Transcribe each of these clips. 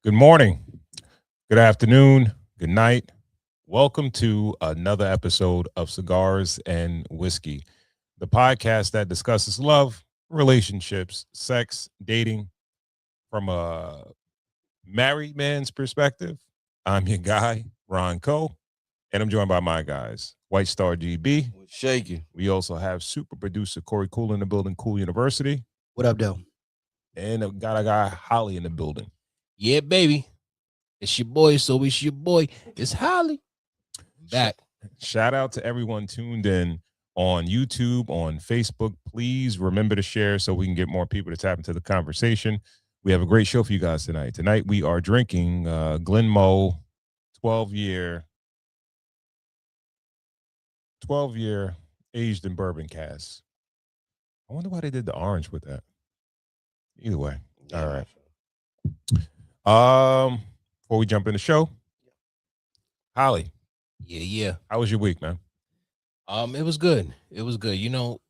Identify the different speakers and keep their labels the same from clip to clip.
Speaker 1: Good morning, good afternoon, good night. Welcome to another episode of Cigars and Whiskey, the podcast that discusses love, relationships, sex, dating from a married man's perspective. I'm your guy, Ron Coe, and I'm joined by my guys, White Star GB.
Speaker 2: Shaking.
Speaker 1: We also have super producer Corey Cool in the building, Cool University.
Speaker 3: What up, though?
Speaker 1: And got a guy, Holly, in the building.
Speaker 4: Yeah, baby. It's your boy, so it's your boy. It's Holly. Back.
Speaker 1: Shout out to everyone tuned in on YouTube, on Facebook. Please remember to share so we can get more people to tap into the conversation. We have a great show for you guys tonight. Tonight we are drinking Glenmoe 12-year aged in bourbon cask. I wonder why they did the orange with that. Either way. All right. Before we jump in the show, Holly.
Speaker 4: Yeah.
Speaker 1: How was your week, man?
Speaker 4: It was good. It was good. You know,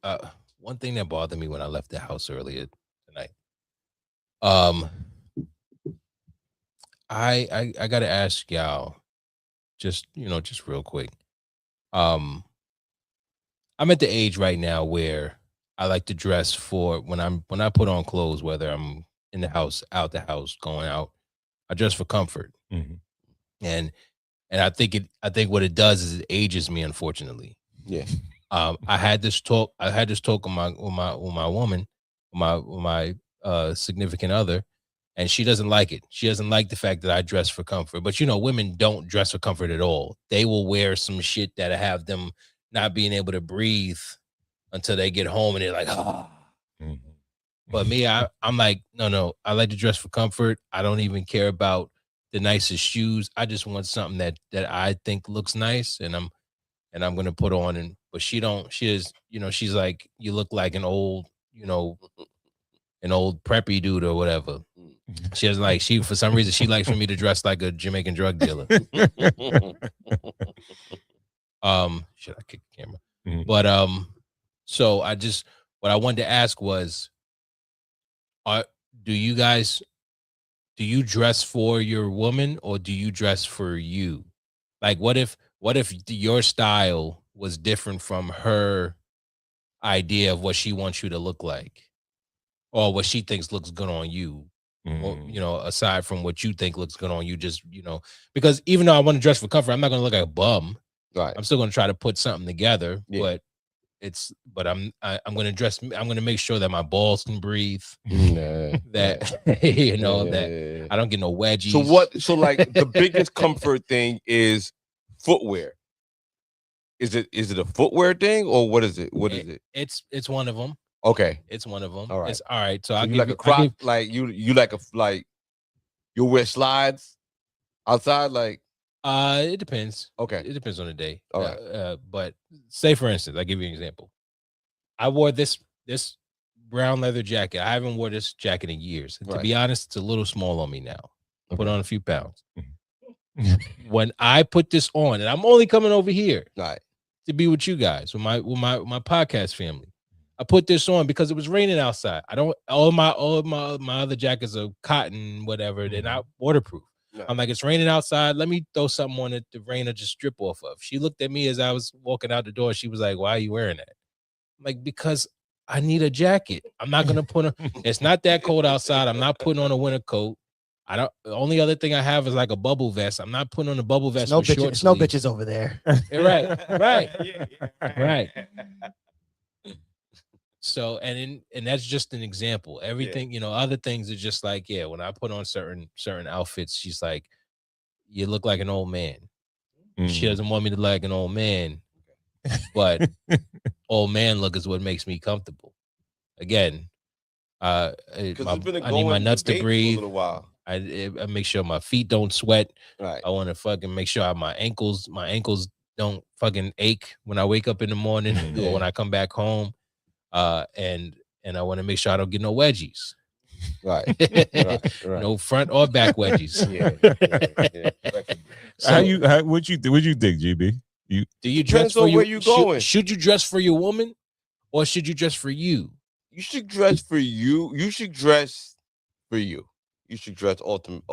Speaker 4: one thing that bothered me when I left the house earlier tonight. I gotta ask y'all, just real quick. I'm at the age right now where I like to dress for when I put on clothes, whether I'm in the house, out the house, going out, I dress for comfort.
Speaker 1: Mm-hmm.
Speaker 4: And I think what it does is it ages me, unfortunately.
Speaker 2: Yeah.
Speaker 4: I had this talk with my woman, with my significant other, and she doesn't like it. She doesn't like the fact that I dress for comfort. But women don't dress for comfort at all. They will wear some shit that have them not being able to breathe until they get home, and they're like, ah.
Speaker 1: Mm-hmm.
Speaker 4: But me, I'm like, no. I like to dress for comfort. I don't even care about the nicest shoes. I just want something that I think looks nice, and I'm gonna put on. And but she is, she's like, you look like an old preppy dude or whatever. She has for some reason she likes for me to dress like a Jamaican drug dealer. Should I kick the camera?
Speaker 1: Mm-hmm.
Speaker 4: But so what I wanted to ask was, do you dress for your woman or do you dress for you? Like, what if your style was different from her idea of what she wants you to look like, or what she thinks looks good on you?
Speaker 1: Mm-hmm.
Speaker 4: Or, aside from what you think looks good on you, just, because even though I want to dress for comfort, I'm not going to look like a bum.
Speaker 2: Right.
Speaker 4: I'm still going to try to put something together,
Speaker 2: Yeah.
Speaker 4: but I'm going to dress. I'm going to make sure that my balls can breathe.
Speaker 2: Nah.
Speaker 4: That that I don't get no wedgies.
Speaker 2: So like the biggest comfort thing is footwear. Is it a footwear thing or what is it? What is it?
Speaker 4: It's one of them.
Speaker 2: Okay.
Speaker 4: It's one of them.
Speaker 2: All right.
Speaker 4: It's all right. So
Speaker 2: So
Speaker 4: I
Speaker 2: you
Speaker 4: give
Speaker 2: like a crop, like you like you'll wear slides outside, like
Speaker 4: it depends.
Speaker 2: okay.
Speaker 4: It depends on the day.
Speaker 2: All right.
Speaker 4: But say for instance, I'll give you an example. I wore this brown leather jacket. I haven't worn this jacket in years. And to be honest, it's a little small on me now. I put on a few pounds. When I put this on, and I'm only coming over here
Speaker 2: Right.
Speaker 4: to be with you guys, with my podcast family. I put this on because it was raining outside. All my other jackets are cotton, whatever. They're not waterproof.
Speaker 2: No.
Speaker 4: I'm like, it's raining outside. Let me throw something on it the rain will just drip off of. She looked at me as I was walking out the door. She was like, why are you wearing that? I'm like, because I need a jacket. I'm not going to put on. It's not that cold outside. I'm not putting on a winter coat. The only other thing I have is like a bubble vest. I'm not putting on a bubble vest.
Speaker 3: No bitches over there.
Speaker 4: Right. So, and that's just an example. Everything, other things are just like, when I put on certain outfits, she's like, you look like an old man.
Speaker 1: Mm-hmm.
Speaker 4: She doesn't want me to look like an old man, but old man look is what makes me comfortable. Again, I need my nuts to breathe.
Speaker 2: For a little while.
Speaker 4: I make sure my feet don't sweat.
Speaker 2: Right.
Speaker 4: I want to fucking make sure my ankles don't fucking ache when I wake up in the morning or when I come back home. And I want to make sure I don't get no wedgies.
Speaker 2: Right. Right.
Speaker 4: No front or back wedgies.
Speaker 1: So what you think, GB?
Speaker 4: Do you dress for
Speaker 2: where you going?
Speaker 4: Should you dress for your woman or should you dress for you?
Speaker 2: You should dress for you. You should dress for you. you should dress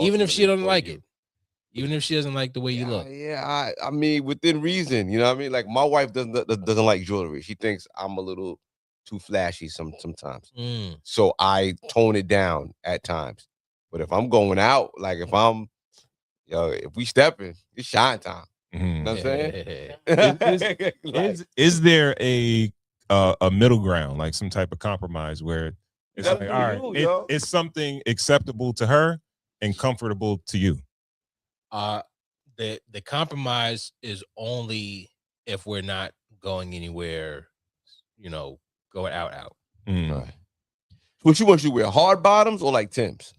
Speaker 4: Even if she
Speaker 2: ultimately
Speaker 4: don't
Speaker 2: for
Speaker 4: like
Speaker 2: you.
Speaker 4: it. Even if she doesn't like the way you look.
Speaker 2: Yeah, I mean, within reason, you know what I mean? Like my wife doesn't like jewelry. She thinks I'm a little too flashy sometimes.
Speaker 4: Mm.
Speaker 2: So I tone it down at times. But if I'm going out, like if we stepping, it's shine time.
Speaker 1: Mhm.
Speaker 2: You know what I'm saying?
Speaker 1: Is there a middle ground, like some type of compromise where it's like, all right, it's something acceptable to her and comfortable to you?
Speaker 4: The compromise is only if we're not going anywhere, going out.
Speaker 2: Right. What she wants you to wear, hard bottoms or like Timbs?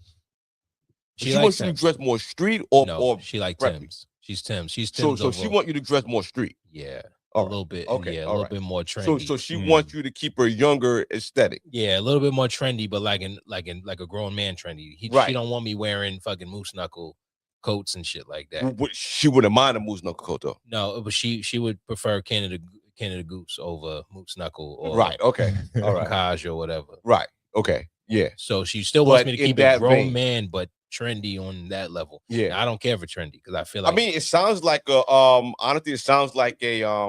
Speaker 2: She wants you to dress more street or
Speaker 4: she like
Speaker 2: preppy?
Speaker 4: Timbs. She's Timbs. She's Timbs.
Speaker 2: So she want you to dress more street.
Speaker 4: Yeah.
Speaker 2: All
Speaker 4: little bit.
Speaker 2: Okay.
Speaker 4: Yeah, a
Speaker 2: all
Speaker 4: little
Speaker 2: right.
Speaker 4: bit more trendy.
Speaker 2: So she wants you to keep her younger aesthetic.
Speaker 4: Yeah, a little bit more trendy, but like a grown man trendy. She don't want me wearing fucking moose knuckle coats and shit like that.
Speaker 2: She wouldn't mind a moose knuckle coat though.
Speaker 4: No, but she would prefer Canada Goose over moose knuckle or
Speaker 2: Right. Okay. All right.
Speaker 4: Kaj or whatever.
Speaker 2: Right. Okay. Yeah.
Speaker 4: So she still wants me to keep it grown man, but trendy on that level.
Speaker 2: Yeah.
Speaker 4: Now, I don't care for trendy because I feel like,
Speaker 2: I mean, it sounds like honestly, it sounds like a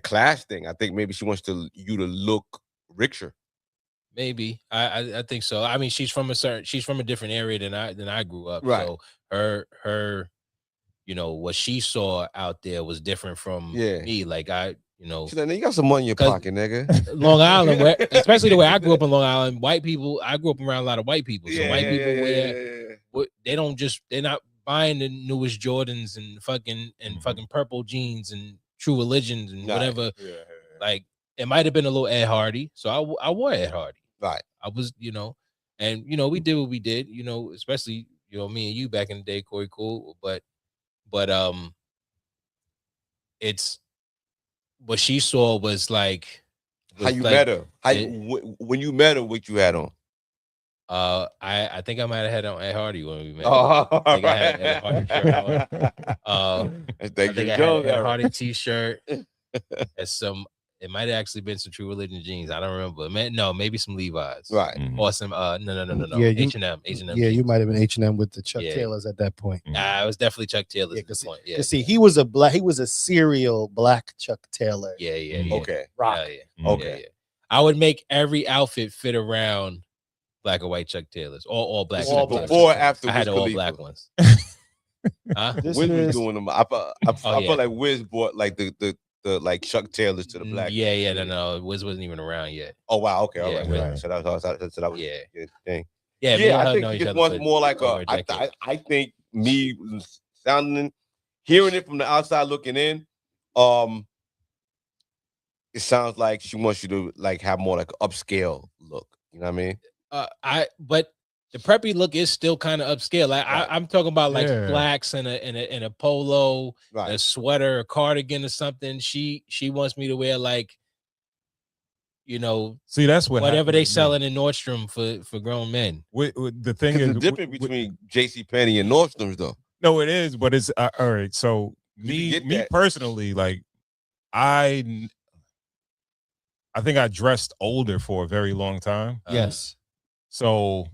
Speaker 2: class thing. I think maybe she wants you to look richer.
Speaker 4: Maybe I think so. I mean, she's from a different area than I grew up.
Speaker 2: Right.
Speaker 4: So her what she saw out there was different from me. Like
Speaker 2: she's like, you got some money in your pocket, nigga.
Speaker 4: Long Island, especially the way I grew up in Long Island, white people. I grew up around a lot of white people. So white people they're not buying the newest Jordans and fucking purple jeans and True Religions and whatever. Yeah. Like it might have been a little Ed Hardy, so I wore Ed Hardy.
Speaker 2: Right.
Speaker 4: I was, and we did what we did, especially me and you back in the day, Corey Cool, but it's what she saw was like
Speaker 2: how you met her. When you met her, what you had on?
Speaker 4: I think I might have had on Ed Hardy when we met.
Speaker 2: I
Speaker 4: think I had Ed Hardy shirt on. I think I had an Ed Hardy t-shirt and it might have actually been some True Religion jeans. I don't remember. Maybe some Levi's.
Speaker 2: Right.
Speaker 4: Or some no.
Speaker 3: Yeah,
Speaker 4: H&M.
Speaker 3: Yeah,
Speaker 4: jeans.
Speaker 3: you might have been H&M with the Chuck Taylors at that point.
Speaker 4: I was definitely Chuck Taylor at this point. Yeah.
Speaker 3: See, he was a serial black Chuck Taylor.
Speaker 4: Yeah.
Speaker 2: Okay.
Speaker 3: Rock.
Speaker 4: Yeah. Okay. Yeah. I would make every outfit fit around black or white Chuck Taylors, or all black.
Speaker 2: Before or after
Speaker 4: I had all
Speaker 2: Khalifa.
Speaker 4: Black ones.
Speaker 2: Wiz was doing them. I felt like Wiz bought like the like Chuck Taylors to the black.
Speaker 4: Yeah. No. Wiz wasn't even around yet.
Speaker 2: Oh wow. Okay. All right.
Speaker 4: Right.
Speaker 2: So that was your thing.
Speaker 4: Yeah.
Speaker 2: I think he just wants more like I think me hearing it from the outside looking in, it sounds like she wants you to like have more like an upscale look. You know what I mean?
Speaker 4: But the preppy look is still kind of upscale. Like I'm talking about like slacks and a polo, a sweater, a cardigan or something. She wants me to wear like,
Speaker 1: see, that's
Speaker 4: whatever they selling in Nordstrom for grown men.
Speaker 1: The thing is,
Speaker 2: the difference between JCPenney and Nordstrom's though.
Speaker 1: No, it is, but it's all right. So me personally, like I think I dressed older for a very long time.
Speaker 3: Yes.
Speaker 1: So,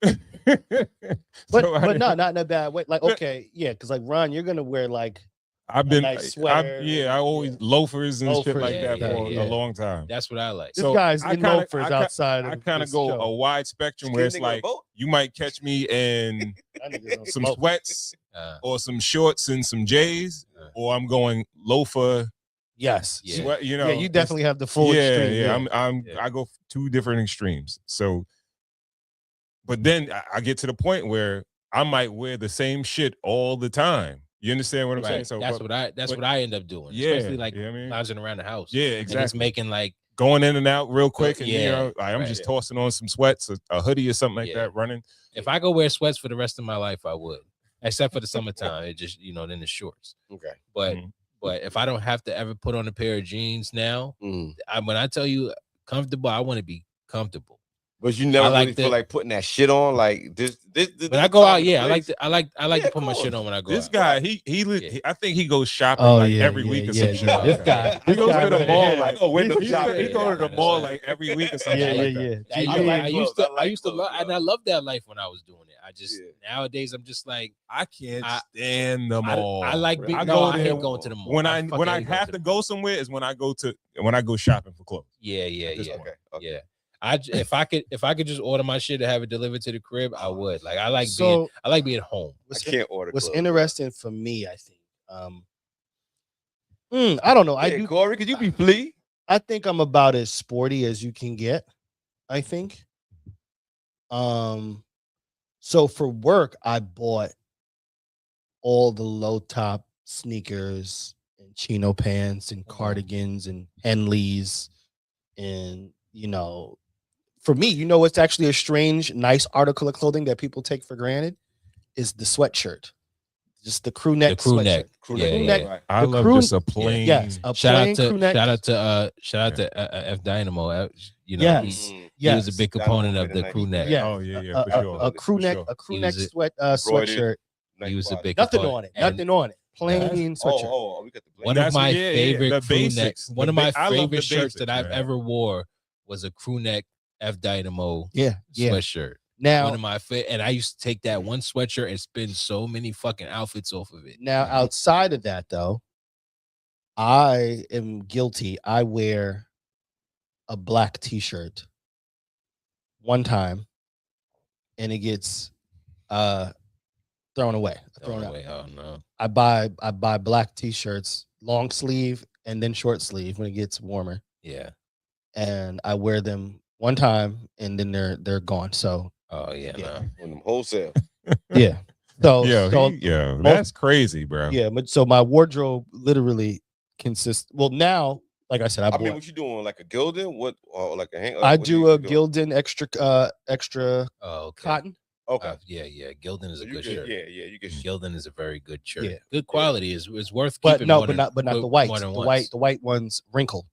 Speaker 3: but no, not in a bad way. Like, okay, yeah, because like Ron, you're gonna wear like
Speaker 1: I always loafers and shit like that for a long time.
Speaker 4: That's what I like.
Speaker 3: This guy's in loafers outside.
Speaker 1: I kind of go a wide spectrum where it's like you might catch me in some sweats or some shorts and some J's, or I'm going loafer.
Speaker 3: Yes.
Speaker 1: Sweat,
Speaker 3: yeah, you definitely have the full extreme.
Speaker 1: Yeah. I go two different extremes. So, but then I get to the point where I might wear the same shit all the time. You understand what I'm saying? So
Speaker 4: that's what I end up doing.
Speaker 1: Yeah,
Speaker 4: especially like lounging around the house.
Speaker 1: Yeah, exactly.
Speaker 4: And it's making like
Speaker 1: going in and out real quick, and I'm just tossing on some sweats, a hoodie or something like that, running.
Speaker 4: If I go wear sweats for the rest of my life, I would, except for the summertime. It just then the shorts.
Speaker 2: Okay,
Speaker 4: but if I don't have to ever put on a pair of jeans now, when I tell you comfortable, I want to be comfortable.
Speaker 2: But you never
Speaker 4: I like
Speaker 2: really feel
Speaker 4: the-
Speaker 2: like putting that shit on. Like this.
Speaker 4: When I go out, yeah, I like
Speaker 2: Yeah,
Speaker 4: to put my
Speaker 2: of
Speaker 4: shit
Speaker 2: course.
Speaker 4: on when I go
Speaker 1: This
Speaker 4: out.
Speaker 1: guy,
Speaker 4: Yeah.
Speaker 1: I think he goes shopping
Speaker 3: Oh,
Speaker 1: like
Speaker 3: yeah,
Speaker 1: every
Speaker 3: yeah,
Speaker 1: week or
Speaker 3: yeah,
Speaker 1: some shit.
Speaker 3: yeah.
Speaker 1: like
Speaker 3: This
Speaker 1: that.
Speaker 3: guy-
Speaker 1: he
Speaker 3: this
Speaker 1: goes
Speaker 3: guy
Speaker 1: to the
Speaker 3: right
Speaker 1: mall
Speaker 3: here.
Speaker 1: like
Speaker 2: Oh, window
Speaker 1: he
Speaker 2: shopping.
Speaker 1: go to the
Speaker 4: Yeah,
Speaker 1: mall
Speaker 4: yeah.
Speaker 1: like every week or something.
Speaker 3: Yeah,
Speaker 1: like
Speaker 3: yeah,
Speaker 1: that.
Speaker 3: yeah.
Speaker 4: I,
Speaker 3: GG.
Speaker 2: like
Speaker 4: I used
Speaker 2: clothes.
Speaker 4: to,
Speaker 2: I like
Speaker 4: I used to
Speaker 2: clothes,
Speaker 4: love,
Speaker 2: yeah.
Speaker 4: and I loved that life when I was doing it. I just
Speaker 2: Yeah.
Speaker 4: nowadays I'm just like
Speaker 1: I can't
Speaker 4: I-
Speaker 1: stand the mall.
Speaker 4: I like being.
Speaker 1: I
Speaker 4: No,
Speaker 1: go
Speaker 4: I
Speaker 1: there
Speaker 4: hate going to the mall.
Speaker 1: when I
Speaker 4: fucking hate going
Speaker 1: have
Speaker 4: the
Speaker 1: to
Speaker 4: mall.
Speaker 1: go somewhere is when I go shopping for clothes.
Speaker 4: Yeah, yeah,
Speaker 1: at this
Speaker 4: yeah,
Speaker 1: point.
Speaker 2: Okay.
Speaker 4: yeah. If I could just order my shit to have it delivered to the crib, I would. Like I like
Speaker 3: So
Speaker 4: being home.
Speaker 2: I can't order.
Speaker 3: what's
Speaker 2: clothes.
Speaker 3: interesting for me, I think. I don't know. I
Speaker 2: Yeah,
Speaker 3: do.
Speaker 2: Corey, could you be flea?
Speaker 3: I think I'm about as sporty as you can get. I think. So for work, I bought all the low top sneakers and chino pants and cardigans and Henleys, and for me, what's actually a strange, nice article of clothing that people take for granted is the sweatshirt, just the crew neck.
Speaker 4: The crew
Speaker 3: sweatshirt.
Speaker 4: neck.
Speaker 2: Crew
Speaker 4: Yeah,
Speaker 2: neck.
Speaker 4: yeah.
Speaker 2: Right.
Speaker 1: I
Speaker 3: The
Speaker 1: love
Speaker 3: crew-
Speaker 1: just a plain.
Speaker 3: Yes, a
Speaker 4: Shout
Speaker 3: plain
Speaker 4: out to
Speaker 3: crew neck.
Speaker 4: shout out to F Dynamo.
Speaker 3: Yes.
Speaker 2: Mm.
Speaker 4: He was a
Speaker 3: Yes.
Speaker 4: big
Speaker 2: Dynamo
Speaker 4: component of
Speaker 2: made a
Speaker 4: the
Speaker 2: nice-
Speaker 4: crew neck.
Speaker 3: Yeah.
Speaker 1: Oh yeah,
Speaker 3: a,
Speaker 1: for
Speaker 3: a-
Speaker 1: sure.
Speaker 3: a crew
Speaker 1: For
Speaker 3: neck,
Speaker 1: sure.
Speaker 3: a crew
Speaker 4: He
Speaker 3: neck
Speaker 4: was a-
Speaker 3: sweatshirt.
Speaker 2: Nice
Speaker 4: He was a
Speaker 2: body.
Speaker 4: big
Speaker 3: Nothing
Speaker 4: component.
Speaker 3: on it.
Speaker 4: And
Speaker 3: Nothing on it. Plain sweatshirt.
Speaker 2: Oh, we got the
Speaker 4: One
Speaker 2: plain.
Speaker 4: of my
Speaker 1: yeah,
Speaker 4: favorite
Speaker 1: the
Speaker 4: crew neck.
Speaker 1: basics.
Speaker 4: One
Speaker 1: The
Speaker 4: of my
Speaker 1: I love the
Speaker 4: favorite shirts
Speaker 1: basics,
Speaker 4: that I've
Speaker 1: man.
Speaker 4: ever wore was a crew neck F Dynamo
Speaker 3: Yeah.
Speaker 4: sweatshirt.
Speaker 3: Now,
Speaker 4: One of my and I used to take that one sweatshirt and spin so many fucking outfits off of it.
Speaker 3: Now, outside of that, though, I am guilty. I wear a black T-shirt one time, and it gets thrown away. Thrown out.
Speaker 4: Away. Oh no.
Speaker 3: I buy black T-shirts, long sleeve and then short sleeve when it gets warmer,
Speaker 4: Yeah.
Speaker 3: and I wear them one time, and then they're gone. So
Speaker 4: Oh yeah.
Speaker 3: Yeah.
Speaker 4: No.
Speaker 2: On them wholesale.
Speaker 3: yeah, so
Speaker 1: Yeah, that's crazy, bro.
Speaker 3: yeah, but so my wardrobe literally consists. Well, now, like I said,
Speaker 2: I mean, what you doing? Like a Gildan? What? Or like a hang?
Speaker 3: I
Speaker 2: what
Speaker 3: do
Speaker 2: you
Speaker 3: a
Speaker 2: doing?
Speaker 3: Gildan extra
Speaker 4: Oh okay.
Speaker 3: cotton.
Speaker 2: Okay.
Speaker 4: Yeah. Gildan is
Speaker 2: So
Speaker 4: a
Speaker 2: you
Speaker 4: good
Speaker 2: get,
Speaker 4: shirt.
Speaker 2: yeah, you get.
Speaker 4: Gildan is a very good shirt.
Speaker 3: Yeah.
Speaker 4: Good quality is worth
Speaker 3: But
Speaker 4: keeping.
Speaker 3: no,
Speaker 4: more
Speaker 3: but not
Speaker 4: than-
Speaker 3: the white.
Speaker 4: more than
Speaker 3: The
Speaker 4: once.
Speaker 3: white ones wrinkle.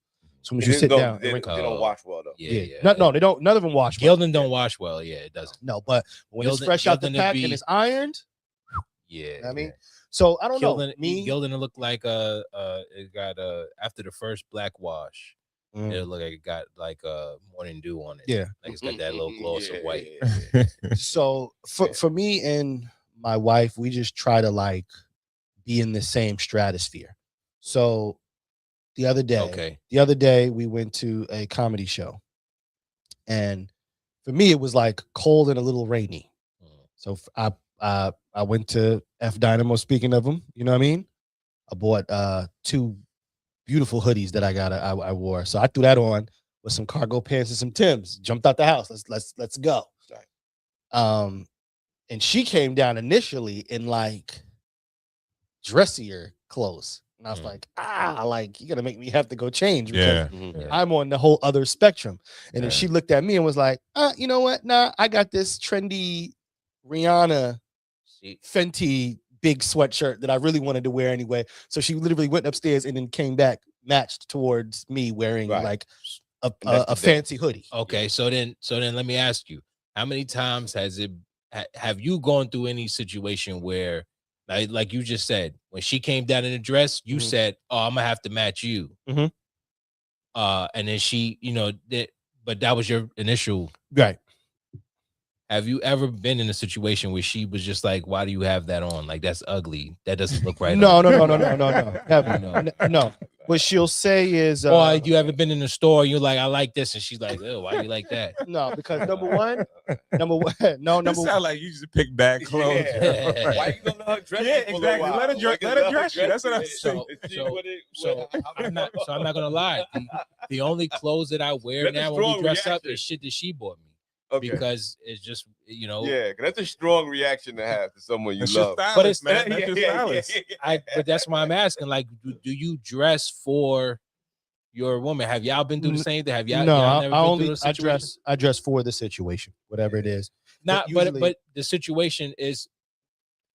Speaker 3: So when
Speaker 2: They
Speaker 3: you
Speaker 2: just
Speaker 3: sit
Speaker 2: don't-
Speaker 3: down,
Speaker 2: They,
Speaker 3: it
Speaker 2: they
Speaker 3: wrinkle.
Speaker 2: don't wash well though.
Speaker 4: Yeah.
Speaker 3: No, they don't. None of them wash. well.
Speaker 4: Gildan don't wash well. Yeah, it doesn't.
Speaker 3: No, but when it's
Speaker 4: Gildan-
Speaker 3: fresh out the
Speaker 4: Gildan would
Speaker 3: pack
Speaker 4: be-
Speaker 3: and it's ironed,
Speaker 4: Yeah.
Speaker 3: I mean, so I don't know.
Speaker 4: Gildan looked like it got after the first black wash.
Speaker 3: Mm.
Speaker 4: It looked like it got like morning dew on it.
Speaker 3: Yeah.
Speaker 4: Like it's got that little gloss of white.
Speaker 3: So for me and my wife, we just try to like be in the same stratosphere. So the other day we went to a comedy show, and for me it was like cold and a little rainy. So I went to F Dynamo. Speaking of them, you know what I mean? I bought 2 beautiful hoodies that I wore. So I threw that on with some cargo pants and some Timbs. Jumped out the house. Let's go.
Speaker 2: Right.
Speaker 3: And she came down initially in like dressier clothes. And I was like, you're gonna make me have to go change because
Speaker 1: Yeah.
Speaker 3: I'm on the whole other spectrum. And then
Speaker 1: Yeah.
Speaker 3: she looked at me and was like, you know what? Nah, I got this trendy Rihanna Fenty big sweatshirt that I really wanted to wear anyway. So she literally went upstairs and then came back matched towards me wearing
Speaker 2: Right.
Speaker 3: like
Speaker 2: that's
Speaker 3: a
Speaker 2: the
Speaker 3: fancy hoodie.
Speaker 4: Okay, so then let me ask you, how many times have you gone through any situation where like you just said, when she came down in a dress, you
Speaker 3: Mhm.
Speaker 4: said, "Oh, I'm gonna have to match you."
Speaker 3: Mhm.
Speaker 4: And then she, but that was your initial.
Speaker 3: Right.
Speaker 4: Have you ever been in a situation where she was just like, "Why do you have that on? Like that's ugly. That doesn't look right."
Speaker 3: No.
Speaker 4: on
Speaker 3: Never.
Speaker 4: No.
Speaker 3: No. What she'll say is
Speaker 4: Or you ever been in the store? You're like, "I like this," and she's like, "Oh, why you like that?"
Speaker 3: no, because number one, no,
Speaker 1: You
Speaker 3: number
Speaker 1: sound like you just pick bad clothes.
Speaker 2: Yeah. Why you gonna let her dress
Speaker 1: Yeah,
Speaker 2: you for a little
Speaker 1: exactly.
Speaker 2: while?
Speaker 1: Let her
Speaker 2: Like,
Speaker 1: dress you. That's what I'm saying.
Speaker 4: I'm not gonna lie. The only clothes that I wear
Speaker 2: That's a
Speaker 4: now when we
Speaker 2: strong
Speaker 4: dress up
Speaker 2: reaction.
Speaker 4: is shit that she bought me
Speaker 2: Okay.
Speaker 4: because it's just
Speaker 2: Yeah, 'cause that's a strong reaction to have to someone you
Speaker 1: That's your
Speaker 2: love.
Speaker 1: stylist,
Speaker 4: But it's-
Speaker 1: man. That's your stylist.
Speaker 4: But that's why I'm asking. Like, do you dress for your woman? Have y'all been through the same thing? Have y'all?
Speaker 3: no,
Speaker 4: y'all
Speaker 3: I
Speaker 4: never
Speaker 3: only
Speaker 4: been through a situation?
Speaker 3: I dress for the situation, whatever it is.
Speaker 4: Not,
Speaker 3: usually-
Speaker 4: but the situation is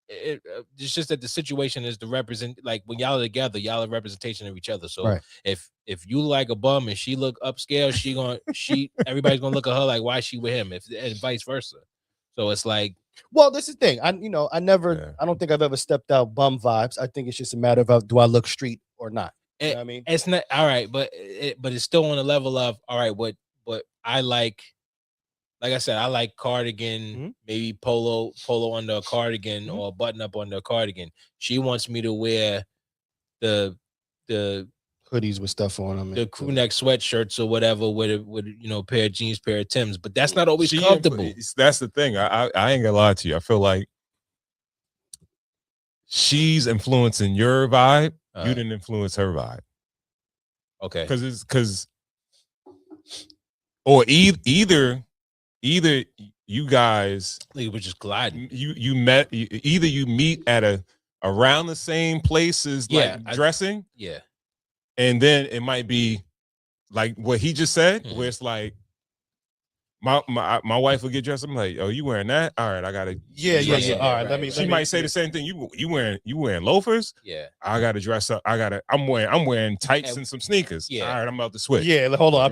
Speaker 4: it's just that the situation is to represent, like when y'all are together, y'all are representation of each other. So
Speaker 3: Right.
Speaker 4: if you like a bum and she look upscale, everybody's gonna look at her like, why is she with him? And vice versa. So it's like,
Speaker 3: well, this is the thing. I don't think I've ever stepped out bum vibes. I think it's just a matter of do I look street or not. You know what I mean?
Speaker 4: It's not all right, but it's still on the level of all right. What I like I said, I like cardigan, maybe polo under a cardigan or button up under a cardigan. She wants me to wear the
Speaker 3: hoodies with stuff on them,
Speaker 4: the crew neck sweatshirts or whatever with a pair of jeans, pair of Timbs. But that's not always comfortable.
Speaker 1: That's the thing. I ain't gonna lie to you. I feel like she's influencing your vibe. You didn't influence her vibe.
Speaker 4: Okay.
Speaker 1: Either you guys
Speaker 4: we're just gliding.
Speaker 1: You meet at around the same places, like dressing.
Speaker 4: Yeah.
Speaker 1: And then it might be like what he just said, where it's like my wife will get dressed. I'm like, oh, you wearing that? All right, I gotta.
Speaker 3: Yeah. All right, let me.
Speaker 1: She might say the same thing. You wearing loafers?
Speaker 4: Yeah.
Speaker 1: I gotta dress up. I'm wearing tights and some sneakers.
Speaker 4: Yeah.
Speaker 1: All right, I'm about to switch.
Speaker 3: Yeah, hold on.
Speaker 1: I'll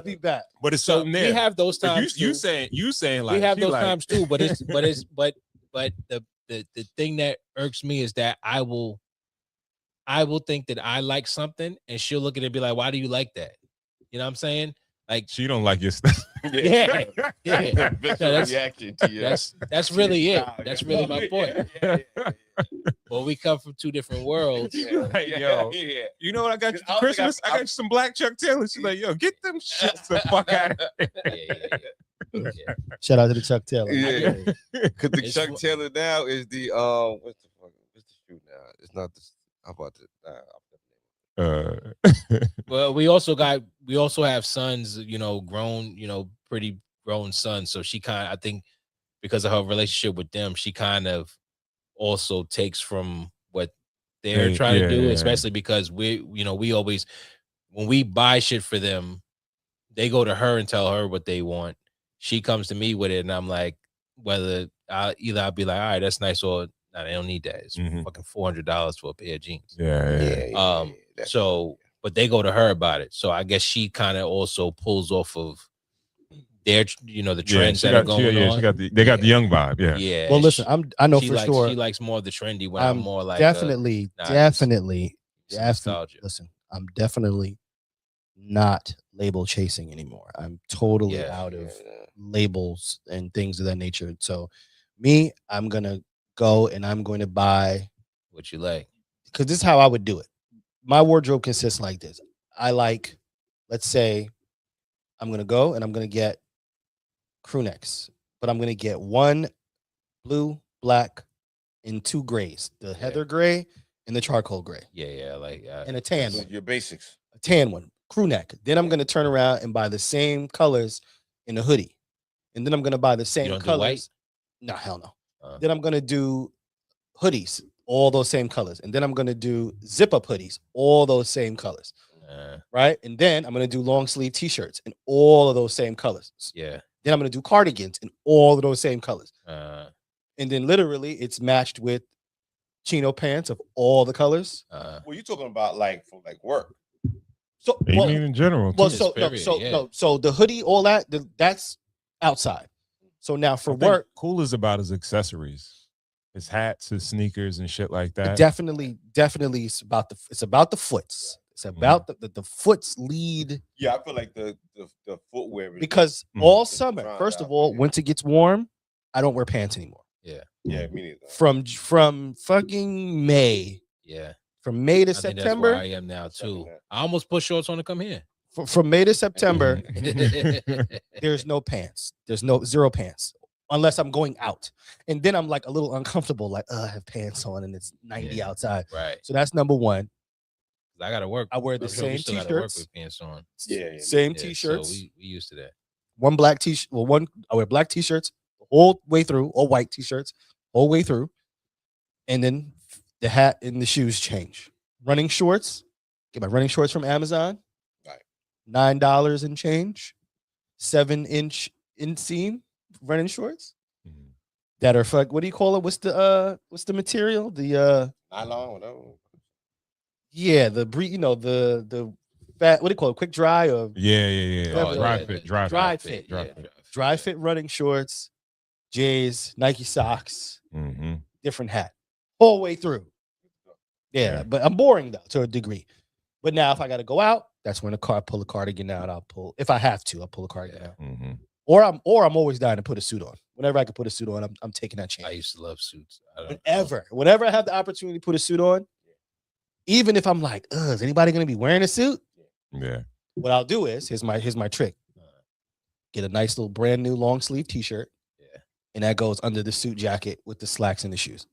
Speaker 3: be back.
Speaker 1: But it's something there.
Speaker 4: We have those times.
Speaker 1: You saying like
Speaker 4: we have those times too. But the thing that irks me is that I will think that I like something and she'll look at it and be like, why do you like that? You know what I'm saying? Like
Speaker 1: she don't like your stuff.
Speaker 4: Yeah.
Speaker 2: Reaction to you.
Speaker 4: That's really it. That's really my point. Well, we come from two different worlds.
Speaker 1: Like, yo, you know what I got you for Christmas? I got you some black Chuck Taylors. She's like, yo, get them shits the fuck out of here.
Speaker 4: Yeah.
Speaker 3: Shout out to the Chuck Taylor.
Speaker 2: Yeah, because the Chuck Taylor now is the what's the shoe now? It's not the. How about the?
Speaker 4: Well, we also have sons, grown, pretty grown sons. So she kind of, I think, because of her relationship with them, she kind of also takes from what they're trying to do, especially because we always, when we buy shit for them, they go to her and tell her what they want. She comes to me with it, and I'm like, I'll be like, all right, that's nice, or nah, they don't need that. It's fucking $400 for a pair of jeans.
Speaker 1: Yeah.
Speaker 4: So, but they go to her about it. So I guess she kind of also pulls off of their, the trends that are going on.
Speaker 1: They got the young vibe. Yeah.
Speaker 4: Yeah.
Speaker 3: Well, listen, I know for sure
Speaker 4: she likes more of the trendy. When I'm more like
Speaker 3: definitely. Listen, I'm definitely not label chasing anymore. I'm totally out of labels and things of that nature. So, I'm gonna go and I'm going to buy
Speaker 4: what you like,
Speaker 3: because this is how I would do it. My wardrobe consists like this. Let's say I'm going to go and I'm going to get crew necks, but I'm going to get one blue, black, and two grays, the heather gray and the charcoal gray.
Speaker 4: Yeah.
Speaker 3: And a tan one.
Speaker 2: Your basics.
Speaker 3: A tan one, crew neck. Then I'm going to turn around and buy the same colors in a hoodie. And then I'm going to buy the same colors. No, hell no. Then I'm going to do hoodies, all those same colors. And then I'm going to do zip up hoodies, all those same colors. Right. And then I'm going to do long sleeve t-shirts in all of those same colors.
Speaker 4: Yeah.
Speaker 3: Then I'm going to do cardigans in all of those same colors. And then literally it's matched with chino pants of all the colors.
Speaker 2: Well, you're talking about for work.
Speaker 1: So you mean in general?
Speaker 3: Well, so the hoodie, all that's outside. So now for work,
Speaker 1: cool is about his accessories. His hats, his sneakers, and shit like that.
Speaker 3: Definitely, it's about the foots. It's about the foots lead.
Speaker 2: Yeah, I feel like the footwear
Speaker 3: because all summer, first of all, once it gets warm, I don't wear pants anymore.
Speaker 2: Yeah, me neither.
Speaker 3: From fucking May.
Speaker 4: Yeah,
Speaker 3: from May to September.
Speaker 4: That's where I am now too. I almost put shorts on to come here.
Speaker 3: From May to September, there's no pants. There's zero pants. Unless I'm going out. And then I'm like a little uncomfortable, like, I have pants on and it's 90 outside.
Speaker 4: Right.
Speaker 3: So that's number one.
Speaker 4: I gotta work.
Speaker 3: I wear the same t-shirts.
Speaker 4: With pants on.
Speaker 3: Same t-shirts.
Speaker 4: So we used to that.
Speaker 3: One black t-shirt. I wear black t-shirts the whole way through, or white t-shirts, whole way through. And then the hat and the shoes change. Running shorts. Get my running shorts from Amazon. Right. $9 and change. 7-inch inseam running shorts. that are fuck. What do you call it? What's the material? The
Speaker 2: nylon, whatever.
Speaker 3: Yeah, the the fat. What do you call it? Quick dry or
Speaker 1: Yeah.
Speaker 3: Whatever
Speaker 1: Dry
Speaker 3: that
Speaker 1: fit,
Speaker 3: is.
Speaker 1: dry
Speaker 3: Dry
Speaker 1: fit,
Speaker 3: fit,
Speaker 1: dry
Speaker 3: yeah.
Speaker 1: fit.
Speaker 3: dry fit running shorts, J's, Nike socks,
Speaker 1: Mm-hmm.
Speaker 3: different hat, whole way through. Yeah, but I'm boring though to a degree. But now if I got to go out, that's when pull a cardigan out. I'll pull if I have to. I'll pull a cardigan out.
Speaker 1: Mm-hmm.
Speaker 3: Or I'm always dying to put a suit on. Whenever I can put a suit on, I'm taking that chance.
Speaker 4: I used to love suits.
Speaker 3: Whenever I have the opportunity to put a suit on, even if I'm like, is anybody gonna be wearing a suit?
Speaker 1: Yeah.
Speaker 3: What I'll do is here's my trick. Get a nice little brand new long sleeve t-shirt.
Speaker 4: Yeah.
Speaker 3: And that goes under the suit jacket with the slacks and the shoes.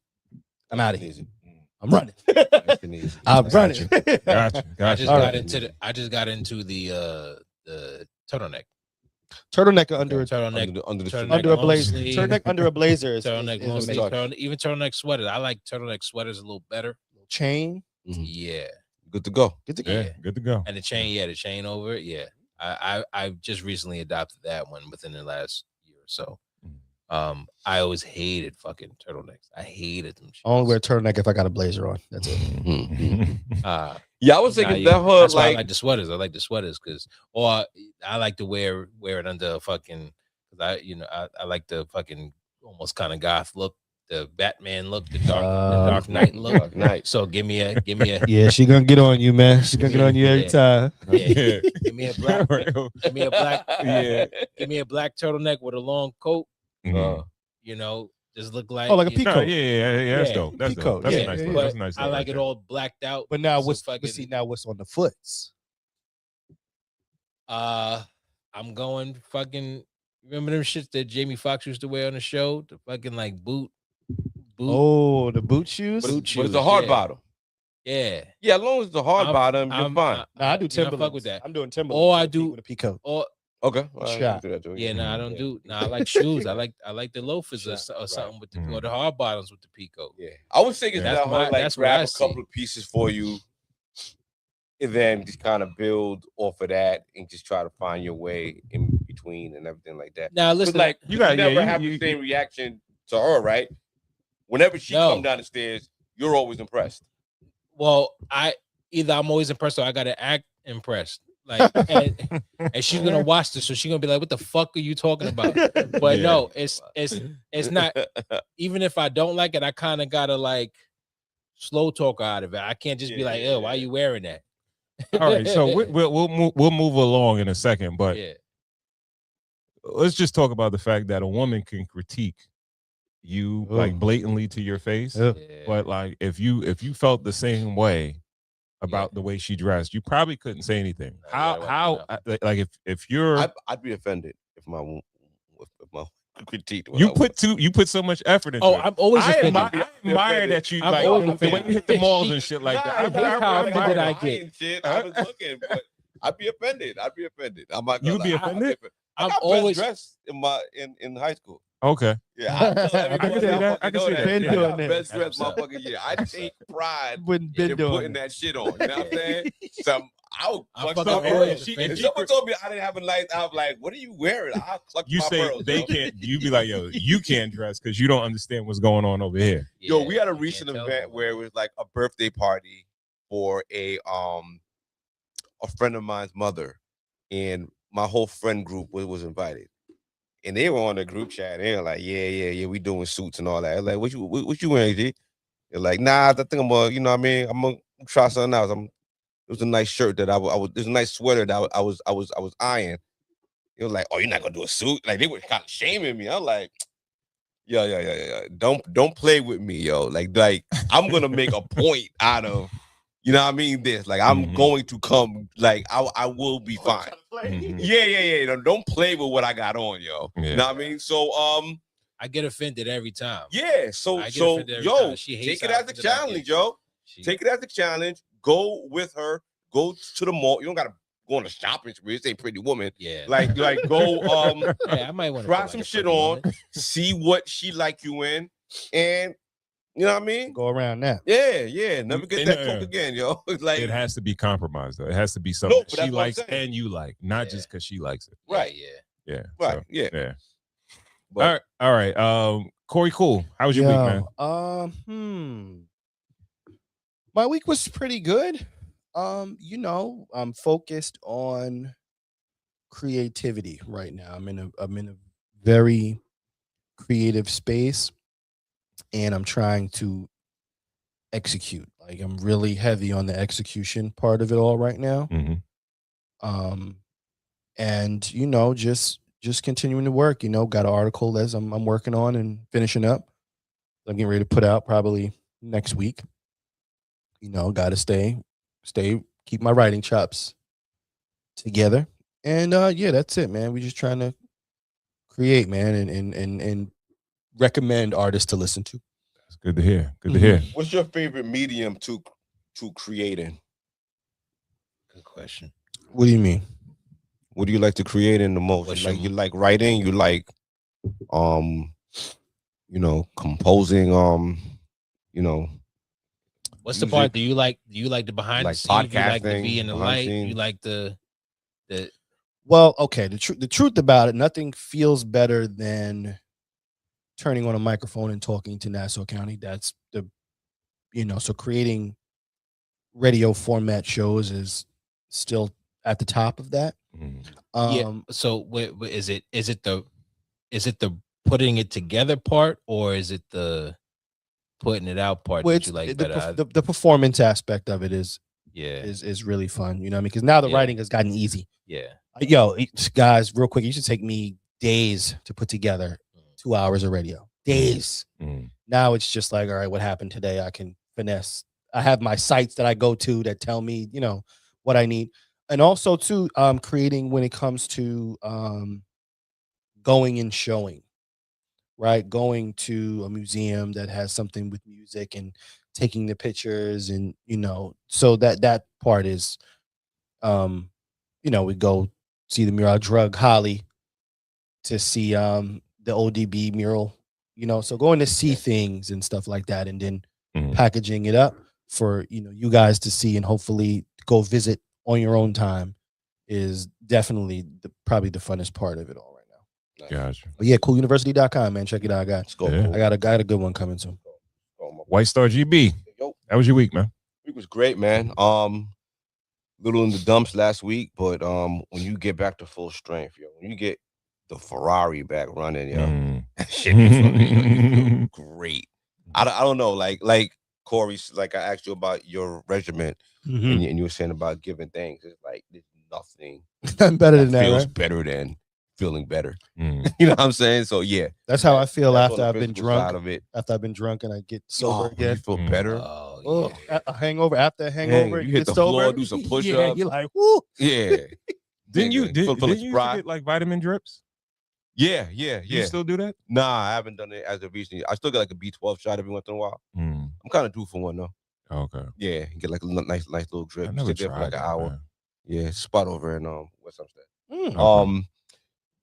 Speaker 3: I'm out of here.
Speaker 2: Easy.
Speaker 3: I'm running. I'm running.
Speaker 1: Gotcha.
Speaker 4: I just got into the turtleneck.
Speaker 3: Turtleneck under a
Speaker 4: Turtleneck
Speaker 2: under the
Speaker 3: under a
Speaker 4: long
Speaker 3: blazer.
Speaker 4: sleeve.
Speaker 3: Turtleneck under a blazer is
Speaker 4: Turtleneck long
Speaker 3: amazing.
Speaker 4: sleeve. Even turtleneck sweaters. I like turtleneck sweaters a little better.
Speaker 3: Chain.
Speaker 4: Yeah.
Speaker 2: Good to go.
Speaker 3: Good to go.
Speaker 1: Yeah, good to go.
Speaker 4: And the chain over it. Yeah. I just recently adopted that one within the last year or so. I always hated fucking turtlenecks. I hated them.
Speaker 3: I only wear turtleneck if I got a blazer on. That's it.
Speaker 2: Yeah, I was thinking that hood
Speaker 4: that's why I
Speaker 2: like
Speaker 4: like the sweaters. I like the sweaters because, or I like to wear it under a fucking. Because I like the fucking almost kind of goth look, the Batman look, the Dark Knight look.
Speaker 2: Dark Knight.
Speaker 4: So give me a
Speaker 3: Yeah, she gonna get on you, man. She gonna get on you every time.
Speaker 4: yeah. Give me a black
Speaker 1: Yeah.
Speaker 4: give me a black turtleneck with a long coat.
Speaker 1: Mhm.
Speaker 4: Just look like
Speaker 3: Oh, like a
Speaker 4: you know,
Speaker 3: peacoat.
Speaker 1: Yeah, that's dope. That's
Speaker 3: Peacoat,
Speaker 1: dope. That's
Speaker 3: yeah,
Speaker 1: a nice
Speaker 3: yeah,
Speaker 1: look.
Speaker 3: yeah.
Speaker 1: That's a nice
Speaker 4: I
Speaker 1: look
Speaker 4: like
Speaker 1: right
Speaker 4: it
Speaker 1: there.
Speaker 4: all blacked out.
Speaker 3: But now
Speaker 4: So
Speaker 3: what's
Speaker 4: fucking,
Speaker 3: now what's on the foots?
Speaker 4: I'm going fucking. Remember them shits that Jamie Foxx used to wear on the show? The fucking like boot.
Speaker 3: Oh, the boot shoes.
Speaker 2: but,
Speaker 4: Boot
Speaker 2: but
Speaker 4: shoes,
Speaker 2: it's a hard
Speaker 4: yeah.
Speaker 2: bottom.
Speaker 4: Yeah.
Speaker 2: Yeah, as long as it's a hard bottom, you're fine.
Speaker 3: Nah, I do Timberlands.
Speaker 4: Fuck with that.
Speaker 3: I'm doing Timberlands.
Speaker 4: Or I do
Speaker 3: with a peacoat.
Speaker 4: Or
Speaker 2: Okay. Well, I
Speaker 3: Shot.
Speaker 2: can do that too.
Speaker 4: yeah, no, I don't
Speaker 2: Yeah.
Speaker 4: do. No, I like shoes. I like the loafers or
Speaker 3: Shot.
Speaker 4: something with the
Speaker 1: Mhm.
Speaker 4: or the hard bottoms with the peacoat.
Speaker 2: Yeah, I was thinking
Speaker 1: Yeah.
Speaker 2: that whole like
Speaker 4: That's what
Speaker 2: grab
Speaker 4: I
Speaker 2: a couple
Speaker 4: see.
Speaker 2: of pieces for you, and then just kind of build off of that, and just try to find your way in between and everything like that.
Speaker 4: Now
Speaker 2: But
Speaker 4: listen,
Speaker 2: like
Speaker 1: you got-
Speaker 2: never
Speaker 1: yeah,
Speaker 2: have
Speaker 1: you-
Speaker 2: the same reaction to her, right? Whenever she
Speaker 4: No.
Speaker 2: come down the stairs, you're always impressed.
Speaker 4: well, I'm always impressed or I gotta act impressed. Like and she's gonna watch this, so she's gonna be like, "What the fuck are you talking about?" But
Speaker 1: Yeah.
Speaker 4: no, it's not. Even if I don't like it, I kind of gotta like slow talk her out of it. I can't just be like, "Oh, why are you wearing that?"
Speaker 1: All right, so we'll move along in a second, but
Speaker 4: yeah,
Speaker 1: let's just talk about the fact that a woman can critique you like blatantly to your face.
Speaker 3: Yeah.
Speaker 1: But like if you felt the same way about the way she dressed, you probably couldn't say anything. How like if you're
Speaker 2: I'd be offended if my critique.
Speaker 1: you put so much effort into
Speaker 4: Oh,
Speaker 1: it.
Speaker 4: I'm always
Speaker 1: I
Speaker 4: offended.
Speaker 1: admire that you
Speaker 4: I'm
Speaker 1: like
Speaker 4: always
Speaker 1: the way you hit the malls and shit like that.
Speaker 2: I
Speaker 4: hate how offended I
Speaker 2: get. Shit, I was looking, but I'd be offended. I'm not.
Speaker 1: You would be
Speaker 2: gonna lie.
Speaker 1: offended?
Speaker 2: I
Speaker 4: I'm
Speaker 2: got
Speaker 4: always
Speaker 2: best dressed in high school.
Speaker 1: Okay.
Speaker 2: Yeah, I tell
Speaker 3: I can
Speaker 2: everybody
Speaker 3: see that.
Speaker 2: fucking
Speaker 1: I can
Speaker 2: know
Speaker 1: see that.
Speaker 3: Been
Speaker 2: Yeah, I
Speaker 3: doing
Speaker 2: got
Speaker 3: that.
Speaker 2: best dressed motherfucker. Yeah, I take pride
Speaker 3: Been
Speaker 2: in
Speaker 3: doing
Speaker 2: putting
Speaker 3: it.
Speaker 2: that shit on. You know what I'm saying? So I would
Speaker 4: I'm
Speaker 2: clutch
Speaker 4: fucking
Speaker 2: my
Speaker 4: always
Speaker 2: pearls. If
Speaker 4: offended.
Speaker 2: someone told me I didn't have a nice, I'm like, "What are you wearing?" I'll clutch
Speaker 1: You
Speaker 2: my
Speaker 1: say
Speaker 2: pearls.
Speaker 1: they
Speaker 2: yo.
Speaker 1: can't. You be like, yo, you can't dress because you don't understand what's going on over here.
Speaker 2: Yo,
Speaker 4: Yeah,
Speaker 2: we had a
Speaker 4: you
Speaker 2: recent
Speaker 4: can't tell
Speaker 2: event
Speaker 4: them.
Speaker 2: where it was like a birthday party for a friend of mine's mother, and my whole friend group was invited, and they were on the group chat. They were like, "Yeah, we doing suits and all that." I was like, what you wearing, G? They're like, "Nah, I think I'm gonna, you know what I mean? I'm gonna try something else." It was a nice shirt that I was. It was a nice sweater that I was eyeing. It was like, "Oh, you're not gonna do a suit?" Like they were kind of shaming me. I'm like, yeah. Don't play with me, yo. Like I'm gonna make a point out of, you know what I mean? This, like, I'm
Speaker 1: Mhm.
Speaker 2: going to come, like, I will be fine.
Speaker 1: Mhm.
Speaker 2: Yeah. Don't play with what I got on, yo.
Speaker 1: Yeah.
Speaker 2: You know what I mean? So
Speaker 4: I get offended every time.
Speaker 2: yeah, so
Speaker 4: I get offended every time. She hates
Speaker 2: take it
Speaker 4: how
Speaker 2: as a
Speaker 4: offended I get.
Speaker 2: challenge, yo. Take it as a challenge. Go with her. Go to the mall. You don't gotta go on a shopping spree. It's a Pretty Woman.
Speaker 4: Yeah.
Speaker 2: Like go
Speaker 4: Yeah, I might want to
Speaker 2: try some shit on, see what she like you in, and you know what I mean?
Speaker 3: Go around that.
Speaker 2: Yeah. Never get that
Speaker 1: Yeah.
Speaker 2: fuck again, yo. It's like
Speaker 1: It has to be compromised though. It has to be something
Speaker 2: but
Speaker 1: that
Speaker 2: that's
Speaker 1: she
Speaker 2: what I'm
Speaker 1: likes
Speaker 2: saying.
Speaker 1: and you like, not
Speaker 4: Yeah.
Speaker 1: just because she likes it.
Speaker 2: Right.
Speaker 4: Yeah.
Speaker 1: Yeah.
Speaker 2: right,
Speaker 1: so,
Speaker 2: yeah.
Speaker 1: yeah.
Speaker 2: But
Speaker 1: All right. Corey, cool. How was your week, man?
Speaker 3: My week was pretty good. I'm focused on creativity right now. I'm in a very creative space, and I'm trying to execute. Like, I'm really heavy on the execution part of it all right now.
Speaker 1: Mhm.
Speaker 3: And just continuing to work. Got an article as I'm working on and finishing up. I'm getting ready to put out probably next week. Got to keep my writing chops together. And yeah, that's it, man. We're just trying to create, man, and recommend artists to listen to.
Speaker 1: That's good to hear. Good to hear.
Speaker 2: What's your favorite medium to create in?
Speaker 4: Good question.
Speaker 3: What do you mean?
Speaker 2: What do you like to create in the most? You like writing? You like composing,
Speaker 4: what's the part? Do you like the behind the scenes? Do you like the V and the light? You like the
Speaker 3: Well, okay. The truth about it, nothing feels better than turning on a microphone and talking to Nassau County. That's so creating radio format shows is still at the top of that.
Speaker 4: Yeah. So is it the putting it together part, or is it the putting it out part that you like better?
Speaker 3: The performance aspect of it is really fun. You know what I mean? Because now the writing has gotten easy.
Speaker 4: Yeah.
Speaker 3: Yo, guys, real quick, it used to take me days to put together 2 hours of radio. Days. Now it's just like, all right, what happened today? I can finesse. I have my sites that I go to that tell me, what I need. And also too, creating when it comes to going and showing, right? Going to a museum that has something with music and taking the pictures, and so that part is we go see the mural. I drug Holly to see the ODB mural, so going to see things and stuff like that, and then packaging it up for you guys to see and hopefully go visit on your own time is definitely probably the funnest part of it all right now.
Speaker 1: Gotcha.
Speaker 3: But yeah, cooluniversity.com, man. Check it out. I got a good one coming soon.
Speaker 1: White Star GB. That was your week, man.
Speaker 2: Week was great, man. Little in the dumps last week, but when you get back to full strength, when you get the Ferrari back running, that shit you feel great. I don't know, like Corey, like I asked you about your regiment, and you were saying about giving thanks. It's like there's nothing
Speaker 3: better than that,
Speaker 2: feels
Speaker 3: right?
Speaker 2: better than feeling better. You know what I'm saying? So yeah,
Speaker 3: that's how I feel after I've been
Speaker 2: drunk.
Speaker 3: After I've been drunk and I get sober again,
Speaker 2: you feel better.
Speaker 3: A hangover after a hangover,
Speaker 2: you hit the
Speaker 3: sober,
Speaker 2: floor, do some push-ups.
Speaker 3: Yeah, you're like, whoo.
Speaker 2: Yeah.
Speaker 1: Didn't you get like vitamin drips?
Speaker 2: Yeah.
Speaker 1: You still do that?
Speaker 2: Nah, I haven't done it as of recently. I still get like a B12 shot every once in a while. I'm kind of due for one though.
Speaker 1: Okay.
Speaker 2: Yeah, get like a nice little drip.
Speaker 1: I never
Speaker 2: Sit there for like an hour.
Speaker 1: Man.
Speaker 2: Yeah, spot over in West Hempstead.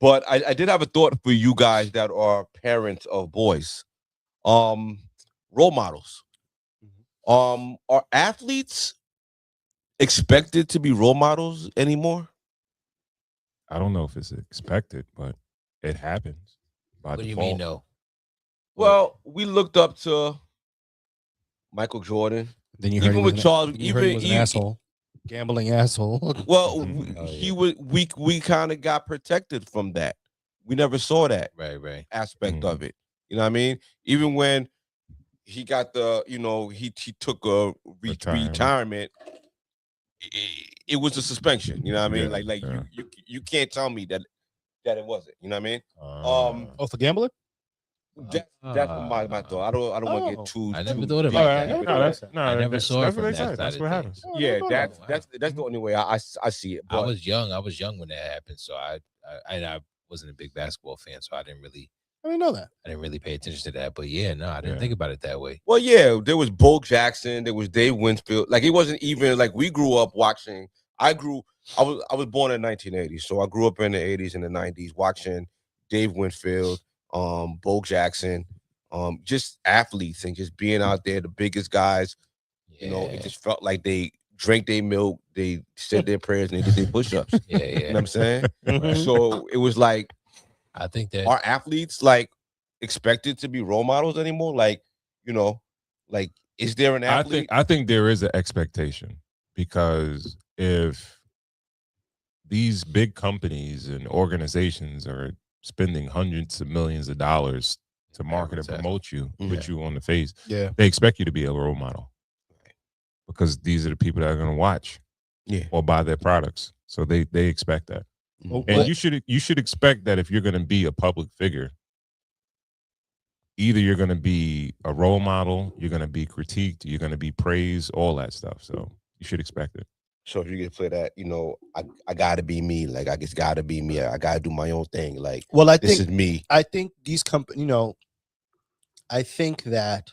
Speaker 2: But I did have a thought for you guys that are parents of boys. Role models. Are athletes expected to be role models anymore?
Speaker 1: I don't know if it's expected, but it happens. By
Speaker 4: what
Speaker 1: default.
Speaker 4: Do you mean, no?
Speaker 2: Well, we looked up to Michael Jordan.
Speaker 3: Then you heard
Speaker 2: even with Charles,
Speaker 3: he was an asshole, gambling asshole.
Speaker 2: Well, we kind of got protected from that. We never saw that
Speaker 4: right
Speaker 2: aspect of it. You know what I mean? Even when he got the, he took a retirement. It was a suspension. You know what I mean? You can't tell me that it wasn't. You know what I mean?
Speaker 3: For gambling.
Speaker 2: That's my thought. I don't want to get too.
Speaker 4: I never thought about that.
Speaker 1: I
Speaker 4: never saw it from that side.
Speaker 1: That's what happens.
Speaker 2: Yeah, that's the only way I see it. But
Speaker 4: I was young when that happened, so I wasn't a big basketball fan, so I didn't know that. I didn't really pay attention to that. But yeah, no, I didn't think about it that way.
Speaker 2: Well, yeah, there was Bo Jackson, there was Dave Winfield. Like it wasn't even like we grew up watching. I was born in 1980, so I grew up in the 80s and the 90s watching Dave Winfield, Bo Jackson, just athletes and just being out there, the biggest guys. It just felt like they drank their milk, they said their prayers, and they did their push-ups. You know what I'm saying? So it was like,
Speaker 4: I think that
Speaker 2: our athletes, like, expected to be role models anymore? Like, you know, like, is there an athlete?
Speaker 1: I think there is an expectation, because if these big companies and organizations are spending hundreds of millions of dollars to market and promote you, put you on the face, they expect you to be a role model, because these are the people that are going to watch or buy their products. So they expect that. And you should expect that if you're going to be a public figure, either you're going to be a role model, you're going to be critiqued, you're going to be praised, all that stuff. So you should expect it.
Speaker 2: So if you get to play that, you know, I gotta be me. Like, I just gotta be me. I gotta do my own thing. Like,
Speaker 3: well,
Speaker 2: this is me.
Speaker 3: I think these companies, you know, I think that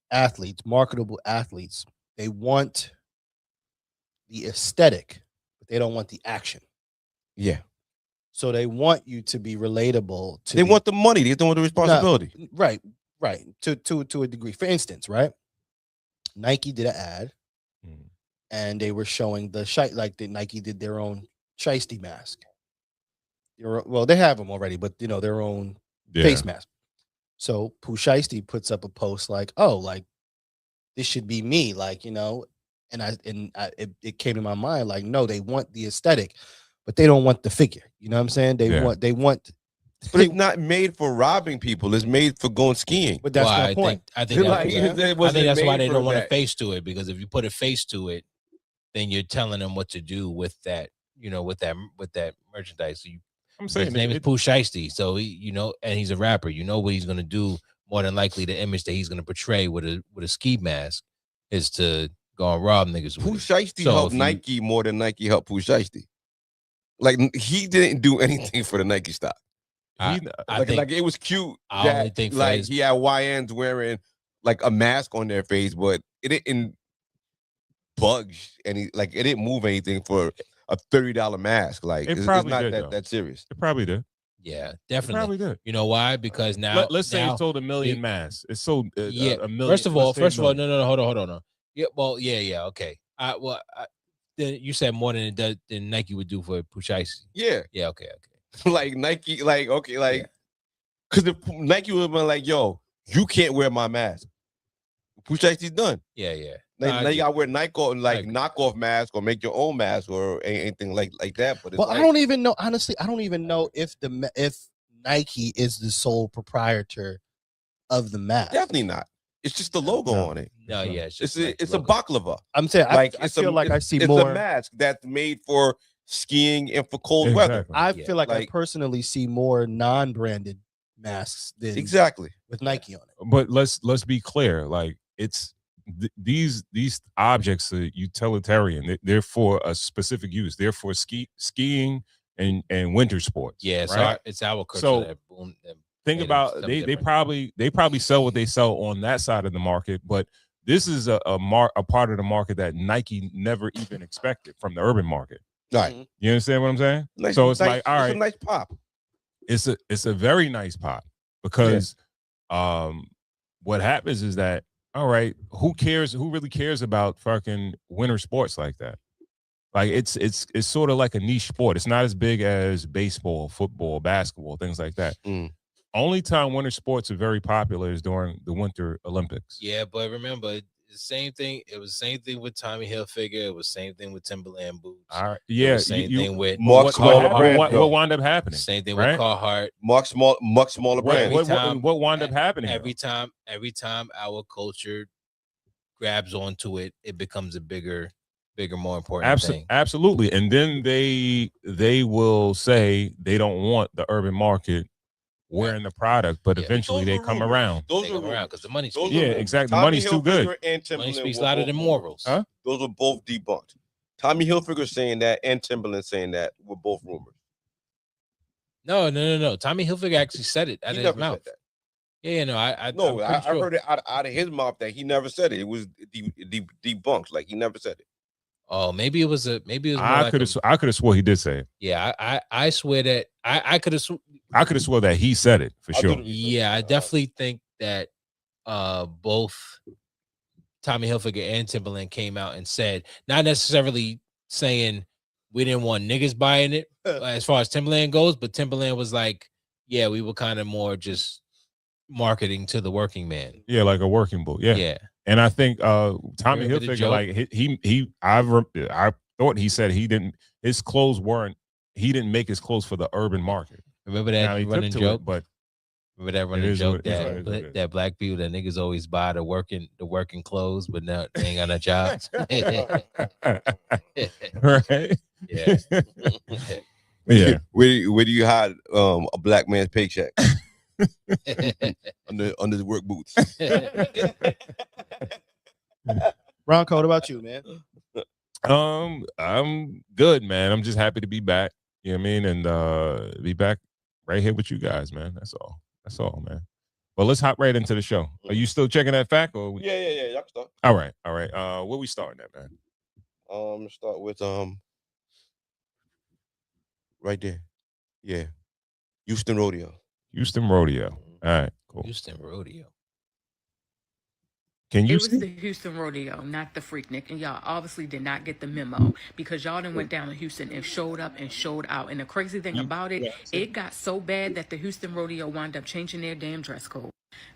Speaker 3: athletes, marketable athletes, they want the aesthetic, but they don't want the action.
Speaker 2: Yeah.
Speaker 3: So they want you to be relatable.
Speaker 2: They want the money. They don't want the responsibility.
Speaker 3: No, right. To a degree. For instance, right? Nike did an ad, and they were showing Nike did their own shiesty mask. Well, they have them already, but you know, their own face mask. So Pooh Shiesty puts up a post like, "Oh, like this should be me," like, you know, it came to my mind like, no, they want the aesthetic, but they don't want the figure. You know what I'm saying? They want.
Speaker 2: But it's not made for robbing people. It's made for going skiing.
Speaker 3: But that's my point.
Speaker 4: I think that's why they don't want a face to it, because if you put a face to it, then you're telling them what to do with that, you know, with that merchandise. So
Speaker 1: I'm saying
Speaker 4: his name is Pooh Shiesty, so he, you know, and he's a rapper. You know what he's gonna do. More than likely, the image that he's gonna portray with a ski mask is to go and rob niggas.
Speaker 2: Pooh Shiesty helped Nike more than Nike helped Pooh Shiesty. Like, he didn't do anything for the Nike stock. I think it was cute.
Speaker 4: I only think
Speaker 2: like he had YNs wearing like a mask on their face, but it didn't budge and it didn't move anything for a $30 mask. Like, it's not that serious.
Speaker 1: It probably did.
Speaker 4: Yeah, definitely.
Speaker 1: It probably did.
Speaker 4: You know why? Because now
Speaker 1: let's say it sold 1 million masks. It sold a million.
Speaker 4: First of all, no, hold on. Yeah, well, yeah, okay. Then you said more than Nike would do for Pooh Shiesty.
Speaker 2: Yeah,
Speaker 4: okay.
Speaker 2: Like Nike, like, okay, like, because if Nike would have been like, yo, you can't wear my mask. Pooh Shiesty's done.
Speaker 4: Yeah.
Speaker 2: Now you gotta wear Nike knockoff mask or make your own mask or anything like that. But
Speaker 3: I don't even know. Honestly, I don't even know if Nike is the sole proprietor of the mask.
Speaker 2: Definitely not. It's just the logo on it.
Speaker 4: No, yeah,
Speaker 2: it's a baklava.
Speaker 3: I'm saying, like, I feel like I see more.
Speaker 2: It's a mask that's made for skiing and for cold weather.
Speaker 3: I feel like I personally see more non-branded masks than with Nike on it.
Speaker 1: But let's be clear, like, it's these objects are utilitarian. They're for a specific use. They're for skiing and winter sports.
Speaker 4: Yeah,
Speaker 1: right?
Speaker 4: it's our culture.
Speaker 1: So think about they probably sell what they sell on that side of the market, but this is a part of the market that Nike never even expected from the urban market.
Speaker 2: Right.
Speaker 1: You understand what I'm saying? So it's like, all right,
Speaker 2: it's a nice pop.
Speaker 1: It's a very nice pop, because what happens is that, all right, who really cares about fucking winter sports like that? Like, it's sort of like a niche sport. It's not as big as baseball, football, basketball, things like that. Only time winter sports are very popular is during the Winter Olympics.
Speaker 4: Yeah, but remember, the same thing. It was the same thing with Tommy Hilfiger. It was the same thing with Timberland boots.
Speaker 1: All right. Yeah.
Speaker 4: Same thing with
Speaker 1: what wound up happening?
Speaker 4: Same thing with Carhartt.
Speaker 2: Much smaller brand.
Speaker 1: What wound up happening?
Speaker 4: Every time our culture grabs onto it, it becomes a bigger, more important thing.
Speaker 1: Absolutely. And then they will say they don't want the urban market wearing the product, but eventually they come around.
Speaker 4: They come around because the money's
Speaker 1: exactly. The money's too good.
Speaker 4: Money speaks louder than morals.
Speaker 1: Huh?
Speaker 2: Those are both debunked. Tommy Hilfiger saying that and Timberland saying that were both rumors.
Speaker 4: No. Tommy Hilfiger actually said it out of his mouth. I
Speaker 2: heard it out of his mouth that he never said it. It was debunked. Like, he never said it.
Speaker 4: Oh, maybe it was.
Speaker 1: I could have swore he did say it.
Speaker 4: Yeah, I swear that I could have.
Speaker 1: I could have swore that he said it for sure.
Speaker 4: Yeah, I definitely think that both Tommy Hilfiger and Timberland came out and said, not necessarily saying we didn't want niggas buying it as far as Timberland goes, but Timberland was like, Yeah, we were kind of more just marketing to the working man.
Speaker 1: Yeah, like a working boot. Yeah.
Speaker 4: Yeah.
Speaker 1: And I think Tommy
Speaker 4: Remember the
Speaker 1: Hilfiger,
Speaker 4: joke?
Speaker 1: like I thought he said his clothes weren't, he didn't make his clothes for the urban market.
Speaker 4: Remember
Speaker 1: Now
Speaker 4: that
Speaker 1: he took
Speaker 4: running
Speaker 1: to
Speaker 4: joke?
Speaker 1: it, but
Speaker 4: Remember that
Speaker 1: it
Speaker 4: running
Speaker 1: is
Speaker 4: joke
Speaker 1: what it is,
Speaker 4: that
Speaker 1: what it is.
Speaker 4: that black people, that niggas always buy the working clothes, but now they ain't got no jobs.
Speaker 1: Right?
Speaker 4: Yeah.
Speaker 1: Yeah.
Speaker 2: Where do you hide a black man's paycheck? under the work boots.
Speaker 3: Bronco, what about you, man?
Speaker 1: I'm good, man. I'm just happy to be back. You know what I mean? And be back right here with you guys, man. That's all, man. But let's hop right into the show. Are you still checking that fact? Or
Speaker 2: Yeah. I can start.
Speaker 1: All right. Where we starting at, man?
Speaker 2: Start with right there. Yeah. Houston Rodeo.
Speaker 1: Houston Rodeo. All right, cool.
Speaker 4: Houston Rodeo.
Speaker 1: Can you
Speaker 5: It was
Speaker 1: see?
Speaker 5: the Houston Rodeo, not the Freaknik. And y'all obviously did not get the memo because y'all done went down to Houston and showed up and showed out. And the crazy thing about it, it got so bad that the Houston Rodeo wound up changing their damn dress code.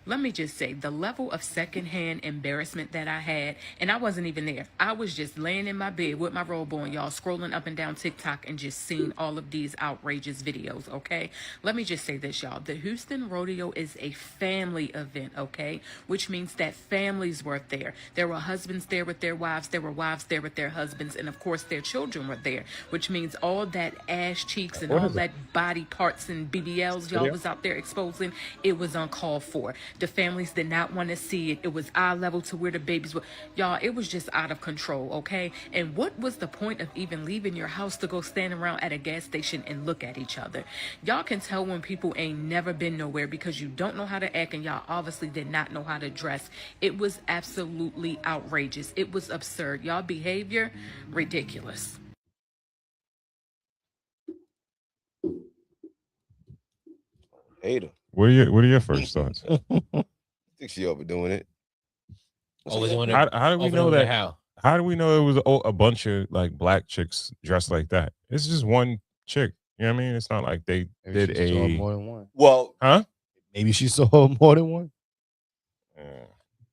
Speaker 5: Let me just say, the level of secondhand embarrassment that I had, and I wasn't even there. I was just laying in my bed with my robe on, y'all, scrolling up and down TikTok and just seeing all of these outrageous videos, okay? Let me just say this, y'all. The Houston Rodeo is a family event, okay? Which means that families were there. There were husbands there with their wives. There were wives there with their husbands. And, of course, their children were there, which means all that ass cheeks and all that body parts and BBLs y'all was out there exposing, it was uncalled for. The families did not want to see it. It was eye level to where the babies were. Y'all, it was just out of control, okay? And what was the point of even leaving your house to go stand around at a gas station and look at each other? Y'all can tell when people ain't never been nowhere because you don't know how to act and y'all obviously did not know how to dress. It was absolutely outrageous. It was absurd. Y'all behavior, ridiculous.
Speaker 2: Hater.
Speaker 1: What are your first thoughts?
Speaker 2: I think she overdoing it.
Speaker 4: Always wonder
Speaker 1: How do we know that?
Speaker 4: How?
Speaker 1: How do we know it was a bunch of like black chicks dressed like that? It's just one chick. You know what I mean? It's not like they
Speaker 3: Maybe
Speaker 1: did
Speaker 3: she saw
Speaker 1: a
Speaker 3: more than one.
Speaker 2: Well,
Speaker 1: huh?
Speaker 3: Maybe she saw more than one.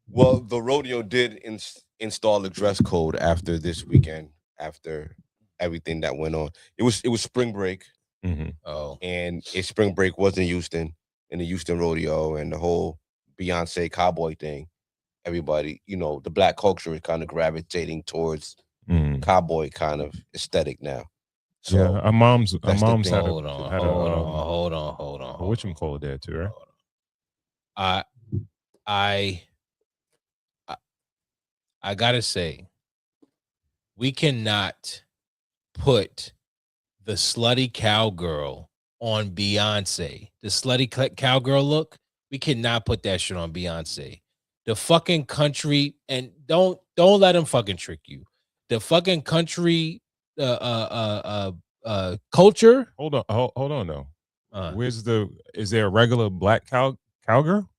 Speaker 2: Well, the rodeo did install a dress code after this weekend, after everything that went on. It was spring break,
Speaker 1: Mm-hmm.
Speaker 4: Oh,
Speaker 2: and spring break was in Houston, in the Houston Rodeo, and the whole Beyonce cowboy thing. Everybody, the black culture is kind of gravitating towards cowboy kind of aesthetic now. So
Speaker 1: yeah, our moms
Speaker 2: the
Speaker 1: had
Speaker 4: hold on.
Speaker 1: a whatchamacallit there too, right?
Speaker 4: I gotta say, we cannot put the slutty cowgirl on Beyonce. The slutty cowgirl look, we cannot put that shit on Beyonce. The fucking country, and don't let them fucking trick you. The fucking country culture.
Speaker 1: Hold on though. Is there a regular black cowgirl?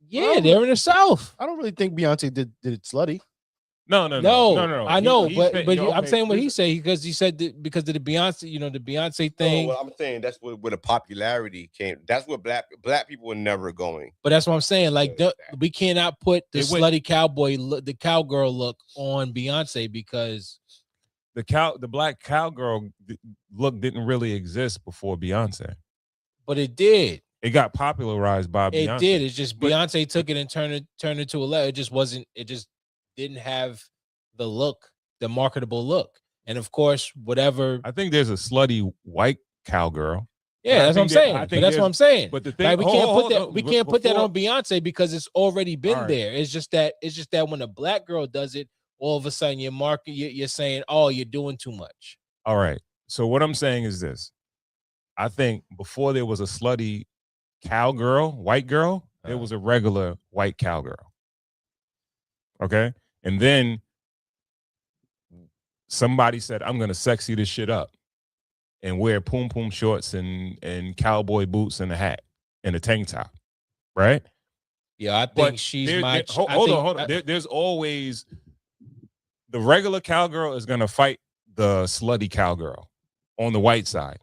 Speaker 4: Yeah, they're in the South.
Speaker 3: I don't really think Beyonce did it slutty.
Speaker 1: No.
Speaker 4: I know, but
Speaker 1: okay,
Speaker 4: I'm saying what he said because he said that because of the Beyonce, the Beyonce thing.
Speaker 2: No, well, I'm saying that's where the popularity came. That's where black people were never going.
Speaker 4: But that's what I'm saying. Like, we cannot put the slutty cowboy look, the cowgirl look on Beyonce because
Speaker 1: the black cowgirl look didn't really exist before Beyonce.
Speaker 4: But it did.
Speaker 1: It got popularized by Beyonce.
Speaker 4: It did. It's just Beyonce took it and turned it to a level. It just wasn't. It just didn't have the look, the marketable look. And of course, whatever.
Speaker 1: I think there's a slutty white cowgirl.
Speaker 4: Yeah, that's what I'm saying. But that's what I'm saying.
Speaker 1: But the thing,
Speaker 4: like, we can't put that on Beyonce because it's already been there. It's just that when a black girl does it, all of a sudden you're saying, oh, you're doing too much.
Speaker 1: All right. So what I'm saying is this. I think before there was a slutty cowgirl, white girl, there was a regular white cowgirl. Okay? And then somebody said, I'm gonna sexy this shit up and wear poom poom shorts and cowboy boots and a hat and a tank top. Right?
Speaker 4: Yeah, I think she's my
Speaker 1: hold on. There's always the regular cowgirl is gonna fight the slutty cowgirl on the white side.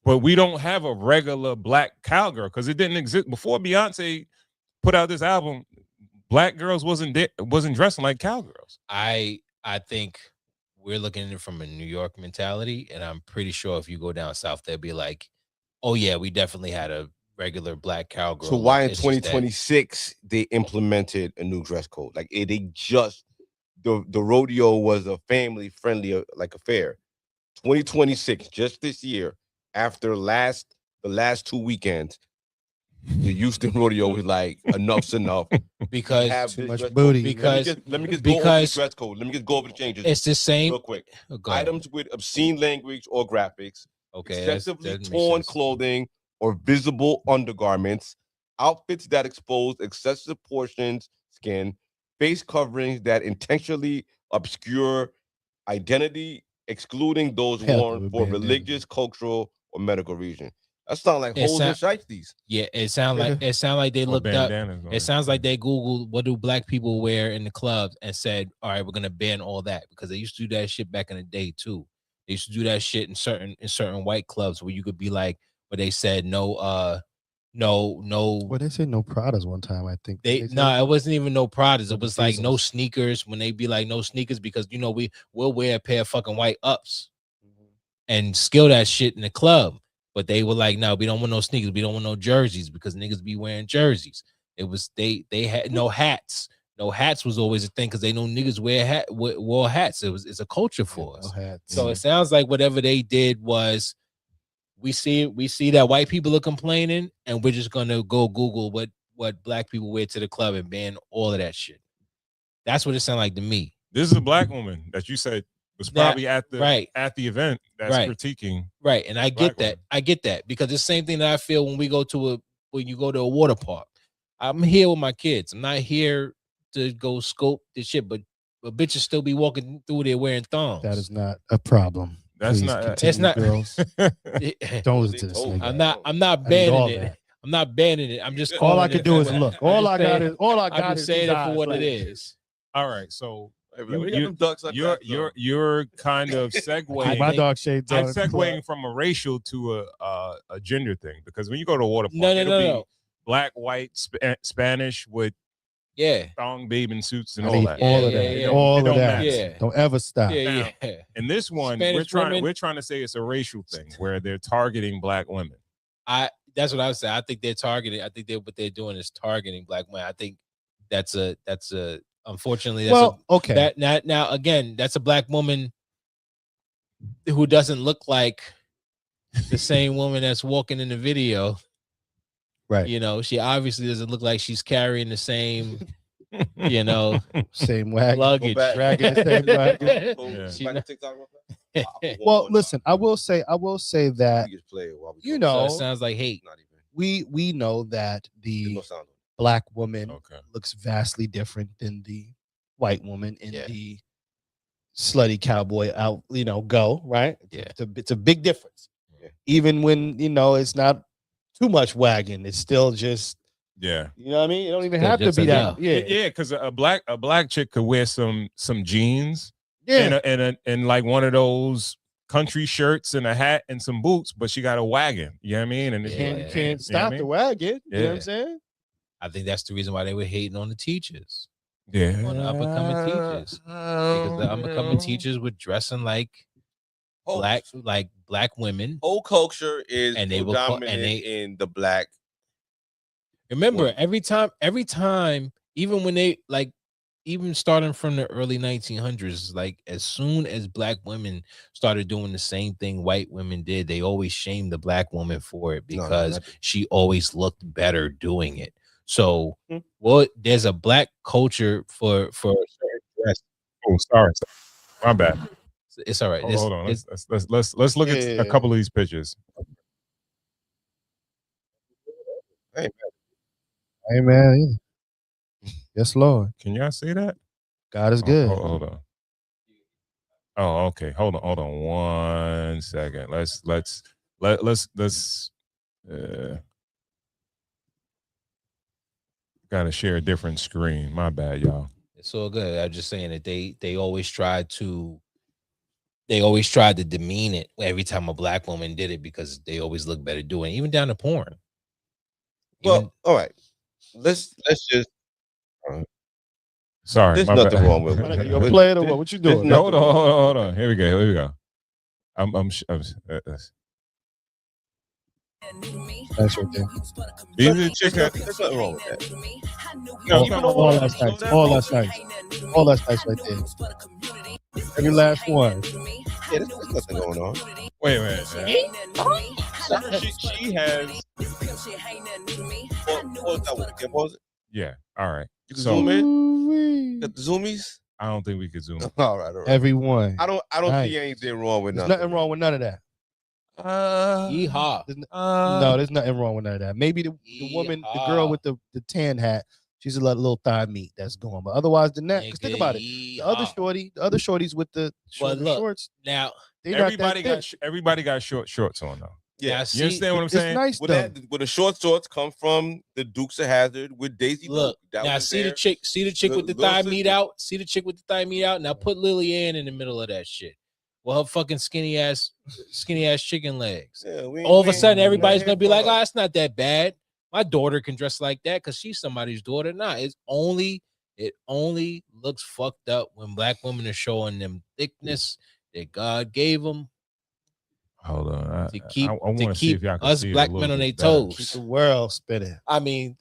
Speaker 1: But we don't have a regular black cowgirl because it didn't exist before Beyonce put out this album. Black girls wasn't dressing like cowgirls.
Speaker 4: I think we're looking at it from a New York mentality, and I'm pretty sure if you go down south, they'll be like, "Oh yeah, we definitely had a regular black cowgirl."
Speaker 2: So why in
Speaker 4: It's just that-
Speaker 2: 2026 they implemented a new dress code? Like they just the rodeo was a family friendly like affair. 2026, just this year, after the last 2 weekends, the Houston rodeo was like enough's enough.
Speaker 4: because
Speaker 2: Have
Speaker 3: Too
Speaker 2: this
Speaker 3: much
Speaker 2: dress code.
Speaker 3: booty.
Speaker 4: Because
Speaker 2: let me just go over the
Speaker 4: because
Speaker 2: dress code. Let me just go over the changes
Speaker 4: it's the same.
Speaker 2: real quick.
Speaker 4: Oh, go ahead.
Speaker 2: Items with obscene language or graphics,
Speaker 4: Okay,
Speaker 2: excessively
Speaker 4: that makes
Speaker 2: torn
Speaker 4: sense.
Speaker 2: clothing or visible undergarments, outfits that expose excessive portions, skin, face coverings that intentionally obscure identity, excluding those
Speaker 3: Hell,
Speaker 2: worn
Speaker 3: with
Speaker 2: for
Speaker 3: bandanas.
Speaker 2: religious, cultural, or medical reason. That sounds like
Speaker 4: It
Speaker 2: hoes and shiesties.
Speaker 4: Yeah, it sounds like they
Speaker 1: Or
Speaker 4: looked up.
Speaker 1: bandanas on
Speaker 4: It sounds like they Googled what do black people wear in the clubs and said, all right, we're gonna ban all that because they used to do that shit back in the day too. They used to do that shit in certain white clubs where you could be like, but they said no.
Speaker 3: Well, they said no Pradas one time. I think
Speaker 4: It wasn't even no Pradas. It was like no sneakers when they be like no sneakers because we'll wear a pair of fucking white ups and skill that shit in the club. But they were like, no, we don't want no sneakers. We don't want no jerseys because niggas be wearing jerseys. It was they had no hats. No hats was always a thing because they know niggas wore hats. It's a culture for us. So it sounds like whatever they did was we see that white people are complaining, and we're just gonna go Google what black people wear to the club and ban all of that shit. That's what it sounded like to me.
Speaker 1: This is a black woman that you said was probably at the event that's critiquing.
Speaker 4: Right. And I get that. I get that because it's the same thing that I feel when you go to a water park. I'm here with my kids. I'm not here to go scope this shit, but bitches still be walking through there wearing thongs.
Speaker 3: That is not a problem.
Speaker 1: That's
Speaker 3: Please
Speaker 1: not.
Speaker 3: continue,
Speaker 4: It's not.
Speaker 3: girls. Don't listen to this nigga.
Speaker 4: I'm not banning it. I'm not banning it. I'm just
Speaker 3: all I can do is look. All I got
Speaker 4: I'm
Speaker 3: is
Speaker 4: just saying it for what
Speaker 3: like,
Speaker 4: it is.
Speaker 1: All right, so
Speaker 2: You're
Speaker 1: kind of segueing.
Speaker 3: my dog shades
Speaker 1: I'm
Speaker 3: on.
Speaker 1: segueing from a racial to a gender thing because when you go to a water park,
Speaker 4: it'll
Speaker 1: be black, white, Spanish with thong bathing suits and all that.
Speaker 3: All of that. All of that.
Speaker 4: Yeah.
Speaker 3: Don't ever stop.
Speaker 4: Yeah.
Speaker 1: In this one,
Speaker 4: Spanish
Speaker 1: we're trying to say it's a racial thing where they're targeting black women.
Speaker 4: That's what I would say. I think they're targeting. I think what they're doing is targeting black women. I think that's a unfortunately
Speaker 3: okay.
Speaker 4: Now again, that's a black woman who doesn't look like the same woman that's walking in the video.
Speaker 3: Right.
Speaker 4: She obviously doesn't look like she's carrying the same,
Speaker 3: same wagon,
Speaker 4: luggage.
Speaker 3: Dragging the same wagon. Well, listen, I will say that
Speaker 4: so it sounds like hate.
Speaker 3: We know that the black woman looks vastly different than the white woman in the slutty cowboy out, go right.
Speaker 4: Yeah,
Speaker 3: it's a big difference. Yeah. Even when it's not too much wagon, it's still just you know what I mean. You don't even have to be that.
Speaker 1: Yeah, because a black chick could wear some jeans,
Speaker 3: yeah,
Speaker 1: and like one of those country shirts and a hat and some boots, but she got a wagon. You know what I mean? And
Speaker 3: you can't stop the wagon. You know what I'm saying?
Speaker 4: I think that's the reason why they were hating on the teachers.
Speaker 1: Yeah,
Speaker 4: on the up-and-coming teachers, because the up-and-coming teachers were dressing like black women.
Speaker 2: Whole culture is
Speaker 4: and they were
Speaker 2: dominant in the black.
Speaker 4: Remember, every time, even when they even starting from the early 1900s, like as soon as black women started doing the same thing white women did, they always shamed the black woman for it because she always looked better doing it. So, there's a black culture for certain dress.
Speaker 1: Oh, sorry, my bad.
Speaker 4: It's all right.
Speaker 1: Hold on. Let's look at a couple of these pictures.
Speaker 3: Amen. Yes, Lord.
Speaker 1: Can y'all see that?
Speaker 3: God is good.
Speaker 1: Hold on. Oh, okay. Hold on 1 second. Let's gotta share a different screen. My bad, y'all.
Speaker 4: It's all good. I'm just saying that they always try to they always tried to demean it every time a black woman did it because they always look better doing it, even down to porn.
Speaker 2: Well, all right. Let's just.
Speaker 1: Sorry,
Speaker 2: There's
Speaker 1: my
Speaker 2: nothing
Speaker 1: bad.
Speaker 2: wrong with it.
Speaker 3: You're playing or what? What you doing?
Speaker 1: Hold on. Here we go.
Speaker 3: That's right there.
Speaker 1: These are the chicks that.
Speaker 2: There's nothing wrong with that.
Speaker 3: All that's nice. All that's nice right there. Every last one.
Speaker 2: Yeah, there's nothing going on.
Speaker 1: Wait a minute. She has.
Speaker 2: Pause it.
Speaker 1: Yeah. All right.
Speaker 2: You can
Speaker 1: So
Speaker 2: zoom in. Got the zoomies.
Speaker 1: I don't think we could zoom.
Speaker 2: All right.
Speaker 3: Everyone.
Speaker 2: I don't
Speaker 3: Nice.
Speaker 2: see anything wrong with
Speaker 3: There's
Speaker 2: nothing.
Speaker 3: nothing wrong with none of that.
Speaker 4: Yeehaw.
Speaker 3: No, there's nothing wrong with none of that. Maybe the woman, the girl with the tan hat, she's a little thigh meat that's going. But otherwise than that, because think about it. The other shorties with the shorts.
Speaker 4: Now
Speaker 1: everybody got short shorts on though.
Speaker 2: Yeah,
Speaker 1: you understand what I'm saying?
Speaker 3: Nice
Speaker 2: where the short shorts come from the Dukes of Hazzard with Daisy.
Speaker 4: Look, now see the chick with the thigh meat out. See the chick with the thigh meat out. Now put Lillian in the middle of that shit. Well, her fucking skinny ass chicken legs.
Speaker 2: Yeah,
Speaker 4: all of a sudden, everybody's gonna be like, "Oh, it's not that bad. My daughter can dress like that because she's somebody's daughter." Nah, it only looks fucked up when black women are showing them thickness that God gave them.
Speaker 1: Hold on,
Speaker 4: to keep
Speaker 1: I want to see if y'all can
Speaker 4: us
Speaker 1: see
Speaker 4: black
Speaker 1: it a
Speaker 4: men on
Speaker 1: little
Speaker 4: their
Speaker 1: bit better.
Speaker 4: toes.
Speaker 3: Keep the world spinning.
Speaker 4: I mean,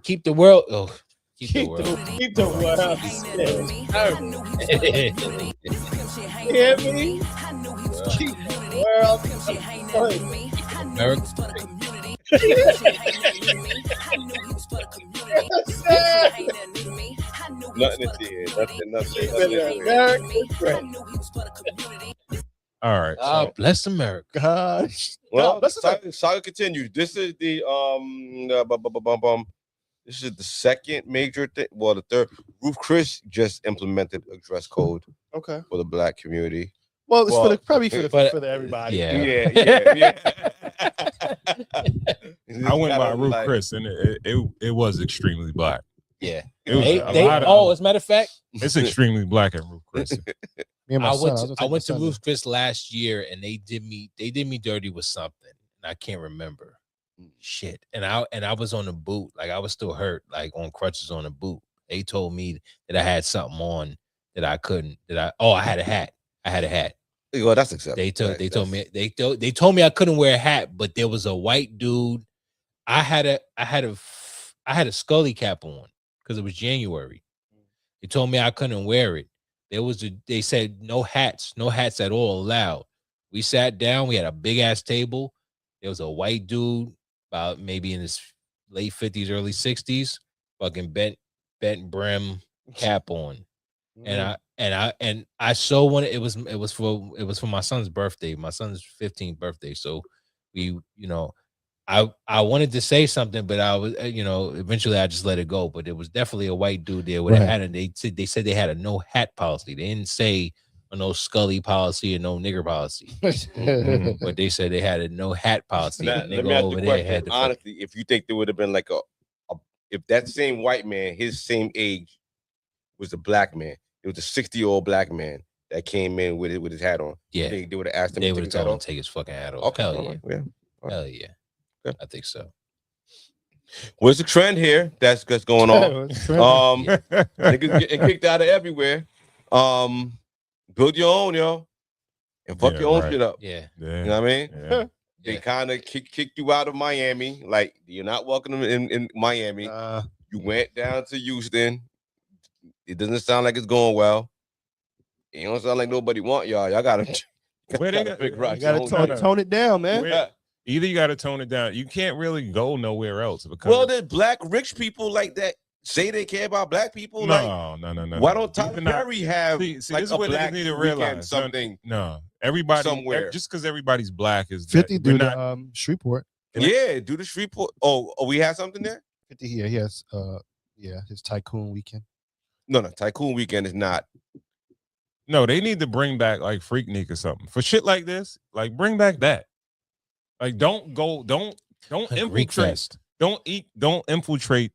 Speaker 4: keep the world. Oh, keep the world.
Speaker 3: Keep the world spinning.
Speaker 4: You hear me?
Speaker 3: Keep the world
Speaker 4: America.
Speaker 2: Nothing to see. Nothing.
Speaker 1: All right.
Speaker 4: God bless America.
Speaker 3: Gosh.
Speaker 2: Well,
Speaker 3: No,
Speaker 2: saga continues. This is the This is the second major thing. Well, the third. Ruth Chris just implemented a dress code
Speaker 3: okay.
Speaker 2: for the black community.
Speaker 3: Well, it's for the everybody.
Speaker 2: Yeah.
Speaker 1: I went by Ruth Chris, and it was extremely black.
Speaker 4: Yeah.
Speaker 1: It was
Speaker 4: as a matter of fact,
Speaker 1: it's extremely black at Ruth Chris.
Speaker 3: Me and my
Speaker 4: I went to Ruth Chris last year, and they did me dirty with something, and I can't remember. Shit. And I was on the boot, like I was still hurt, like on crutches on the boot. They told me that I had something on that I couldn't. I had a hat.
Speaker 2: Well, that's acceptable.
Speaker 4: They told me I couldn't wear a hat, but there was a white dude. I had a Scully cap on because it was January. They told me I couldn't wear it. They said no hats at all allowed. We sat down. We had a big ass table. There was a white dude, about maybe in his late 50s, early 60s, fucking bent brim cap on, and I so wanted it was for my son's birthday, my son's 15th birthday. So we, I wanted to say something, but I was, eventually I just let it go. But it was definitely a white dude there with a hat, and they said they had a no hat policy. They didn't say a no Scully policy and no nigger policy, but they said they had a no hat policy.
Speaker 2: Now, let me ask you a question. Honestly, if you think there would have been like if that same white man, his same age, was a black man, it was a 60-year-old black man that came in with his hat on.
Speaker 4: Yeah,
Speaker 2: they would have asked him.
Speaker 4: They would have told him to take his fucking hat off.
Speaker 2: Okay,
Speaker 4: hell yeah,
Speaker 2: Hell
Speaker 4: yeah.
Speaker 2: Okay.
Speaker 4: I think so.
Speaker 2: What's the trend here that's going on? Niggas getting kicked out of everywhere. Build your own, yo, and fuck your own shit up.
Speaker 4: Yeah.
Speaker 2: You know what I mean?
Speaker 1: Yeah.
Speaker 2: They kind of kicked you out of Miami. Like, you're not welcome in Miami. You went down to Houston. It doesn't sound like it's going well. It don't sound like nobody want y'all. Y'all gotta
Speaker 3: tone it down, man.
Speaker 1: Either you gotta tone it down. You can't really go nowhere else because
Speaker 2: there's black rich people like that say they care about black people.
Speaker 1: No.
Speaker 2: Why don't Tyler Perry have
Speaker 1: this
Speaker 2: like
Speaker 1: is
Speaker 2: a
Speaker 1: what
Speaker 2: black
Speaker 1: need to
Speaker 2: weekend
Speaker 1: realize
Speaker 2: something?
Speaker 1: No, everybody
Speaker 2: somewhere.
Speaker 1: Just because everybody's black is
Speaker 3: 50 do the Shreveport.
Speaker 2: Yeah, do the Shreveport. Oh, we have something there.
Speaker 3: 50 here. He has his Tycoon Weekend.
Speaker 2: No, Tycoon Weekend is not.
Speaker 1: No, they need to bring back like Freaknik or something for shit like this. Like, bring back that. Like, don't infiltrate. Don't infiltrate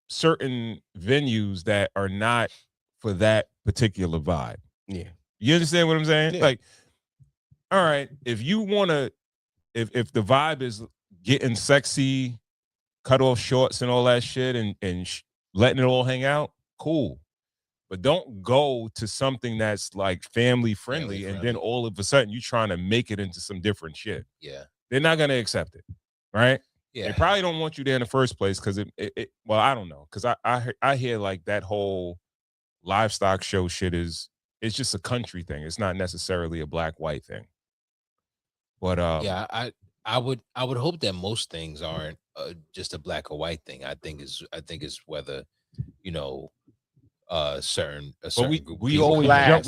Speaker 1: certain venues that are not for that particular vibe.
Speaker 2: Yeah.
Speaker 1: You understand what I'm saying?
Speaker 4: Yeah.
Speaker 1: Like, all right, if you want to, if the vibe is getting sexy, cut off shorts and all that shit, and letting it all hang out, cool. But don't go to something that's like family friendly, and then all of a sudden you trying to make it into some different shit.
Speaker 4: Yeah,
Speaker 1: they're not gonna accept it, right?
Speaker 4: yeah.
Speaker 1: They probably don't want you there in the first place because it. Well, I don't know, because I hear like that whole livestock show shit it's just a country thing. It's not necessarily a black white thing. But
Speaker 4: Yeah, I would hope that most things aren't just a black or white thing. I think is whether, you know, a certain group.
Speaker 1: We always jump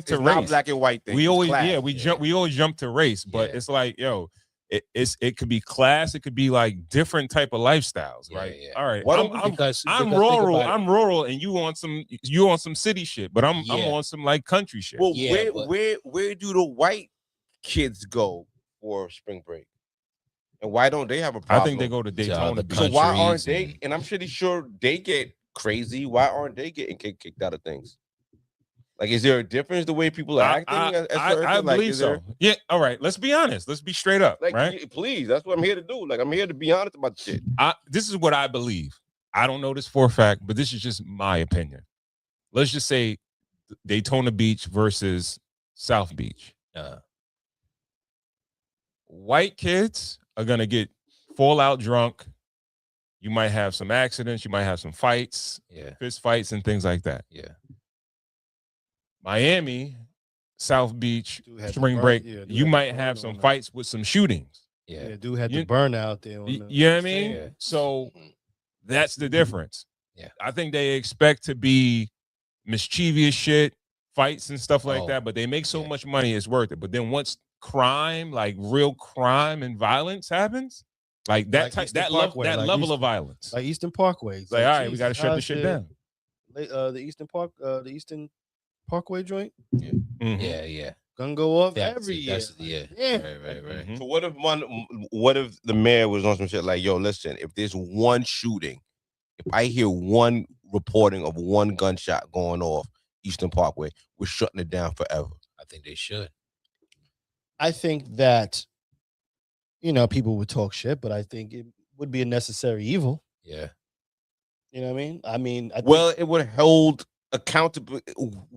Speaker 1: to
Speaker 2: it's
Speaker 1: race.
Speaker 2: not black and white thing.
Speaker 1: We always
Speaker 2: class.
Speaker 1: we always jump to race, but it's like, yo, it could be class, it could be like different type of lifestyles, right?
Speaker 4: Yeah.
Speaker 1: All right.
Speaker 4: I'm
Speaker 1: rural and you on some city shit, but I'm on some like country shit.
Speaker 2: Well, where do the white kids go for spring break? And why don't they have a problem?
Speaker 1: I think they go to Daytona.
Speaker 2: So why aren't they? And I'm pretty sure they get crazy. Why aren't they getting kicked out of things? Like, is there a difference the way people are acting?
Speaker 1: I believe so. Yeah. All right. Let's be honest. Let's be straight up.
Speaker 2: Like,
Speaker 1: right?
Speaker 2: Please, that's what I'm here to do. Like, I'm here to be honest about shit.
Speaker 1: This is what I believe. I don't know this for a fact, but this is just my opinion. Let's just say Daytona Beach versus South Beach. White kids are gonna fall out drunk. You might have some accidents. You might have some fights, fist fights, and things like that.
Speaker 4: Yeah.
Speaker 1: Miami, South Beach, spring break. You might have some fights with some shootings.
Speaker 3: Yeah, dude had the burn out there.
Speaker 1: You know what I mean? Yeah. So that's the difference.
Speaker 4: Yeah.
Speaker 1: I think they expect to be mischievous shit, fights and stuff like that, but they make so much money, it's worth it. But then once crime, like real crime and violence happens, like that level of violence,
Speaker 3: like Eastern Parkway.
Speaker 1: It's like, all right, we got to shut this shit down.
Speaker 3: The Eastern Parkway joint.
Speaker 4: Yeah, yeah.
Speaker 3: Gonna go off every year.
Speaker 4: Right.
Speaker 2: So what if the mayor was on some shit like, yo, listen, if there's one shooting, if I hear one reporting of one gunshot going off Eastern Parkway, we're shutting it down forever.
Speaker 4: I think they should.
Speaker 3: I think that, people would talk shit, but I think it would be a necessary evil.
Speaker 4: Yeah.
Speaker 3: You know what I mean?
Speaker 2: It would hold accountable.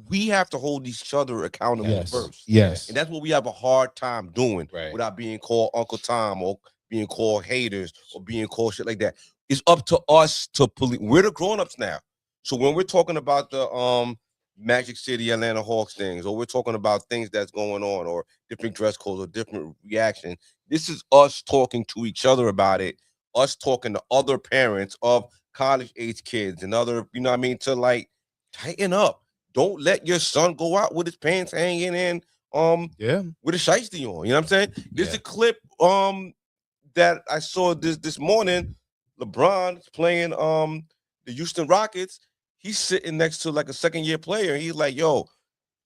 Speaker 2: We have to hold each other accountable first.
Speaker 3: Yes.
Speaker 2: And that's what we have a hard time doing
Speaker 4: right.
Speaker 2: without being called Uncle Tom or being called haters or being called shit like that. It's up to us to police. We're the grown-ups now. So when we're talking about the Magic City, Atlanta Hawks things, or we're talking about things that's going on, or different dress codes or different reaction, this is us talking to each other about it, us talking to other parents of college-age kids and other, to like tighten up. Don't let your son go out with his pants hanging in, with a shiesty on. You know what I'm saying? There's a clip that I saw this morning. LeBron's playing the Houston Rockets. He's sitting next to like a second-year player. He's like, yo,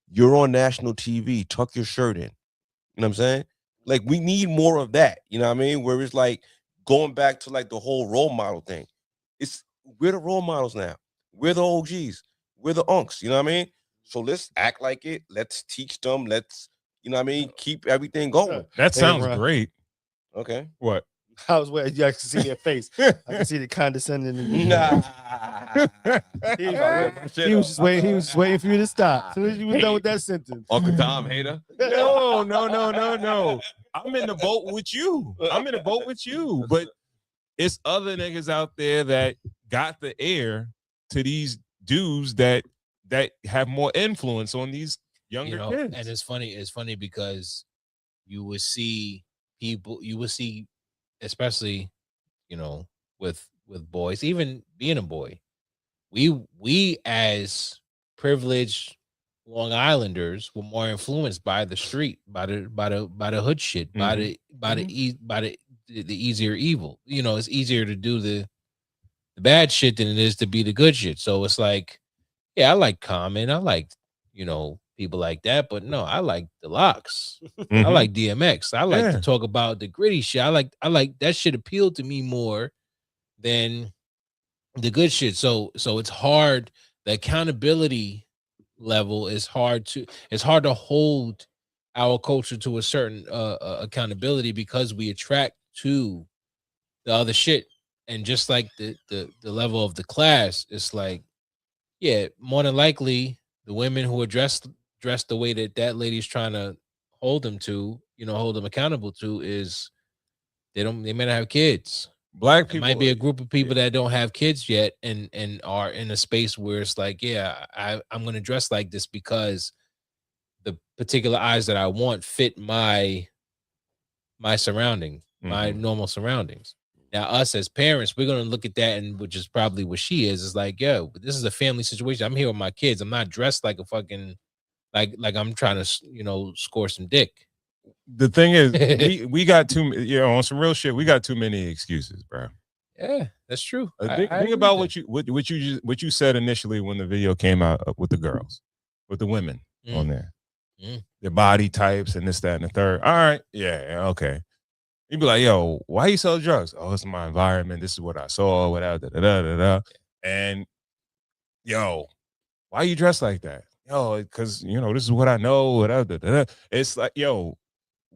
Speaker 2: you're on national TV. Tuck your shirt in. You know what I'm saying? Like, we need more of that. You know what I mean? Where it's like going back to like the whole role model thing. We're the role models now. We're the OGs. We're the unks. You know what I mean? So let's act like it. Let's teach them. Let's, keep everything going.
Speaker 1: That sounds great.
Speaker 2: Okay.
Speaker 1: What?
Speaker 3: I was waiting. You can see their face. I can see the condescending.
Speaker 2: Nah.
Speaker 3: He was just waiting. He was just waiting for you to stop. As soon as you was done with that sentence.
Speaker 2: Uncle Tom hater.
Speaker 1: No. I'm in the boat with you. But it's other niggas out there that got the air to these dudes that have more influence on these younger kids.
Speaker 4: And it's funny because you would see people, especially, with boys, even being a boy, we as privileged Long Islanders were more influenced by the street, by the hood shit, by the easier evil. It's easier to do the bad shit than it is to be the good shit. So it's like, I like Common, I like, people like that, but no, I like the Locks. I like DMX. I like to talk about the gritty shit. I like that shit appealed to me more than the good shit. So it's hard. The accountability level, it's hard to hold our culture to a certain accountability because we attract to the other shit. And just like the level of the class, it's like, yeah, more than likely the women who are dressed the way that lady's trying to hold them to, hold them accountable to, is they may not have kids.
Speaker 1: Black
Speaker 4: It
Speaker 1: people
Speaker 4: might be a group of people that don't have kids yet and are in a space where it's like, yeah, I'm going to dress like this because the particular eyes that I want fit my surrounding, my normal surroundings. Now, us as parents, we're going to look at that, and which is probably what she is like, yo, this is a family situation. I'm here with my kids. I'm not dressed like a fucking, like I'm trying to, score some dick.
Speaker 1: The thing is, we got on some real shit. We got too many excuses, bro.
Speaker 4: Yeah, that's true.
Speaker 1: Think about what you said initially when the video came out with the girls, with the women on there, their body types and this, that, and the third. All right, yeah, okay. You'd be like, yo, why you sell drugs? Oh, it's my environment. This is what I saw, whatever, And yo, why you dressed like that? Yo, because this is what I know, whatever. It's like, yo,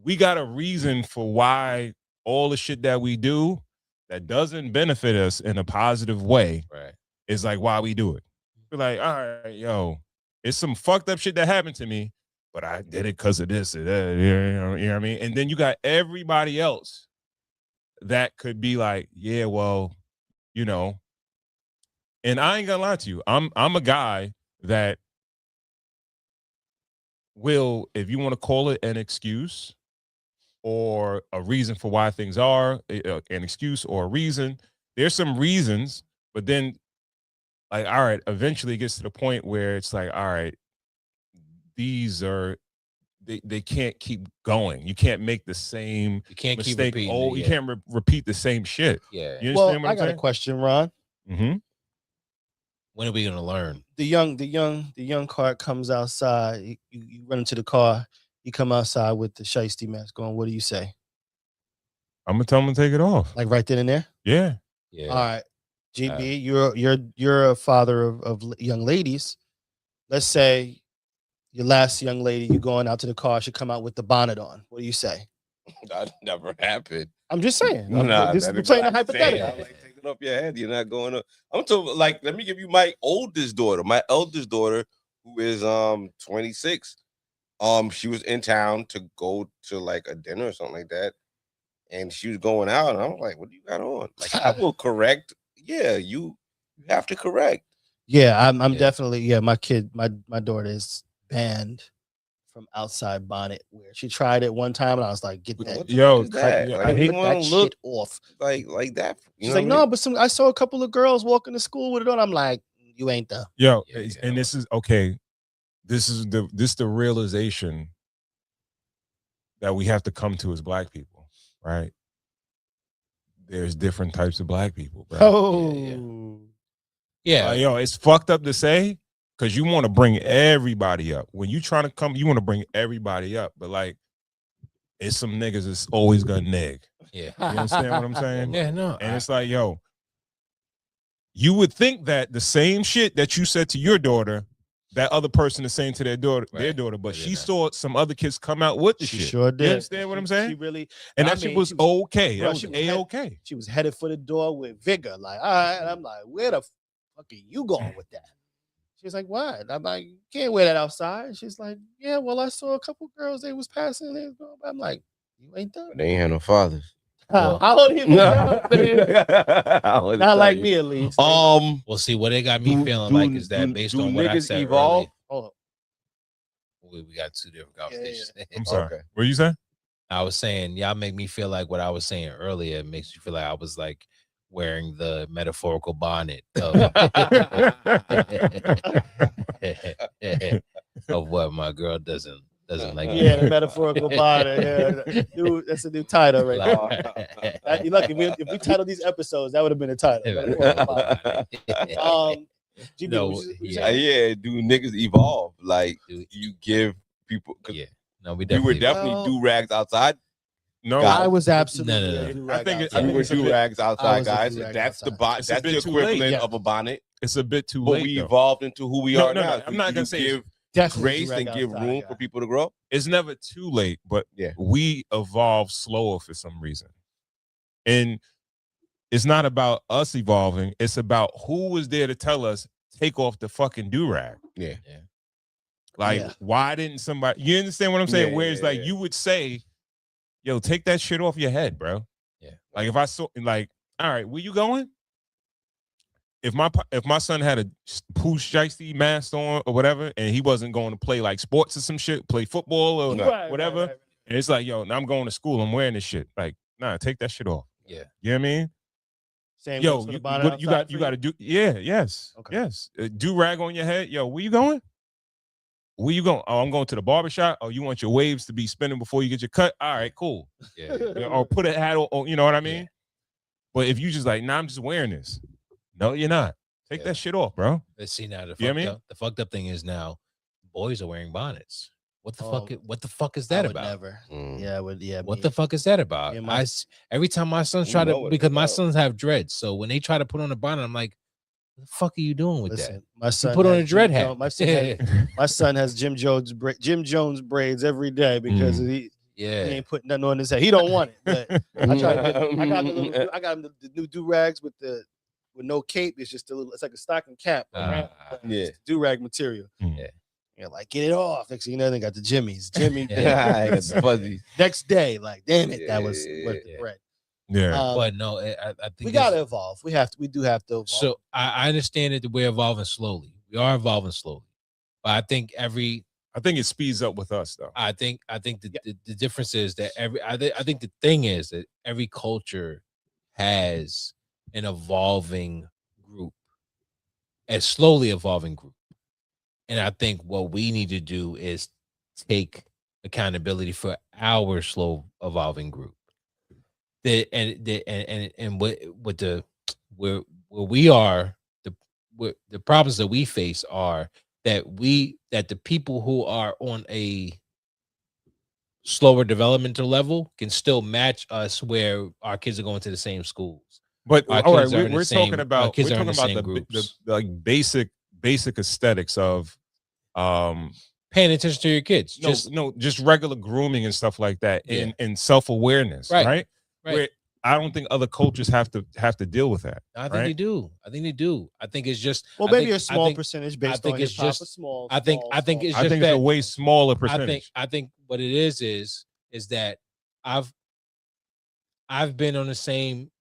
Speaker 1: we got a reason for why all the shit that we do that doesn't benefit us in a positive way,
Speaker 4: right,
Speaker 1: is like why we do it. We're like, all right, yo, it's some fucked up shit that happened to me, but I did it because of this or that, you know what I mean? And then you got everybody else that could be like, yeah, well, and I ain't gonna lie to you. I'm a guy that will, if you want to call it an excuse or a reason for why things are, an excuse or a reason, there's some reasons, but then like, all right, eventually it gets to the point where it's like, all right, these are, they can't keep going. You can't make the same mistake. You can't repeat the same shit.
Speaker 4: Yeah.
Speaker 1: You understand what
Speaker 3: I
Speaker 1: I'm
Speaker 3: got
Speaker 1: saying?
Speaker 3: a question, Ron.
Speaker 1: Mm-hmm.
Speaker 4: When are we gonna learn?
Speaker 3: The young car comes outside. You run into the car. You come outside with the shiesty mask on. What do you say?
Speaker 1: I'm gonna tell him to take it off.
Speaker 3: Like right then and there?
Speaker 1: Yeah.
Speaker 4: Yeah.
Speaker 3: All right. GB, you're a father of young ladies. Let's say your last young lady, you going out to the car, she come out with the bonnet on. What do you say?
Speaker 2: That never happened.
Speaker 3: I'm just saying.
Speaker 2: Nah,
Speaker 3: We're playing a hypothetical.
Speaker 2: Like, take it off your head. You're not going up. I'm talking like, let me give you my oldest daughter. My eldest daughter, who is 26. She was in town to go to like a dinner or something like that, and she was going out, and I'm like, "What do you got on?" Like, I will correct. Yeah, you have to correct.
Speaker 3: Yeah, I'm definitely my kid, my daughter is banned from outside bonnet wear. She tried it one time, and I was like, "Get that,
Speaker 2: I hate
Speaker 3: that shit off."
Speaker 2: Like that.
Speaker 3: She's like, "No, but I saw a couple of girls walking to school with it on." I'm like, "You ain't the
Speaker 1: and this is okay. This is the realization that we have to come to as Black people, right? There's different types of Black people, bro.
Speaker 3: Oh,
Speaker 4: yeah.
Speaker 1: It's fucked up to say because you want to bring everybody up. When you trying to come, you want to bring everybody up, but like, it's some niggas that's always gonna nig.
Speaker 4: Yeah,
Speaker 1: you understand what I'm saying?
Speaker 4: Yeah, no.
Speaker 1: And it's like, yo, you would think that the same shit that you said to your daughter, that other person is saying to their daughter, but she saw some other kids come out with the shit.
Speaker 3: Sure did.
Speaker 1: You understand what I'm saying?
Speaker 3: She really,
Speaker 1: and that shit was okay. That was A-okay.
Speaker 3: She was headed for the door with vigor. Like, all right. And I'm like, where the fuck are you going with that? She's like, what? I'm like, you can't wear that outside. She's like, yeah, well, I saw a couple girls, they was passing. They was going by. I'm like, you ain't done.
Speaker 2: They ain't had no fathers.
Speaker 3: How old are you? Not like me, at least.
Speaker 4: Well, see, what they got me feeling like is that based on what I said evolve? Earlier, we got two different conversations.
Speaker 1: Yeah. I'm sorry. Okay. What you saying?
Speaker 4: I was saying, y'all make me feel like what I was saying earlier. It makes you feel like I was like wearing the metaphorical bonnet of, of what my girl doesn't like.
Speaker 3: Yeah, the metaphorical bonnet. Yeah, dude, that's a new title right now. You're lucky. If we titled these episodes, that would have been a title.
Speaker 2: GB, do niggas evolve? Like, you give people?
Speaker 4: Yeah, no, we
Speaker 2: were definitely do rags outside.
Speaker 3: No, I was absolutely.
Speaker 2: No. I think we were do rags outside, guys. That's the bonnet. That's the equivalent of a bonnet.
Speaker 1: It's a bit too
Speaker 2: late.
Speaker 1: But
Speaker 2: we evolved into who we are now.
Speaker 1: I'm not gonna say
Speaker 3: Definitely
Speaker 2: grace and give
Speaker 3: outside,
Speaker 2: room
Speaker 3: yeah.
Speaker 2: for people to grow.
Speaker 1: It's never too late, but
Speaker 2: Yeah.
Speaker 1: we evolve slower for some reason. And it's not about us evolving. It's about who was there to tell us, take off the fucking do-rag.
Speaker 2: Yeah.
Speaker 1: Like,
Speaker 3: Yeah.
Speaker 1: why didn't somebody, you understand what I'm saying?
Speaker 2: Yeah,
Speaker 1: Whereas like you would say, yo, take that shit off your head, bro.
Speaker 4: Yeah.
Speaker 1: Like if I saw, like, all right, where you going? If my son had a Pooh Shiesty mask on or whatever, and he wasn't going to play like sports or some shit, play football or whatever, and it's like, yo, now I'm going to school, I'm wearing this shit. Like, nah, take that shit off.
Speaker 4: Yeah.
Speaker 1: You know what I mean?
Speaker 3: Same
Speaker 1: Yo,
Speaker 3: goes for the
Speaker 1: you
Speaker 3: bonnet
Speaker 1: got
Speaker 3: outside
Speaker 1: you
Speaker 3: for
Speaker 1: got to do, yeah, yes,
Speaker 3: Okay.
Speaker 1: yes. Do rag on your head, yo. Where you going? Where you going? Oh, I'm going to the barbershop. Oh, you want your waves to be spinning before you get your cut? All right, cool.
Speaker 4: Yeah.
Speaker 1: Or put a hat on, you know what I mean?
Speaker 4: Yeah.
Speaker 1: But if you just like, nah, I'm just wearing this. No, you're not. Take that shit off, bro.
Speaker 4: Let's see now.
Speaker 1: You know what I mean?
Speaker 4: The fucked up thing is now, boys are wearing bonnets. What the
Speaker 3: Oh,
Speaker 4: fuck? What the fuck is
Speaker 3: I
Speaker 4: that
Speaker 3: would
Speaker 4: about?
Speaker 3: never.
Speaker 2: Mm.
Speaker 3: Yeah,
Speaker 4: What the fuck is that about?
Speaker 3: Yeah,
Speaker 4: Every time my sons
Speaker 2: You
Speaker 4: try
Speaker 2: know
Speaker 4: to,
Speaker 2: what it's
Speaker 4: because my
Speaker 2: about.
Speaker 4: sons have dreads, so when they try to put on a bonnet, I'm like, what the fuck are you doing with
Speaker 3: Listen,
Speaker 4: that?
Speaker 3: my son
Speaker 4: put on
Speaker 3: has
Speaker 4: a dread
Speaker 3: Jim
Speaker 4: hat.
Speaker 3: Jones- my son has Jim Jones braids every day because he ain't putting nothing on his head. He don't want it, but I got him the new do rags with no cape. It's just a little. It's like a stocking cap.
Speaker 2: Yeah.
Speaker 3: Do rag material.
Speaker 1: Yeah.
Speaker 3: Yeah, like get it off. Next thing you know, they got the Jimmys. Jimmy.
Speaker 2: I got the fuzzy.
Speaker 3: Next day, like damn it, that was worth the
Speaker 4: Yeah.
Speaker 3: bread.
Speaker 1: Yeah.
Speaker 4: But no, I think
Speaker 3: We gotta evolve. We do have to evolve.
Speaker 4: So I understand that we're evolving slowly. We are evolving slowly, but I think
Speaker 1: I think it speeds up with us though.
Speaker 4: I think the difference is that I think the thing is that every culture has an evolving group, a slowly evolving group, and I think what we need to do is take accountability for our slow evolving group. Where we are, the problems that we face are that the people who are on a slower developmental level can still match us where our kids are going to the same schools.
Speaker 1: But
Speaker 4: Our
Speaker 1: all right,
Speaker 4: kids are in the
Speaker 1: we're
Speaker 4: same-
Speaker 1: talking
Speaker 4: our
Speaker 1: about
Speaker 4: kids
Speaker 1: we're
Speaker 4: are in
Speaker 1: talking
Speaker 4: the
Speaker 1: about
Speaker 4: same
Speaker 1: the
Speaker 4: groups.
Speaker 1: like basic aesthetics of
Speaker 4: Paying attention to your kids.
Speaker 1: just regular grooming and stuff like that,
Speaker 4: Yeah.
Speaker 1: and self-awareness,
Speaker 4: Right.
Speaker 1: right?
Speaker 4: Right.
Speaker 1: Where I don't think other cultures have to deal with that.
Speaker 4: I think
Speaker 1: right?
Speaker 4: they do. I think they do. I think it's just
Speaker 3: maybe a small percentage based
Speaker 4: think
Speaker 3: on
Speaker 4: it's
Speaker 3: hip-hop,
Speaker 4: just-
Speaker 3: a small.
Speaker 4: I think it's
Speaker 1: I
Speaker 4: just
Speaker 1: think it's
Speaker 4: that
Speaker 1: a way smaller percentage.
Speaker 4: I think what it is that I've been on the same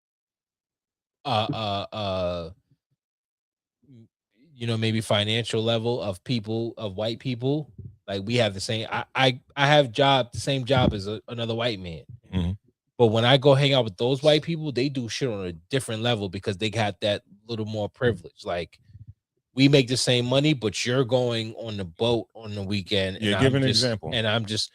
Speaker 4: maybe financial level of white people. Like we have the same I have the same job as another white man.
Speaker 1: Mhm.
Speaker 4: But when I go hang out with those white people, they do shit on a different level because they got that little more privilege. Like we make the same money, but you're going on the boat on the weekend.
Speaker 1: Yeah,
Speaker 4: and
Speaker 1: give
Speaker 4: I'm
Speaker 1: an
Speaker 4: just-
Speaker 1: example.
Speaker 4: And I'm just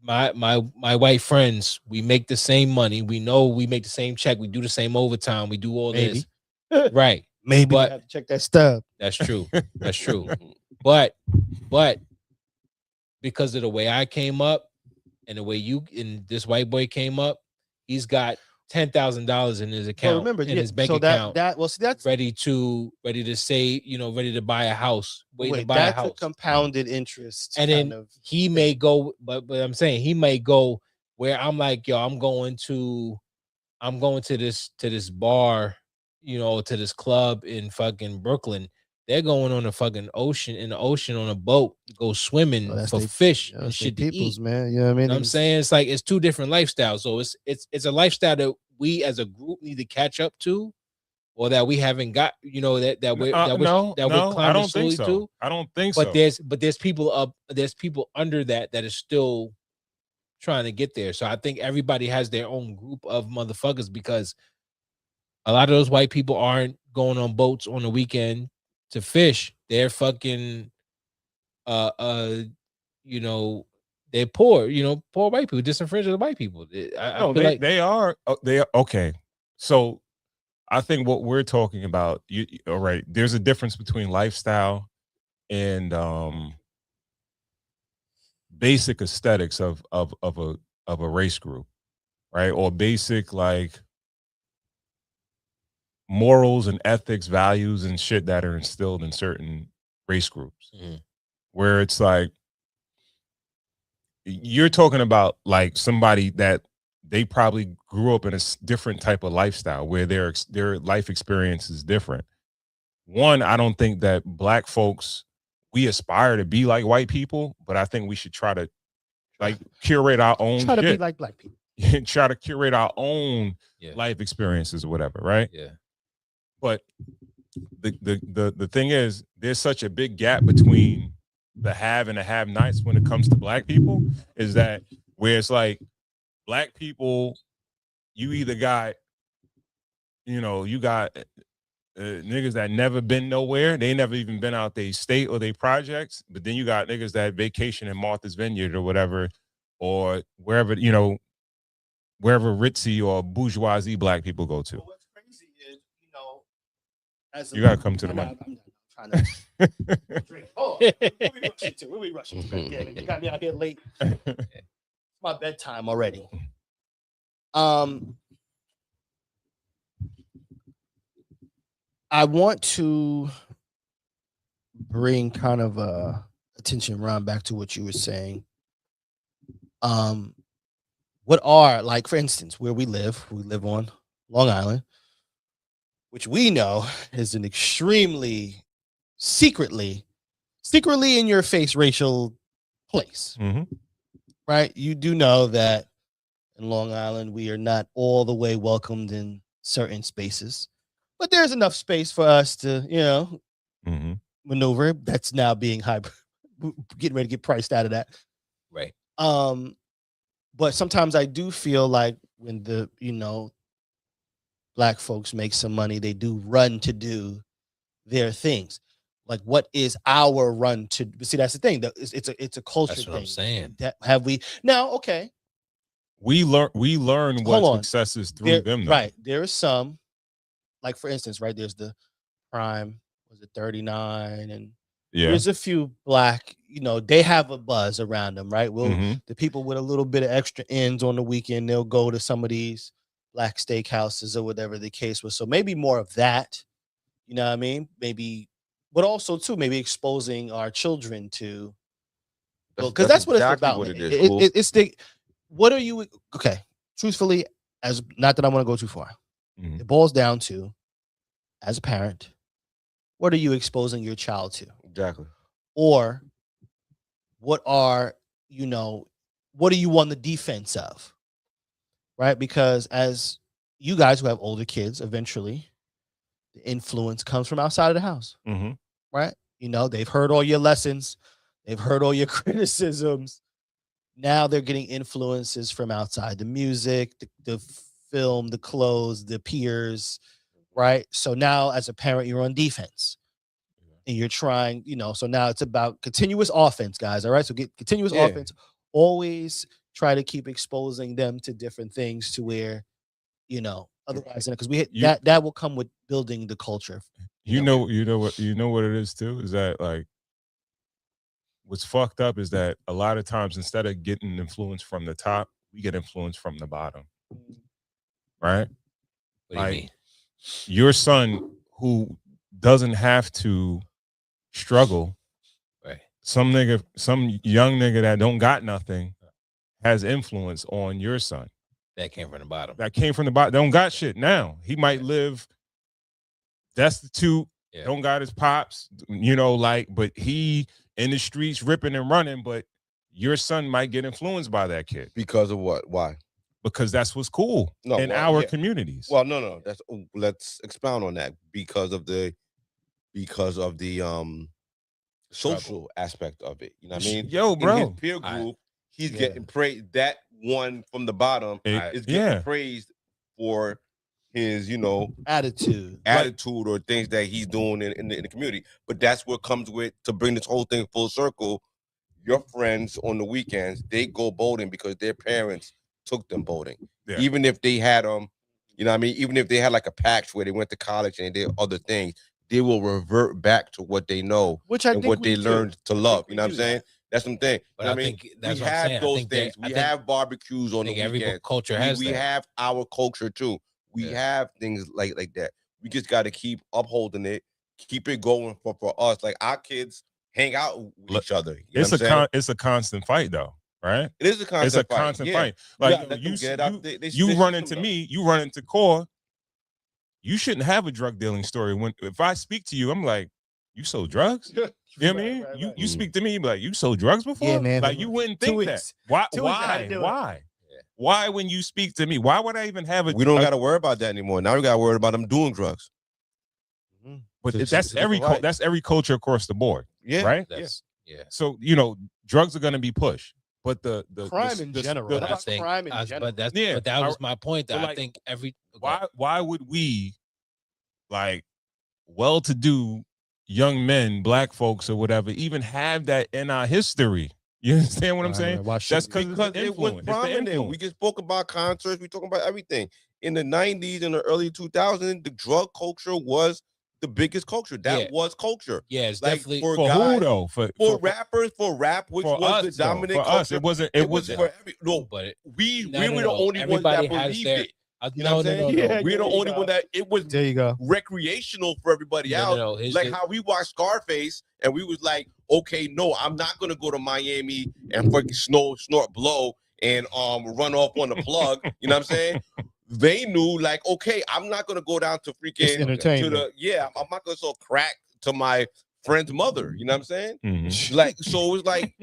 Speaker 4: my white friends, we make the same money. We know we make the same check. We do the same overtime. We do all
Speaker 3: Maybe.
Speaker 4: this. Right.
Speaker 3: Maybe
Speaker 4: But-
Speaker 3: you have to check that stub.
Speaker 4: That's true. That's true. But because of the way I came up and the way this white boy came up, he's got $10,000 in his account.
Speaker 3: Well, remember,
Speaker 4: in his bank
Speaker 3: so
Speaker 4: account.
Speaker 3: that's
Speaker 4: ready to say, ready to buy a house, waiting to buy a
Speaker 3: that's
Speaker 4: house.
Speaker 3: a compounded interest.
Speaker 4: And
Speaker 3: kind
Speaker 4: then
Speaker 3: of
Speaker 4: he may go, but I'm saying he may go where I'm like, yo, I'm going to this bar, to this club in fucking Brooklyn. They're going on a fucking ocean on a boat, go swimming
Speaker 3: that's
Speaker 4: for
Speaker 3: they-
Speaker 4: fish
Speaker 3: yeah,
Speaker 4: and
Speaker 3: that's they
Speaker 4: shit to
Speaker 3: people's,
Speaker 4: eat.
Speaker 3: man. You know what I mean?
Speaker 4: You know what I'm saying? It's like it's two different lifestyles. So it's a lifestyle that we as a group need to catch up to, or that we haven't got, that we're climbing
Speaker 1: I don't
Speaker 4: slowly
Speaker 1: think so.
Speaker 4: to.
Speaker 1: I don't think
Speaker 4: But
Speaker 1: so.
Speaker 4: there's people under that is still trying to get there. So I think everybody has their own group of motherfuckers, because a lot of those white people aren't going on boats on the weekend to fish. They're fucking they're poor, poor white people, disenfranchised white people. I feel like
Speaker 1: they are okay. So I think what we're talking about, all right, there's a difference between lifestyle and basic aesthetics of a race group, right? Or basic like morals and ethics, values and shit that are instilled in certain race groups,
Speaker 4: Mhm.
Speaker 1: where it's like you're talking about like somebody that they probably grew up in a different type of lifestyle where their life experience is different. One, I don't think that black folks, we aspire to be like white people, but I think we should try to like curate our own
Speaker 3: Try to be
Speaker 1: shit.
Speaker 3: like black people.
Speaker 1: Try to curate our own
Speaker 4: Yeah.
Speaker 1: life experiences or whatever, right?
Speaker 4: Yeah.
Speaker 1: But the thing is, there's such a big gap between the have and the have nots when it comes to black people, is that where it's like black people, you either got, you got niggas that never been nowhere. They never even been out their state or their projects. But then you got niggas that vacation in Martha's Vineyard or whatever, or wherever, wherever ritzy or bourgeoisie black people go to.
Speaker 3: Well, what's crazy is, as
Speaker 1: you gotta come to the mic.
Speaker 3: I'm trying to drink. Oh, where we rushing to? Yeah, you got me out here late. It's my bedtime already. I want to bring kind of attention around back to what you were saying. What are, like, for instance, where we live on Long Island, which we know is an extremely secretly in your face racial place.
Speaker 1: Mm-hmm.
Speaker 3: Right? You do know that in Long Island, we are not all the way welcomed in certain spaces, but there's enough space for us to,
Speaker 1: Mm-hmm.
Speaker 3: maneuver. That's now being getting ready to get priced out of that.
Speaker 4: Right.
Speaker 3: But sometimes I do feel like when the, black folks make some money, they do run to do their things. Like, what is our run to see? That's the thing. It's a culture
Speaker 4: That's what
Speaker 3: thing.
Speaker 4: I'm saying.
Speaker 3: That have we now? Okay,
Speaker 1: we learn what success is through them. Though.
Speaker 3: Right. There are some, like, for instance, right, there's the Prime, was it 39, and there's a few black, they have a buzz around them, right? Well, the people with a little bit of extra ends on the weekend, they'll go to some of these black steakhouses or whatever the case was. So maybe more of that, you know what I mean? Maybe, but also too, maybe exposing our children to, because that's what exactly it's about. What it is. It's the, what are you, okay, truthfully, as not that I want to go too far, it boils down to, as a parent, what are you exposing your child to?
Speaker 2: Exactly.
Speaker 3: Or what are you on the defense of? Right? Because as you guys who have older kids, eventually the influence comes from outside of the house. Right? They've heard all your lessons, they've heard all your criticisms. Now they're getting influences from outside, the music, the film, the clothes, the peers. Right? So now as a parent, you're on defense. And you're trying, so now it's about continuous offense, guys. All right. So get continuous offense. Always try to keep exposing them to different things to where, otherwise, because that will come with building the culture.
Speaker 1: You know what it is too, is that like what's fucked up is that a lot of times instead of getting influence from the top, we get influence from the bottom. Right?
Speaker 4: What do you mean?
Speaker 1: Your son who doesn't have to struggle,
Speaker 4: right?
Speaker 1: Some young nigga that don't got nothing has influence on your son.
Speaker 4: That came from the bottom.
Speaker 1: Don't got shit now. He might live destitute, don't got his pops, but he in the streets ripping and running, but your son might get influenced by that kid.
Speaker 2: Because of what? Why?
Speaker 1: Because that's what's cool in our communities.
Speaker 2: Well, no. Let's expound on that. Because of the social aspect of it. You know what I mean?
Speaker 1: Yo, bro.
Speaker 2: In his peer group, he's getting praised. That one from the bottom is getting praised for his,
Speaker 3: attitude
Speaker 2: or things that he's doing in the community. But that's what comes with, to bring this whole thing full circle. Your friends on the weekends, they go boating because their parents took them boating. Yeah. Even if they had even if they had like a patch where they went to college and did other things, they will revert back to what they know and what they learned to love. You know what I'm saying? That's something.
Speaker 4: But I think that's
Speaker 2: we
Speaker 4: what I'm
Speaker 2: have
Speaker 4: saying.
Speaker 2: those things. We have barbecues on the weekends.
Speaker 4: Every culture has
Speaker 2: we have our culture too. We have things like that. We just got to keep upholding it keep it going for us. Like our kids hang out with each other. You know what I'm saying?
Speaker 1: It's a constant fight though, right?
Speaker 2: It is a constant
Speaker 1: It's a
Speaker 2: fight.
Speaker 1: constant
Speaker 2: Yeah.
Speaker 1: fight. Like you run into
Speaker 2: system,
Speaker 1: me, you run into Core. You shouldn't have a drug dealing story. When if I speak to you, I'm like, you sold drugs? You know what I mean?
Speaker 3: Right.
Speaker 1: You speak to me, you be like, you sold drugs before?
Speaker 3: Yeah, man.
Speaker 1: Like you wouldn't think that. Why? Why? Why when you speak to me? Why would I even have a?
Speaker 2: We don't got to worry about that anymore. Now we got to worry about them doing drugs.
Speaker 1: But that's every culture across the board.
Speaker 2: Yeah,
Speaker 1: right.
Speaker 4: Yeah.
Speaker 1: So drugs are going to be pushed, but the
Speaker 3: crime in general.
Speaker 4: But that was my point. That I think
Speaker 1: why would we like well-to-do young men, black folks or whatever, even have that in our history? You understand what I'm saying? That's because
Speaker 2: it was prominent. We just spoke about concerts. We talking about everything. In the 90s and the early 2000s, the drug culture was the biggest culture. That was culture.
Speaker 4: Yeah, it's like definitely
Speaker 1: for guys, who though? For
Speaker 2: rappers, for rap, which was
Speaker 1: us,
Speaker 2: the dominant
Speaker 1: for
Speaker 2: culture.
Speaker 1: Us, it wasn't
Speaker 2: for every we were the only ones that believed it. You know what I'm saying?
Speaker 3: Yeah,
Speaker 2: we're the only one that it was
Speaker 3: there you go.
Speaker 2: recreational for everybody else. Like how we watched Scarface and we was like, okay, no, I'm not gonna go to Miami and fucking snort blow and run off on the plug. You know what I'm saying? They knew like, okay, I'm not gonna go down to freaking
Speaker 3: entertainment.
Speaker 2: I'm not gonna sell crack to my friend's mother. You know what I'm saying?
Speaker 1: Mm-hmm.
Speaker 2: Like, so it was like,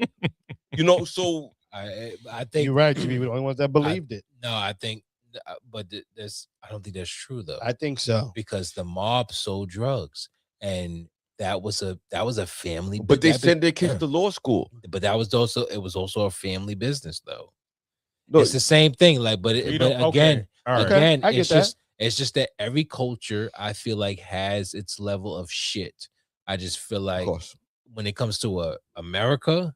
Speaker 2: so
Speaker 4: I think
Speaker 3: you're right, Jimmy. We're the only ones that believed it.
Speaker 4: No, I think. But I don't think that's true though.
Speaker 3: I think so
Speaker 4: because the mob sold drugs, and that was a family.
Speaker 2: But they sent their kids to law school.
Speaker 4: But it was also a family business though. No, it's the same thing. Like, but again, it's just that every culture I feel like has its level of shit. I just feel like when it comes to America,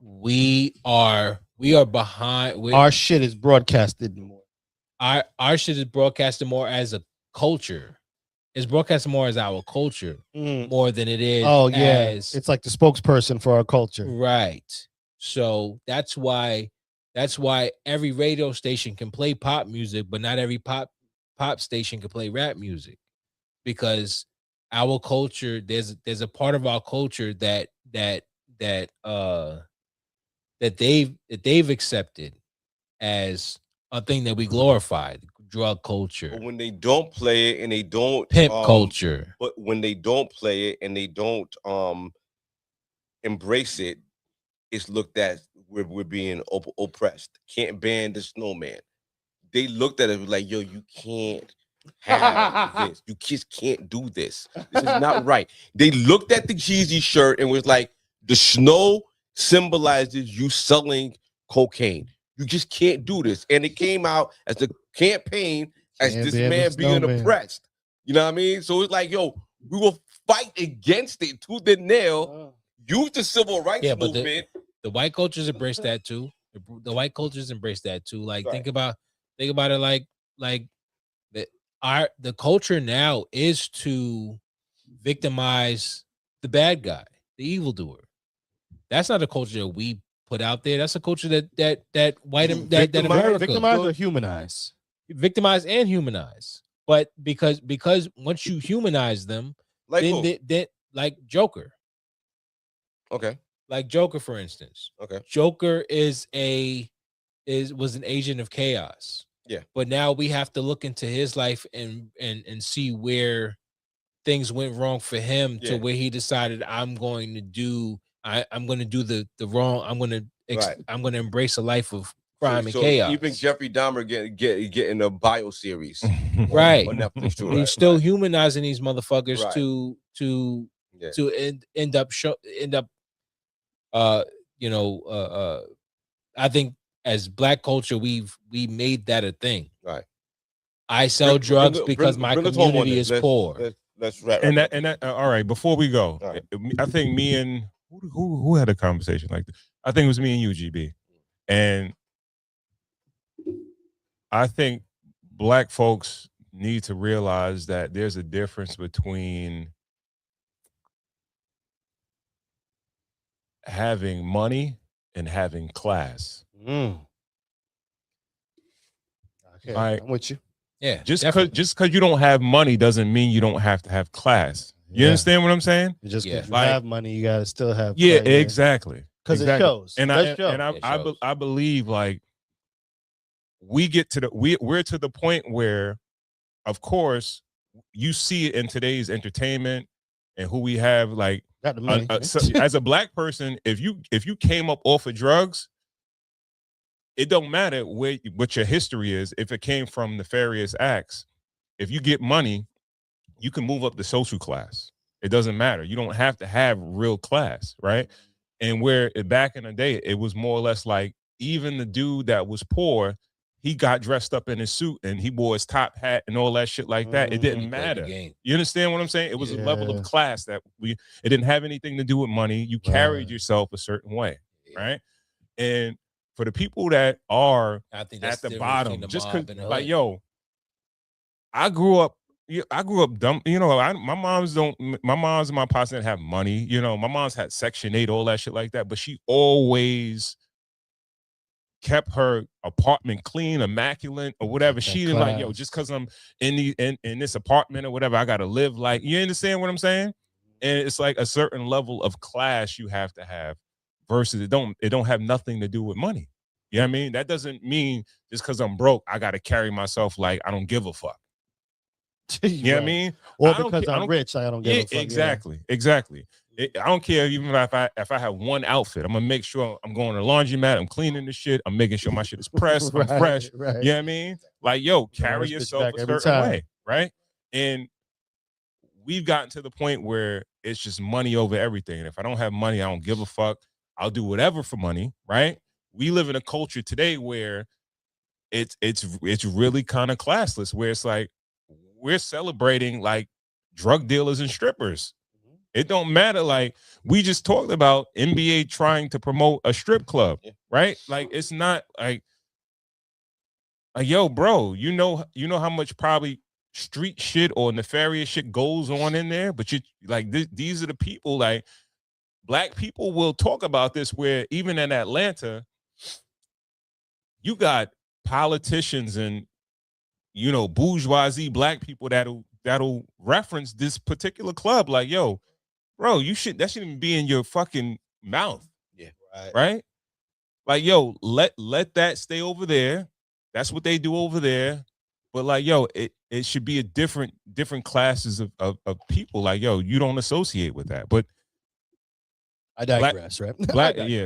Speaker 4: we are behind.
Speaker 3: Our shit is broadcasted more.
Speaker 4: Our shit is broadcasted more as a culture. It's broadcasted more as our culture more than it is.
Speaker 3: Oh yeah, it's like the spokesperson for our culture,
Speaker 4: right? So that's why every radio station can play pop music, but not every pop station can play rap music, because our culture there's a part of our culture that they've accepted as a thing that we glorify, drug culture.
Speaker 2: But when they don't play it and they don't
Speaker 4: pimp culture,
Speaker 2: but when they don't play it and they don't embrace it, it's looked at we're being oppressed. Can't ban the snowman. They looked at it like, yo, you can't have this. You just can't do this. This is not right. They looked at the Jeezy shirt and was like, the snow symbolizes you selling cocaine. You just can't do this. And it came out as a campaign as this man being oppressed. You know what I mean? So it's like, yo, we will fight against it tooth and nail. Use the civil rights movement.
Speaker 4: The white cultures embrace that too. The white cultures embrace that too. Like think about it like the culture now is to victimize the bad guy, the evildoer. That's not a culture that we put out there. That's a culture that America
Speaker 3: victimize or humanize,
Speaker 4: victimize and humanize. But because once you humanize them,
Speaker 2: like
Speaker 4: then like Joker.
Speaker 2: Okay.
Speaker 4: Like Joker, for instance.
Speaker 2: Okay.
Speaker 4: Joker was an agent of chaos.
Speaker 2: Yeah.
Speaker 4: But now we have to look into his life and see where things went wrong for him to where he decided I'm going to do the wrong. I'm going to embrace a life of crime and chaos.
Speaker 2: Even Jeffrey Dahmer getting a bio series,
Speaker 4: right?
Speaker 2: On Netflix too,
Speaker 4: He's still humanizing these motherfuckers to end up. I think as Black culture, we made that a thing.
Speaker 2: Right.
Speaker 4: I sell drugs because my community is poor.
Speaker 2: Let's wrap.
Speaker 1: And that all right. Before we go, I think me and who had a conversation like this. I think it was me and UGB, and I think Black folks need to realize that there's a difference between having money and having class.
Speaker 3: Okay, I'm with you.
Speaker 4: Yeah,
Speaker 1: just
Speaker 4: definitely.
Speaker 1: because you don't have money doesn't mean you don't have to have class. You understand what I'm saying?
Speaker 3: Just because you
Speaker 1: Like,
Speaker 3: have money, you gotta still have.
Speaker 1: Yeah, exactly.
Speaker 3: Because
Speaker 1: exactly.
Speaker 3: it shows.
Speaker 1: And
Speaker 3: It
Speaker 1: I I believe like we get to we're to the point where, of course, you see it in today's entertainment and who we have. Like,
Speaker 3: got the money.
Speaker 1: so as a black person, if you came up off of drugs, it don't matter what your history is. If it came from nefarious acts, if you get money, you can move up the social class. It doesn't matter. You don't have to have real class, right? And where back in the day, it was more or less like even the dude that was poor, he got dressed up in his suit and he wore his top hat and all that shit like that. It didn't matter. You understand what I'm saying? It was a level of class that it didn't have anything to do with money. You carried yourself a certain way, right? And for the people that are
Speaker 4: I think
Speaker 1: at
Speaker 4: that's
Speaker 1: the bottom,
Speaker 4: the
Speaker 1: just
Speaker 4: mob
Speaker 1: cause,
Speaker 4: in the
Speaker 1: like,
Speaker 4: hood.
Speaker 1: yo, I grew up dumb. You know, my mom's and my pops didn't have money. You know, my mom's had Section 8, all that shit like that. But she always kept her apartment clean, immaculate, or whatever. She didn't like, yo, just because I'm in this apartment or whatever, I gotta live like. You understand what I'm saying? And it's like a certain level of class you have to have versus it don't have nothing to do with money. You know what I mean? That doesn't mean just because I'm broke, I gotta carry myself like I don't give a fuck. You know what I mean?
Speaker 3: Or because I'm rich, I don't give a fuck.
Speaker 1: Exactly. I don't care even if I have one outfit. I'm gonna make sure I'm going to the laundromat. I'm cleaning the shit. I'm making sure my shit is pressed. I'm fresh.
Speaker 3: Right.
Speaker 1: You know what I mean? Like, yo, carry yourself a certain way, right? And we've gotten to the point where it's just money over everything. And if I don't have money, I don't give a fuck. I'll do whatever for money, right? We live in a culture today where it's really kind of classless, where it's like we're celebrating like drug dealers and strippers. It don't matter. Like we just talked about NBA trying to promote a strip club, right? Like it's not like yo, bro, you know how much probably street shit or nefarious shit goes on in there, but you like these are the people, like black people will talk about this, where even in Atlanta, you got politicians and bourgeoisie black people that'll reference this particular club, like, yo, bro, that shouldn't be in your fucking mouth.
Speaker 2: Yeah,
Speaker 1: right. Like, yo, let that stay over there. That's what they do over there. But like, yo, it should be a different classes of people. Like, yo, you don't associate with that. But
Speaker 3: I digress, right?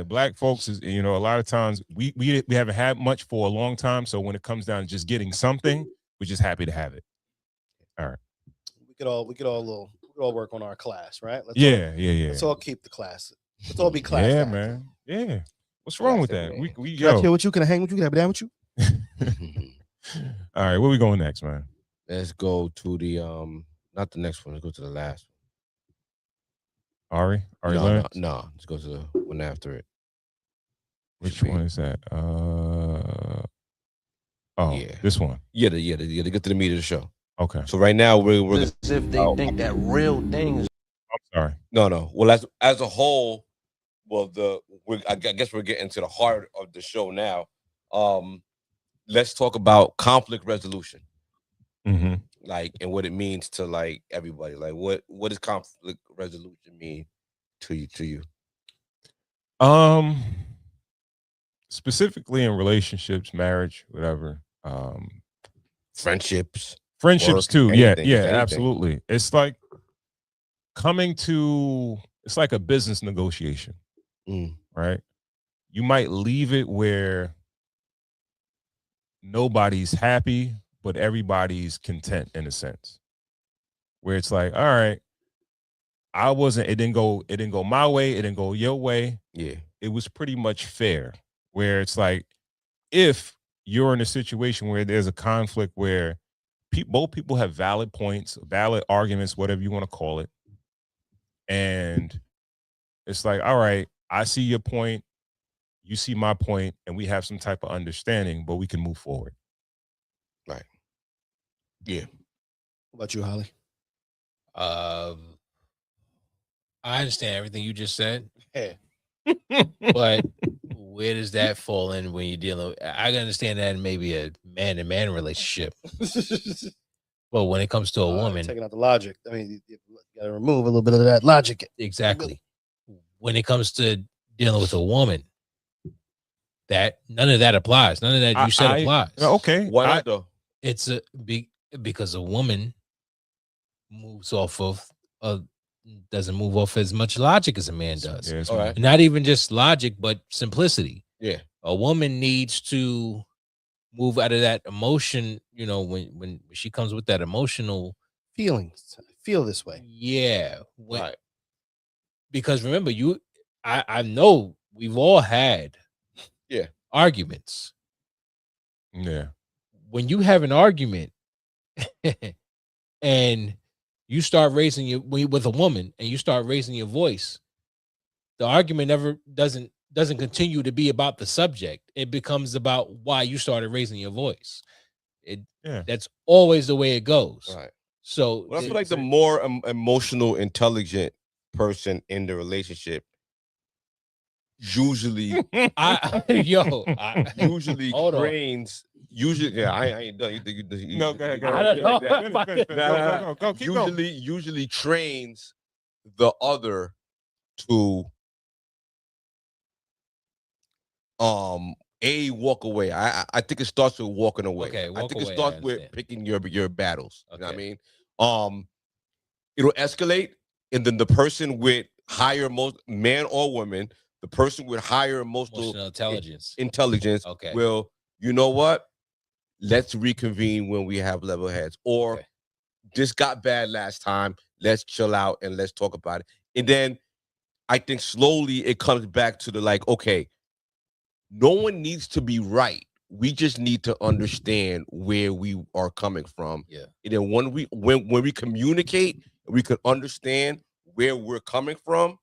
Speaker 1: Black folks is, a lot of times we haven't had much for a long time. So when it comes down to just getting something, we're just happy to have it. All right.
Speaker 3: We could all work on our class, right?
Speaker 1: Let's
Speaker 3: all keep the class. Let's all be class.
Speaker 1: Yeah, man. Yeah. What's wrong with that?
Speaker 3: Can I chill with you? Can I hang with you? Can I be down with you?
Speaker 1: All right, where we going next, man?
Speaker 2: Let's go to the not the next one. Let's go to the last
Speaker 1: one. Ari
Speaker 2: no. Let's go to the one after it.
Speaker 1: Which one is that? This one.
Speaker 2: Yeah, to get to the meat of the show.
Speaker 1: Okay.
Speaker 2: So right now we're
Speaker 6: as if they think that real things.
Speaker 1: I'm sorry.
Speaker 2: No. Well, as a whole, well, I guess we're getting to the heart of the show now. Let's talk about conflict resolution, like, and what it means to like everybody. Like, what does conflict resolution mean to you?
Speaker 1: Specifically in relationships, marriage, whatever.
Speaker 2: Friendships
Speaker 1: work, too.
Speaker 2: Anything.
Speaker 1: Absolutely. It's like it's like a business negotiation, right? You might leave it where nobody's happy, but everybody's content in a sense, where it's like, all right, it didn't go my way, it didn't go your way.
Speaker 2: Yeah,
Speaker 1: it was pretty much fair, where it's like, if you're in a situation where there's a conflict where both people have valid points, valid arguments, whatever you want to call it, and it's like, all right, I see your point, you see my point, and we have some type of understanding, but we can move forward.
Speaker 2: Right. Yeah.
Speaker 3: What about you, Holly?
Speaker 4: I understand everything you just said.
Speaker 3: Yeah.
Speaker 4: But where does that fall in when you're dealing with, I can understand that in maybe a man-to-man relationship. Well, when it comes to a woman,
Speaker 3: taking out the logic. I mean, you got to remove a little bit of that logic.
Speaker 4: exactly. When it comes to dealing with a woman, that none of that applies. None of that you said applies.
Speaker 1: Okay.
Speaker 2: Why not though?
Speaker 4: It's because a woman moves off of doesn't move off as much logic as a man does.
Speaker 1: Yes,
Speaker 2: All right.
Speaker 4: Not even just logic, but simplicity.
Speaker 2: Yeah.
Speaker 4: A woman needs to move out of that emotion, you know, when she comes with that emotional
Speaker 3: Feelings. I feel this way.
Speaker 4: yeah.
Speaker 2: Right.
Speaker 4: Because remember, I know we've all had arguments.
Speaker 1: Yeah.
Speaker 4: When you have an argument and you start raising with a woman and you start raising your voice, the argument never doesn't continue to be about the subject. It becomes about why you started raising your voice. That's always the way it goes.
Speaker 2: Right.
Speaker 4: So
Speaker 2: I feel like the more emotional, intelligent person in the relationship usually usually trains. Usually, I ain't done.
Speaker 1: No, go ahead. Go.
Speaker 2: Usually trains the other to walk away. I think it starts with walking away.
Speaker 4: Okay,
Speaker 2: I think it
Speaker 4: away,
Speaker 2: starts with picking your battles. You know what I mean? It'll escalate, and then the person with higher man or woman, the person with higher emotional intelligence
Speaker 4: okay.
Speaker 2: will, you know what? Let's reconvene when we have level heads. Or this got bad last time. Let's chill out and let's talk about it. And then I think slowly it comes back to the like, okay, no one needs to be right. We just need to understand where we are coming from.
Speaker 4: Yeah.
Speaker 2: And then when we communicate, we can understand where we're coming from,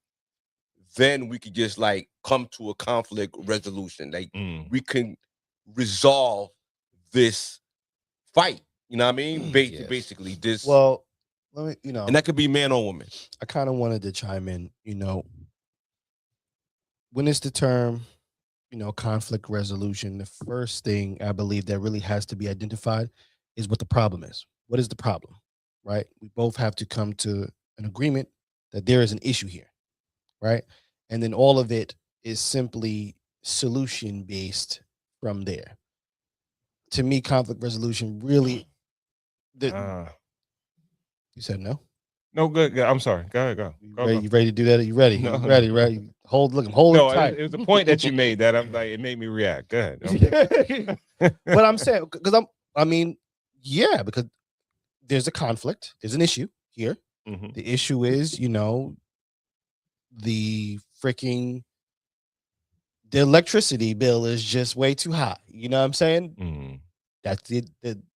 Speaker 2: then we could just like come to a conflict resolution. Like we can resolve this fight. You know what I mean? Basically this.
Speaker 3: Well, let me,
Speaker 2: and that could be man or woman.
Speaker 3: I kind of wanted to chime in, when it's the term, conflict resolution, the first thing I believe that really has to be identified is what the problem is. What is the problem, right? We both have to come to an agreement that there is an issue here, right? And then all of it is simply solution based from there. To me, conflict resolution really. You said no?
Speaker 1: No, good. I'm sorry. Go ahead. Go.
Speaker 3: You ready to do that? Are you ready?
Speaker 1: No.
Speaker 3: You ready? Right? Hold it tight.
Speaker 1: It was the point that you made that I'm like, it made me react. Go ahead.
Speaker 3: But I'm saying because because there's a conflict, there's an issue here.
Speaker 1: Mm-hmm.
Speaker 3: The issue is, the electricity bill is just way too high. You know what I'm saying?
Speaker 1: Mm-hmm.
Speaker 3: That's it.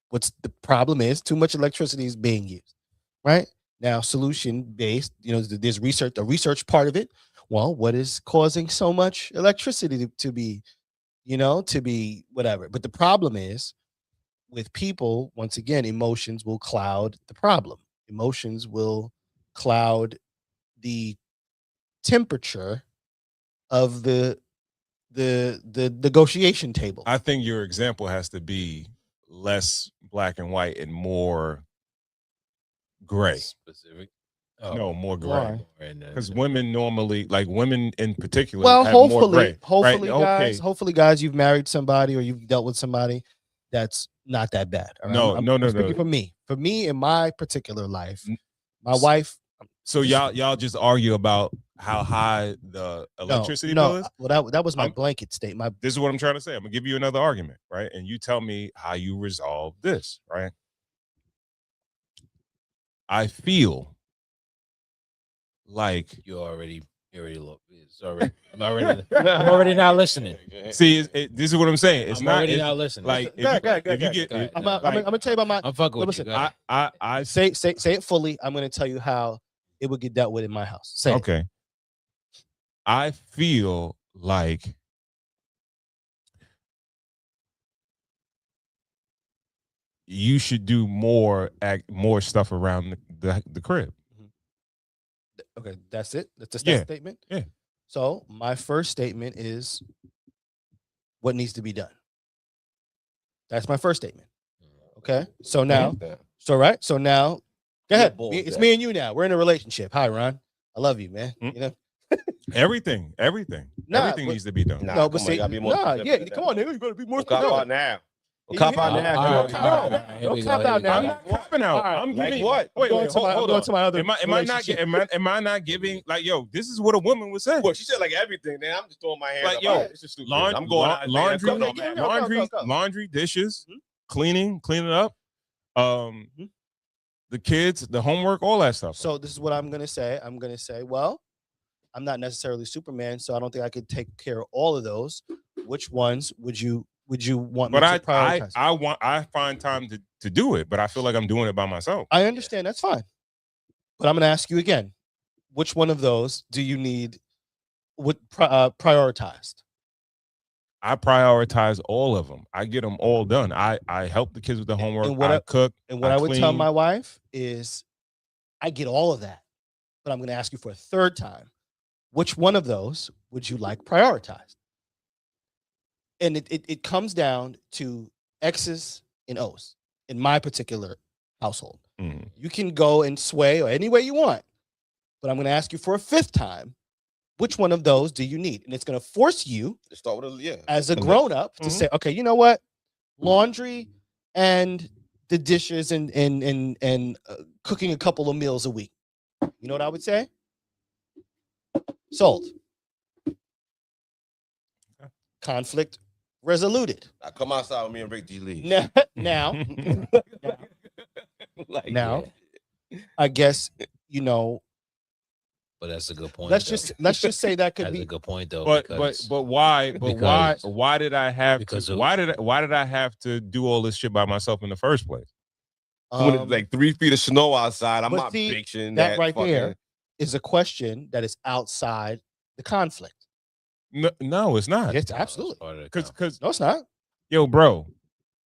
Speaker 3: What's the problem is too much electricity is being used, right? Now, solution based, there's a research part of it. Well, what is causing so much electricity to be whatever? But the problem is with people, once again, emotions will cloud the problem. Emotions will cloud the temperature of the negotiation table.
Speaker 1: I think your example has to be less black and white and more gray.
Speaker 4: Specific.
Speaker 1: No, more gray. Because women normally, like women in particular,
Speaker 3: well,
Speaker 1: have
Speaker 3: hopefully,
Speaker 1: more gray,
Speaker 3: hopefully,
Speaker 1: right?
Speaker 3: guys, hopefully, guys, you've married somebody or you've dealt with somebody that's not that bad. Right?
Speaker 1: No,
Speaker 3: I'm speaking for me. For me, in my particular life, my wife.
Speaker 1: So y'all just argue about how high the electricity bill is?
Speaker 3: Well, that was my blanket statement.
Speaker 1: This is what I'm trying to say. I'm gonna give you another argument, right? And you tell me how you resolve this, right? I feel like
Speaker 4: you already look. I'm already not listening.
Speaker 1: See, this is what I'm saying. It's
Speaker 4: I'm
Speaker 1: not
Speaker 4: already not listening.
Speaker 1: Like if you get,
Speaker 3: I'm gonna tell you about my.
Speaker 4: I'm fucking with you.
Speaker 1: I
Speaker 3: say it fully. I'm gonna tell you how it would get dealt with in my house. Say
Speaker 1: okay.
Speaker 3: It.
Speaker 1: I feel like you should do more stuff around the crib.
Speaker 3: Okay, that's it. That's that statement.
Speaker 1: Yeah.
Speaker 3: So my first statement is what needs to be done. That's my first statement. Okay. So now, so now, go ahead. It's me and you now. We're in a relationship. Hi, Ron. I love you, man. You know,
Speaker 1: everything needs to be done.
Speaker 3: No, but see, come on, nigga, you gotta be more
Speaker 2: specific. Cop out now. Cop out now.
Speaker 3: Don't cop out now.
Speaker 1: I'm not copping out. I'm giving
Speaker 2: what?
Speaker 1: Wait, hold on.
Speaker 3: To my other
Speaker 1: am I not giving like, yo, this is what a woman would say?
Speaker 2: Well, she said like everything. Then I'm just throwing my hands
Speaker 1: like,
Speaker 2: up.
Speaker 1: yo,
Speaker 2: It's just stupid. I'm going out
Speaker 1: laundry, dishes, cleaning it up, the kids, the homework, all that stuff.
Speaker 3: So this is what I'm gonna say. I'm gonna say, well, I'm not necessarily Superman, so I don't think I could take care of all of those. Which ones would you want me to prioritize?
Speaker 1: I find time to do it, but I feel like I'm doing it by myself.
Speaker 3: I understand, that's fine. But I'm gonna ask you again, which one of those do you need prioritized?
Speaker 1: I prioritize all of them. I get them all done. I help the kids with the homework. I cook.
Speaker 3: And what I would tell my wife is, I get all of that, but I'm going to ask you for a third time. Which one of those would you like prioritized? And it comes down to X's and O's in my particular household.
Speaker 1: Mm.
Speaker 3: You can go and sway or any way you want, but I'm going to ask you for a fifth time. Which one of those do you need? And it's going to force you
Speaker 2: to start with
Speaker 3: as a grown-up to say, okay, you know what? Laundry and the dishes and cooking a couple of meals a week. You know what I would say? Sold. Conflict resoluted.
Speaker 2: I come outside with me and break these leaves.
Speaker 3: Now, I guess, you know.
Speaker 4: But that's a good point.
Speaker 3: Let's just say that could be
Speaker 4: a good point though.
Speaker 1: But why did I have to do all this shit by myself in the first place?
Speaker 2: When it's like 3 feet of snow outside, I'm not bitching.
Speaker 3: That right there is a question that is outside the conflict.
Speaker 1: No, it's not.
Speaker 3: It's absolutely
Speaker 1: because
Speaker 3: no, it's not.
Speaker 1: Yo, bro.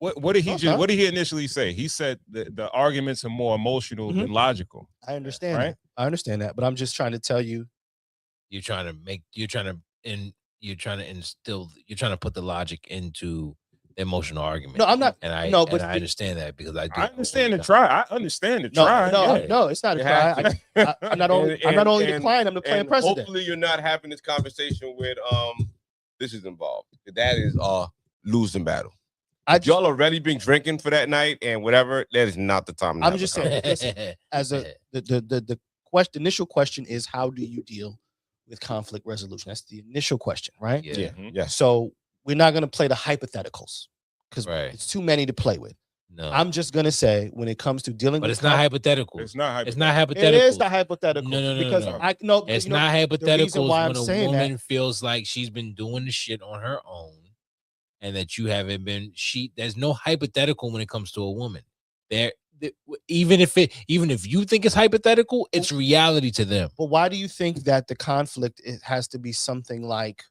Speaker 1: What did he initially say? He said the arguments are more emotional than logical.
Speaker 3: I understand right? I understand that, but I'm just trying to tell you.
Speaker 4: You're trying to put the logic into the emotional argument.
Speaker 3: No, I'm not.
Speaker 4: I understand that because I
Speaker 1: understand the try. I understand the try.
Speaker 3: No, it's not a try. I'm not only the client. I'm the playing president.
Speaker 2: Hopefully, you're not having this conversation with this is involved. That is losing battle. Y'all already been drinking for that night and whatever. That is not the time.
Speaker 3: I'm just saying, listen, as the initial question is, how do you deal with conflict resolution? That's the initial question, right?
Speaker 4: Yeah.
Speaker 2: Yeah.
Speaker 3: So we're not going to play the hypotheticals because it's too many to play with.
Speaker 4: No,
Speaker 3: I'm just going to say when it comes to dealing,
Speaker 4: but it's not hypothetical.
Speaker 1: It's not
Speaker 4: hypothetical.
Speaker 3: It is the hypothetical.
Speaker 4: No.
Speaker 3: Because
Speaker 4: it's not hypothetical when a woman
Speaker 3: that,
Speaker 4: feels like she's been doing the shit on her own. And that you haven't been there's no hypothetical when it comes to a woman. Even if you think it's hypothetical, it's reality to them.
Speaker 3: But why do you think that the conflict has to be something like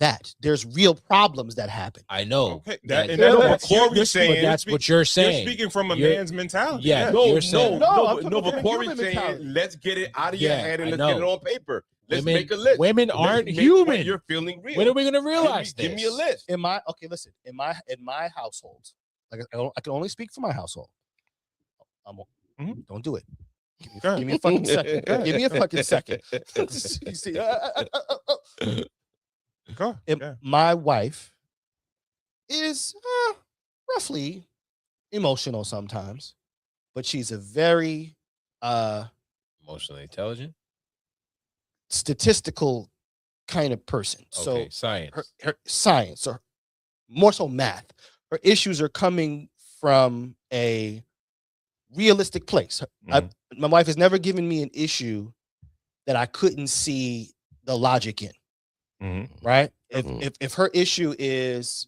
Speaker 3: that? There's real problems that happen.
Speaker 4: I know.
Speaker 1: Okay.
Speaker 4: That's what you're saying.
Speaker 1: You're speaking from a man's mentality.
Speaker 4: Yeah.
Speaker 2: But Corey's saying, let's get it out of your head and let's get it on paper. Let's make a list.
Speaker 4: Women aren't human.
Speaker 2: You're feeling real.
Speaker 4: When are we going to realize this?
Speaker 2: Give me a list.
Speaker 3: In my household, like I can only speak for my household. Don't do it. Give me a fucking second. Give me a fucking second. You see, my wife is roughly emotional sometimes, but she's a very
Speaker 4: emotionally intelligent,
Speaker 3: statistical kind of person.
Speaker 4: Okay,
Speaker 3: so
Speaker 4: science,
Speaker 3: her science, or more so math. Her issues are coming from a realistic place. My wife has never given me an issue that I couldn't see the logic in. Right? If her issue is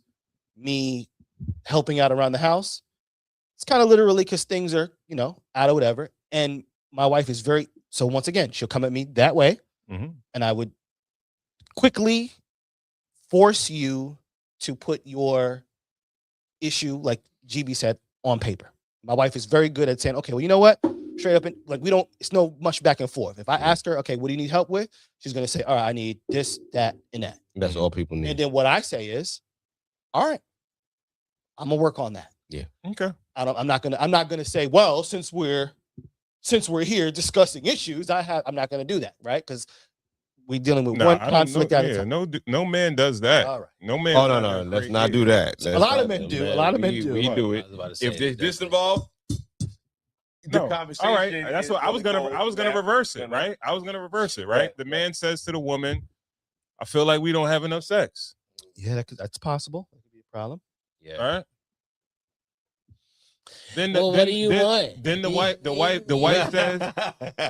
Speaker 3: me helping out around the house, it's kind of literally because things are, out of whatever. And my wife is so once again, she'll come at me that way. And I would quickly force you to put your issue, like GB said, on paper. My wife is very good at saying, okay, well, you know what? Straight up, and like it's no much back and forth. If I ask her, okay, what do you need help with? She's going to say, all right, I need this, that, and that.
Speaker 2: That's all people need.
Speaker 3: And then what I say is, all right, I'm gonna work on that.
Speaker 2: Yeah.
Speaker 1: Okay.
Speaker 3: I'm not gonna say, well, since we're here discussing issues, I'm not gonna do that, right? Because we're dealing with one conflict at a time.
Speaker 1: No man does that.
Speaker 3: All right.
Speaker 1: No man.
Speaker 2: Oh no, let's not do that.
Speaker 3: A lot of men do. A lot of men do.
Speaker 2: We do it. If there's this involved, the conversation.
Speaker 1: All right. That's what I was gonna reverse it, right? I was gonna reverse it, right? The man says to the woman, "I feel like we don't have enough sex."
Speaker 3: Yeah, that's possible. That could be a problem.
Speaker 4: Yeah.
Speaker 1: All right. Then
Speaker 4: what do you want?
Speaker 1: Then the wife says,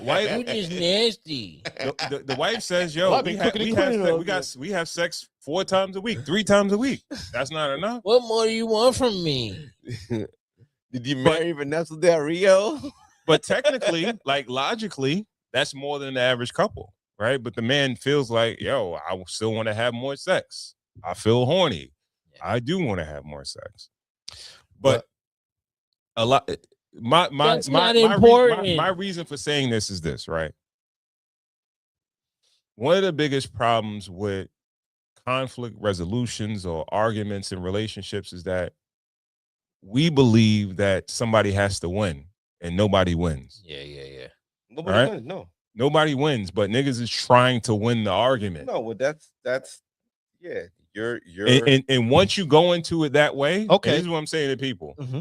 Speaker 4: You just nasty.
Speaker 1: the wife says, "Yo,
Speaker 3: Well, I've been cooking and cleaning all day.
Speaker 1: we have sex 4 times a week, 3 times a week. That's not enough."
Speaker 4: What more do you want from me?
Speaker 2: Did you marry Vanessa Del Rio?
Speaker 1: But technically, like logically, that's more than the average couple, right? But the man feels like, yo, I still want to have more sex. I feel horny. I do want to have more sex. But a lot my reason for saying this is this, right? One of the biggest problems with conflict resolutions or arguments in relationships is that we believe that somebody has to win and nobody wins.
Speaker 4: Yeah.
Speaker 2: Nobody wins. No.
Speaker 1: Nobody wins, but niggas is trying to win the argument.
Speaker 2: No, well, that's yeah. You're
Speaker 1: and once you go into it that way,
Speaker 3: okay,
Speaker 1: this is what I'm saying to people.
Speaker 3: Mm-hmm.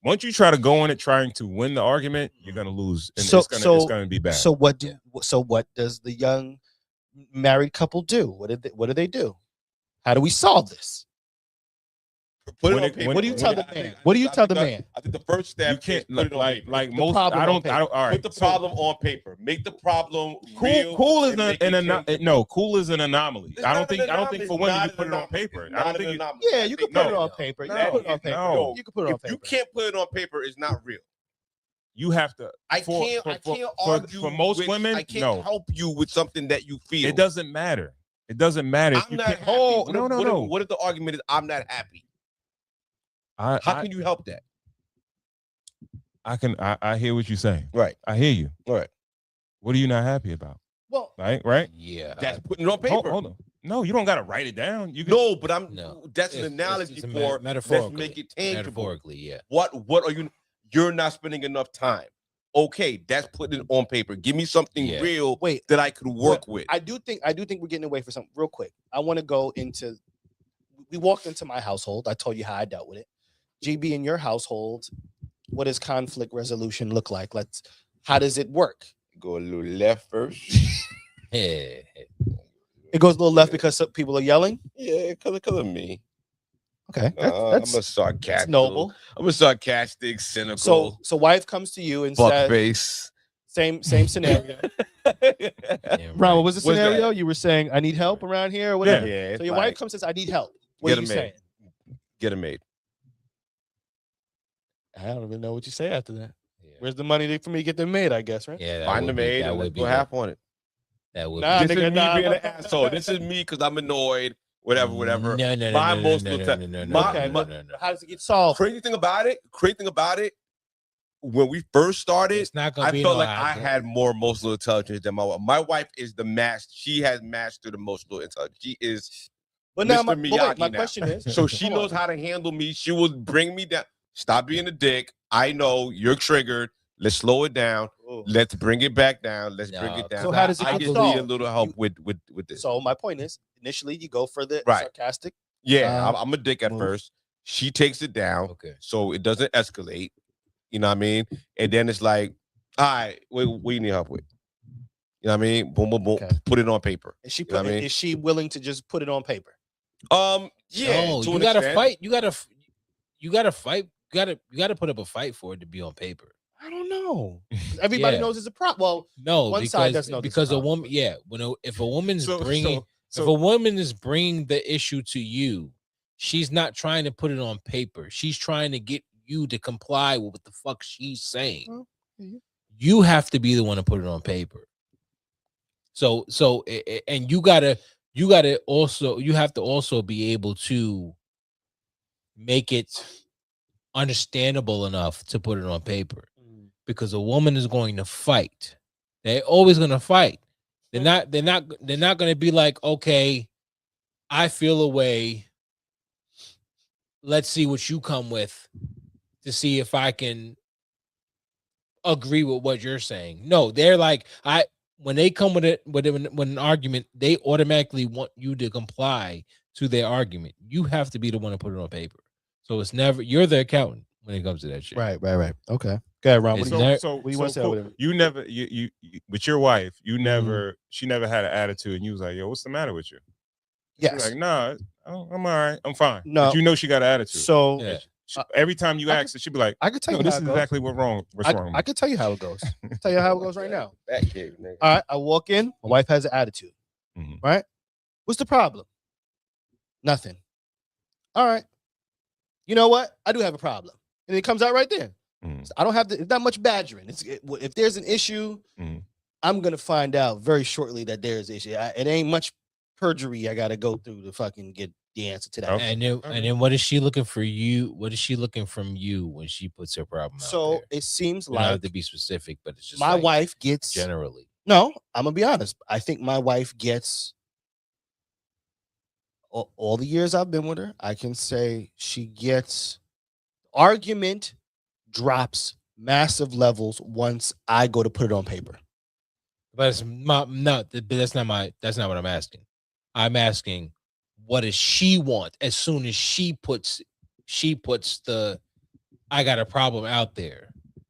Speaker 1: Once you try to go in it trying to win the argument, you're gonna lose, and it's gonna be bad.
Speaker 3: So what does the young married couple do? What do they do? How do we solve this?
Speaker 2: Put it on paper.
Speaker 3: What do you tell the man? What do you tell the man?
Speaker 2: I think the first step
Speaker 1: you can't
Speaker 2: is put it on paper.
Speaker 1: like most. All right.
Speaker 2: Put the problem on paper. Make the problem real.
Speaker 1: Cool is cool is an anomaly. I don't think for women you put it on paper. I don't think.
Speaker 3: Yeah, you can put it on paper. You can put it on paper.
Speaker 1: No.
Speaker 3: You can put it on paper.
Speaker 2: You can't put it on paper. It's not real.
Speaker 1: You have to.
Speaker 2: I can't argue
Speaker 1: for most women.
Speaker 2: I can't help you with something that you feel.
Speaker 1: It doesn't matter. It doesn't matter.
Speaker 2: I'm not happy.
Speaker 1: No.
Speaker 2: What if the argument is I'm not happy? How can you help that?
Speaker 1: I hear what you're saying.
Speaker 2: Right.
Speaker 1: I hear you.
Speaker 2: Right.
Speaker 1: What are you not happy about?
Speaker 3: Well,
Speaker 1: right?
Speaker 4: Yeah.
Speaker 2: That's putting it on paper.
Speaker 1: Hold on. No, you don't got to write it down. You can,
Speaker 2: no, but that's an analogy
Speaker 4: it's
Speaker 2: for
Speaker 4: metaphorically.
Speaker 2: Let's make it tangible.
Speaker 4: Metaphorically, yeah.
Speaker 2: What are you? You're not spending enough time. Okay, that's putting it on paper. Give me something real that I could work with.
Speaker 3: I do think we're getting away from something real quick. I want to go into. We walked into my household. I told you how I dealt with it. GB, in your household, what does conflict resolution look like? How does it work?
Speaker 2: Go a little left first.
Speaker 4: Yeah.
Speaker 3: It goes a little left because some people are yelling.
Speaker 2: Yeah, because of me.
Speaker 3: Okay,
Speaker 2: that's I'm a sarcastic.
Speaker 3: That's noble.
Speaker 2: I'm a sarcastic, cynical.
Speaker 3: So wife comes to you and
Speaker 2: says, face.
Speaker 3: Same scenario. Ron, what was the scenario? You were saying, I need help around here or whatever.
Speaker 2: Yeah.
Speaker 3: So your wife comes and says, I need help. What are you saying?
Speaker 2: Get a maid.
Speaker 3: I don't even know what you say after that. Yeah. Where's the money for me to get them made, I guess, right?
Speaker 2: Yeah, find the maid and go half on it.
Speaker 4: That would
Speaker 2: this is me being an asshole. This is me because I'm annoyed. Whatever.
Speaker 4: No.
Speaker 3: How does it get solved?
Speaker 2: Crazy thing about it, when we first started, I felt like I had more emotional intelligence than my wife. My wife is the master. She has mastered emotional intelligence. She is.
Speaker 3: But now my question is,
Speaker 2: so she knows how to handle me. She will bring me down. Stop being a dick. I know you're triggered. Let's slow it down. Ooh. Let's bring it back down. Let's bring it down.
Speaker 3: So how does it
Speaker 2: I just need a little help with this.
Speaker 3: So my point is, initially you go for the sarcastic.
Speaker 2: Yeah, I'm a dick at first. She takes it down, so it doesn't escalate. You know what I mean? And then it's like, all right, what you need help with? You know what I mean? Boom, boom, boom. Okay. Put it on paper.
Speaker 3: Is she willing to just put it on paper?
Speaker 2: Yeah.
Speaker 4: No, you gotta fight. You gotta fight. You gotta put up a fight for it to be on paper.
Speaker 3: I don't know. Everybody knows it's a problem. Well,
Speaker 4: no,
Speaker 3: one side doesn't know
Speaker 4: because a woman. Yeah, if a woman's if a woman is bringing the issue to you, she's not trying to put it on paper. She's trying to get you to comply with what the fuck she's saying. You have to be the one to put it on paper. So and you have to also be able to make it understandable enough to put it on paper, because a woman is going to fight. They're always going to fight. They're not going to be like, okay, I feel a way, let's see what you come with to see if I can agree with what you're saying. No, they're like, when they come with it with an argument, they automatically want you to comply to their argument. You have to be the one to put it on paper. So it's never, you're the accountant when it comes to that shit.
Speaker 3: Right. Okay. Go ahead, Ron.
Speaker 4: It's
Speaker 3: What do
Speaker 4: never-
Speaker 3: what do you want to say?
Speaker 1: cool.
Speaker 3: Whatever.
Speaker 1: You never you with your wife, you
Speaker 3: Mhm.
Speaker 1: never she never had an attitude and you was like, yo, what's the matter with you?
Speaker 3: Yes.
Speaker 1: She's like, nah, I'm all right, I'm fine.
Speaker 3: No.
Speaker 1: But you know she got an attitude.
Speaker 3: So
Speaker 4: Yeah.
Speaker 1: Every time you ask her, she'd be like,
Speaker 3: I could tell
Speaker 1: no,
Speaker 3: you
Speaker 1: this
Speaker 3: how
Speaker 1: is
Speaker 3: it goes.
Speaker 1: exactly what's wrong with
Speaker 3: I
Speaker 1: me.
Speaker 3: could tell you how it goes. Tell you how it goes right now.
Speaker 2: Back cave, nigga.
Speaker 3: All right. I walk in. My wife has an attitude.
Speaker 1: Mhm.
Speaker 3: Right. What's the problem? Nothing. All right. You know what? I do have a problem, and it comes out right there.
Speaker 1: Mhm.
Speaker 3: So I don't have to. It's not much badgering. If there's an issue,
Speaker 1: Mhm.
Speaker 3: I'm gonna find out very shortly that there's an issue. It ain't much perjury I gotta go through to fucking get the answer to that.
Speaker 1: Okay.
Speaker 4: And then what is she looking for you? What is she looking from you when she puts her problem out
Speaker 3: So
Speaker 4: there?
Speaker 3: it seems
Speaker 4: You don't have
Speaker 3: like
Speaker 4: to be specific, but it's just
Speaker 3: my
Speaker 4: like
Speaker 3: wife gets
Speaker 4: generally.
Speaker 3: No, I'm gonna be honest. I think my wife gets all the years I've been with her. I can say she gets argument drops massive levels once I go to put it on paper.
Speaker 4: But it's that's not what I'm asking. I'm asking, what does she want as soon as she puts the I got a problem out there?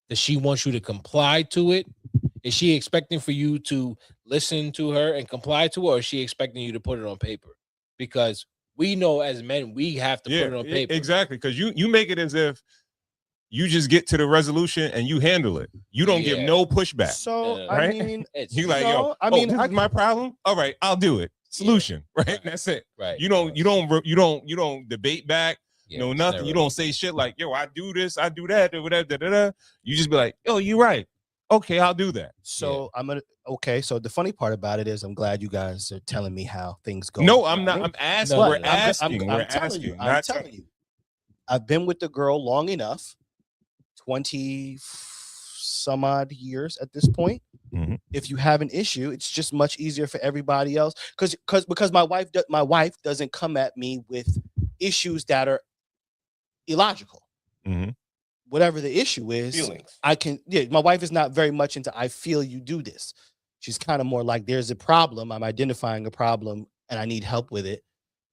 Speaker 4: Does she want you to comply to it? Is she expecting for you to listen to her and comply to it, or is she expecting you to put it on paper? Because we know as men, we have to put it on paper.
Speaker 1: Exactly, because you make it as if you just get to the resolution and you handle it. You don't give no pushback.
Speaker 3: So
Speaker 4: No.
Speaker 1: Right?
Speaker 3: I mean,
Speaker 1: You like,
Speaker 3: no,
Speaker 1: yo,
Speaker 3: I mean,
Speaker 1: this is my problem. All right, I'll do it. Solution, right?
Speaker 4: Right.
Speaker 1: That's it.
Speaker 4: Right.
Speaker 1: You don't debate back.
Speaker 4: Yeah,
Speaker 1: No,
Speaker 4: it's
Speaker 1: nothing.
Speaker 4: never
Speaker 1: You don't say shit like, yo, I do this, I do that, whatever. You just be like, yo, you right. Okay, I'll do that.
Speaker 3: so I'm gonna okay. So the funny part about it is, I'm glad you guys are telling me how things go.
Speaker 1: No, I'm not.
Speaker 3: Me.
Speaker 1: I'm asking.
Speaker 4: No,
Speaker 1: we're
Speaker 4: no, no.
Speaker 1: asking. We're
Speaker 3: I'm telling
Speaker 1: asking.
Speaker 3: you. I'm
Speaker 1: not
Speaker 3: telling you. I've been with the girl long enough, 20 some odd years at this point.
Speaker 1: Mhm.
Speaker 3: If you have an issue, it's just much easier for everybody else because my wife doesn't come at me with issues that are illogical.
Speaker 1: Mhm.
Speaker 3: Whatever the issue is,
Speaker 2: Feelings.
Speaker 3: my wife is not very much into I feel you do this. She's kind of more like there's a problem. I'm identifying a problem and I need help with it.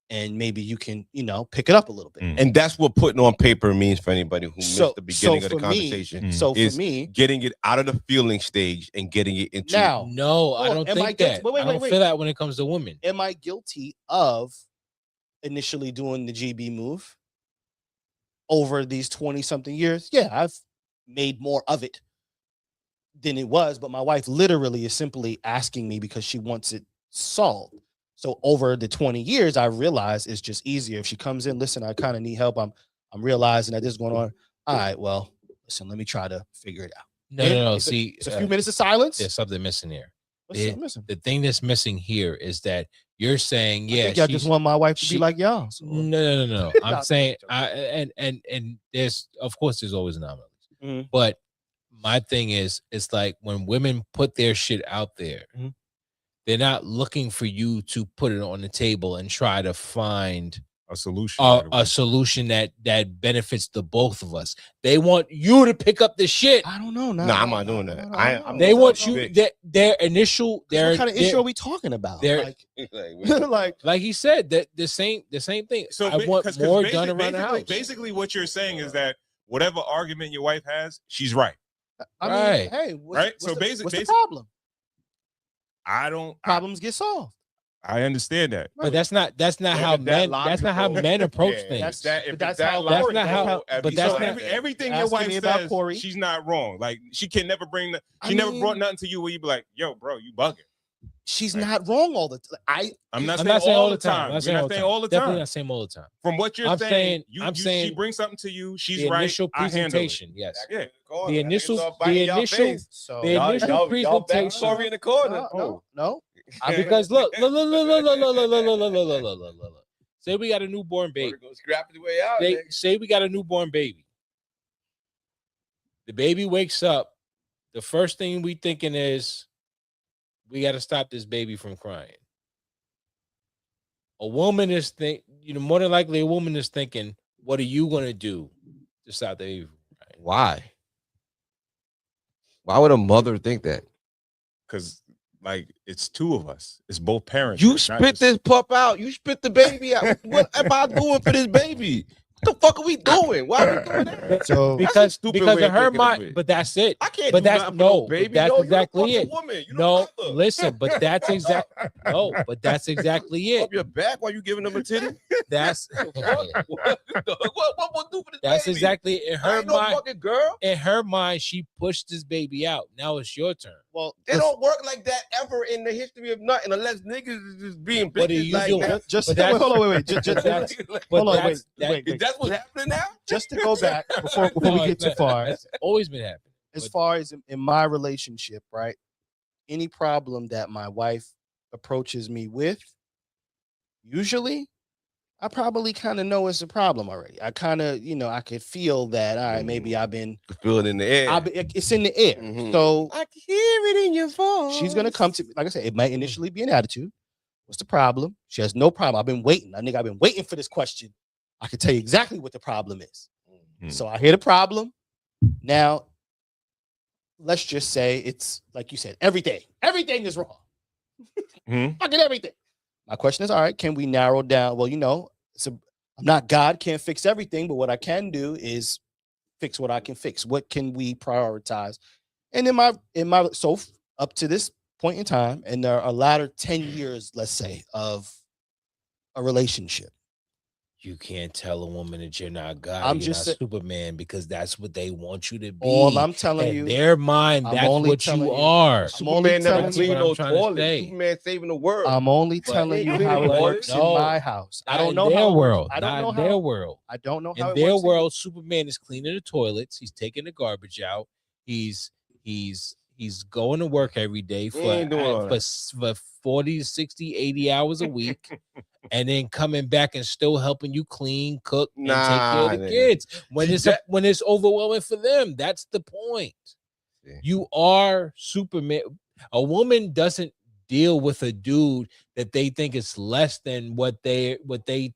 Speaker 3: And maybe you can, pick it up a little bit.
Speaker 1: Mm.
Speaker 2: And that's what putting on paper means for anybody who
Speaker 3: So-
Speaker 2: missed the beginning
Speaker 3: so
Speaker 2: of the
Speaker 3: for me-
Speaker 2: conversation.
Speaker 1: Mm.
Speaker 3: So for
Speaker 2: Is
Speaker 3: me,
Speaker 2: getting it out of the feeling stage and getting it into
Speaker 3: now,
Speaker 4: No, I
Speaker 3: Oh,
Speaker 4: don't
Speaker 3: am I
Speaker 4: think
Speaker 3: guilty?
Speaker 4: that.
Speaker 3: Wait,
Speaker 4: I don't
Speaker 3: wait.
Speaker 4: feel that when it comes to women.
Speaker 3: am I guilty of initially doing the GB move over these 20 something years? Yeah, I've made more of it than it was, but my wife literally is simply asking me because she wants it solved. So over the 20 years, I realized it's just easier. If she comes in, listen, I kind of need help. I'm realizing that this is going on. All right, well, listen, let me try to figure it out.
Speaker 4: No.
Speaker 3: It's
Speaker 4: See,
Speaker 3: it's a few minutes of silence.
Speaker 4: there's something missing here.
Speaker 3: What's
Speaker 4: it-
Speaker 3: up missing?
Speaker 4: The thing that's missing here is that you're saying,
Speaker 3: I
Speaker 4: yeah,
Speaker 3: think I just want my wife to be
Speaker 4: she-
Speaker 3: like y'all. So.
Speaker 4: No. I'm
Speaker 3: Nah,
Speaker 4: saying,
Speaker 3: I'm
Speaker 4: and there's, of course, there's always anomalies,
Speaker 3: Mhm.
Speaker 4: but my thing is, it's like when women put their shit out there,
Speaker 3: Mhm.
Speaker 4: they're not looking for you to put it on the table and try to find
Speaker 1: A solution.
Speaker 4: a solution that benefits the both of us. They want you to pick up the shit.
Speaker 3: I don't know.
Speaker 2: Nah, I'm not doing that. I'm
Speaker 4: They
Speaker 2: not
Speaker 4: want
Speaker 2: doing
Speaker 4: you.
Speaker 2: that.
Speaker 4: Their initial.
Speaker 3: What kind of issue are we talking about?
Speaker 4: they're-
Speaker 3: Like, like
Speaker 4: Like he said, that the same thing.
Speaker 1: So
Speaker 4: I want
Speaker 1: 'cause
Speaker 4: more done around the house.
Speaker 1: Basically, what you're saying is that whatever argument your wife has, she's right.
Speaker 3: I
Speaker 4: Right.
Speaker 3: mean, hey, what's,
Speaker 1: Right?
Speaker 3: What's
Speaker 1: So
Speaker 3: the,
Speaker 1: basic-
Speaker 3: what's the
Speaker 1: basic-
Speaker 3: problem?
Speaker 1: I
Speaker 3: Problems get solved.
Speaker 1: I understand that.
Speaker 4: But that's not how men. That's not how men approach things.
Speaker 3: That's how
Speaker 4: but that's
Speaker 1: So
Speaker 4: not-
Speaker 1: everything your
Speaker 3: Asking
Speaker 1: wife
Speaker 3: me about
Speaker 1: says,
Speaker 3: Corey.
Speaker 1: she's not wrong. Like she can never bring the.
Speaker 3: I
Speaker 1: She never
Speaker 3: mean-
Speaker 1: brought nothing to you where you be like, "Yo, bro, you bugging."
Speaker 3: She's
Speaker 1: Right.
Speaker 3: not wrong all the time.
Speaker 1: I'm not
Speaker 4: I'm
Speaker 1: saying
Speaker 4: not saying
Speaker 1: all the time.
Speaker 4: I'm not
Speaker 1: You're
Speaker 4: saying
Speaker 1: not
Speaker 4: all the
Speaker 1: saying
Speaker 4: time.
Speaker 1: all the
Speaker 4: Definitely
Speaker 1: time.
Speaker 4: not saying all the time.
Speaker 1: From what you're
Speaker 4: I'm
Speaker 1: saying,
Speaker 4: saying-
Speaker 1: she brings something to you. She's
Speaker 4: The
Speaker 1: right.
Speaker 4: initial
Speaker 1: I handle it.
Speaker 4: presentation, yes.
Speaker 1: Yeah.
Speaker 4: The initial
Speaker 3: So
Speaker 4: presentation.
Speaker 2: Sorry in the corner.
Speaker 3: No.
Speaker 4: Because look. Say we got a newborn baby.
Speaker 2: Scrap the way out.
Speaker 4: Say we got a newborn baby. The baby wakes up. The first thing we thinking is, we got to stop this baby from crying. A woman is more than likely a woman is thinking, what are you gonna do to stop the evil?
Speaker 2: Why? Why would a mother think that?
Speaker 1: Because like it's two of us. It's both parents.
Speaker 2: You
Speaker 1: It's not
Speaker 2: spit
Speaker 1: just-
Speaker 2: this pup out. You spit the baby out. What am I doing for this baby? What the fuck are we doing? Why are we doing that?
Speaker 3: So
Speaker 4: Because
Speaker 2: stupid
Speaker 4: because
Speaker 2: way
Speaker 4: of
Speaker 2: of
Speaker 4: her
Speaker 2: thinking of
Speaker 4: mind,
Speaker 2: it.
Speaker 4: but that's it.
Speaker 2: I can't
Speaker 4: But
Speaker 2: do
Speaker 4: that's
Speaker 2: nothing for no
Speaker 4: no,
Speaker 2: baby.
Speaker 4: that's
Speaker 2: No,
Speaker 4: exactly
Speaker 2: you're a
Speaker 4: it.
Speaker 2: fucking woman. You
Speaker 4: No,
Speaker 2: don't
Speaker 4: listen, but that's but that's exactly it.
Speaker 2: Up your back while you giving them a titty.
Speaker 4: That's
Speaker 2: what will do for this
Speaker 4: that's
Speaker 2: baby?
Speaker 4: exactly in
Speaker 2: I
Speaker 4: her
Speaker 2: ain't no
Speaker 4: mind.
Speaker 2: fucking girl.
Speaker 4: In her mind, she pushed this baby out. Now it's your turn.
Speaker 3: well,
Speaker 2: It don't work like that ever in the history of nothing unless niggas is just being
Speaker 4: What are
Speaker 2: bitches
Speaker 4: you
Speaker 2: like
Speaker 4: doing?
Speaker 2: that.
Speaker 3: just
Speaker 4: But that's-
Speaker 3: hold on, wait. Just
Speaker 4: that's-
Speaker 2: Like,
Speaker 4: But
Speaker 3: hold on,
Speaker 4: that's,
Speaker 3: wait.
Speaker 2: is that what's happening now?
Speaker 3: just to go back before
Speaker 4: No,
Speaker 3: we get too far.
Speaker 4: It's always been happening.
Speaker 3: As
Speaker 4: But-
Speaker 3: far as in my relationship, right? Any problem that my wife approaches me with, usually I probably kind of know it's a problem already. I kind of, I could feel that. All right, maybe I've been,
Speaker 2: Feel it in the air.
Speaker 3: it's in the air.
Speaker 2: Mhm.
Speaker 3: So
Speaker 2: I can hear it in your voice.
Speaker 3: she's gonna come to me. Like I said, it might initially be an attitude. What's the problem? She has no problem. I've been waiting. I've been waiting for this question. I can tell you exactly what the problem is.
Speaker 1: Mhm.
Speaker 3: So I hear the problem. Now, let's just say it's like you said, everything is wrong.
Speaker 1: Mhm.
Speaker 3: Fucking everything. My question is, all right, can we narrow down? Well, I'm not God, can't fix everything, but what I can do is fix what I can fix. What can we prioritize? And up to this point in time, and there are a latter 10 years, let's say, of a relationship.
Speaker 4: You can't tell a woman that you're not God.
Speaker 3: I'm
Speaker 4: You're
Speaker 3: just
Speaker 4: not Superman because that's what they want you to be.
Speaker 3: All I'm telling
Speaker 4: In
Speaker 3: you,
Speaker 4: their mind,
Speaker 3: I'm
Speaker 4: that's
Speaker 3: only
Speaker 4: what
Speaker 3: telling
Speaker 4: you
Speaker 3: you.
Speaker 4: are.
Speaker 3: I'm only
Speaker 2: Superman never
Speaker 3: telling
Speaker 4: you
Speaker 2: cleaned
Speaker 4: what
Speaker 2: no
Speaker 4: I'm trying to
Speaker 2: toilet.
Speaker 4: say.
Speaker 2: Superman saving the world.
Speaker 3: I'm only
Speaker 4: But
Speaker 3: telling you
Speaker 2: you
Speaker 3: how it
Speaker 2: know
Speaker 3: works
Speaker 4: no,
Speaker 3: in my house. I
Speaker 4: Not
Speaker 3: don't
Speaker 4: in
Speaker 3: know
Speaker 4: their
Speaker 3: how it works.
Speaker 4: world.
Speaker 3: I don't
Speaker 4: Not
Speaker 3: know
Speaker 4: in
Speaker 3: how
Speaker 4: their world.
Speaker 3: I don't know how
Speaker 4: In
Speaker 3: it
Speaker 4: their
Speaker 3: works.
Speaker 4: world, Superman is cleaning the toilets. He's taking the garbage out. He's going to work every day
Speaker 2: He ain't doing all
Speaker 4: for 40, 60, 80 hours a week. And then coming back and still helping you clean, cook, and take care of the
Speaker 2: nigga.
Speaker 4: kids when
Speaker 2: See,
Speaker 4: when it's overwhelming for them. That's the point.
Speaker 2: Yeah.
Speaker 4: You are Superman. A woman doesn't deal with a dude that they think is less than what they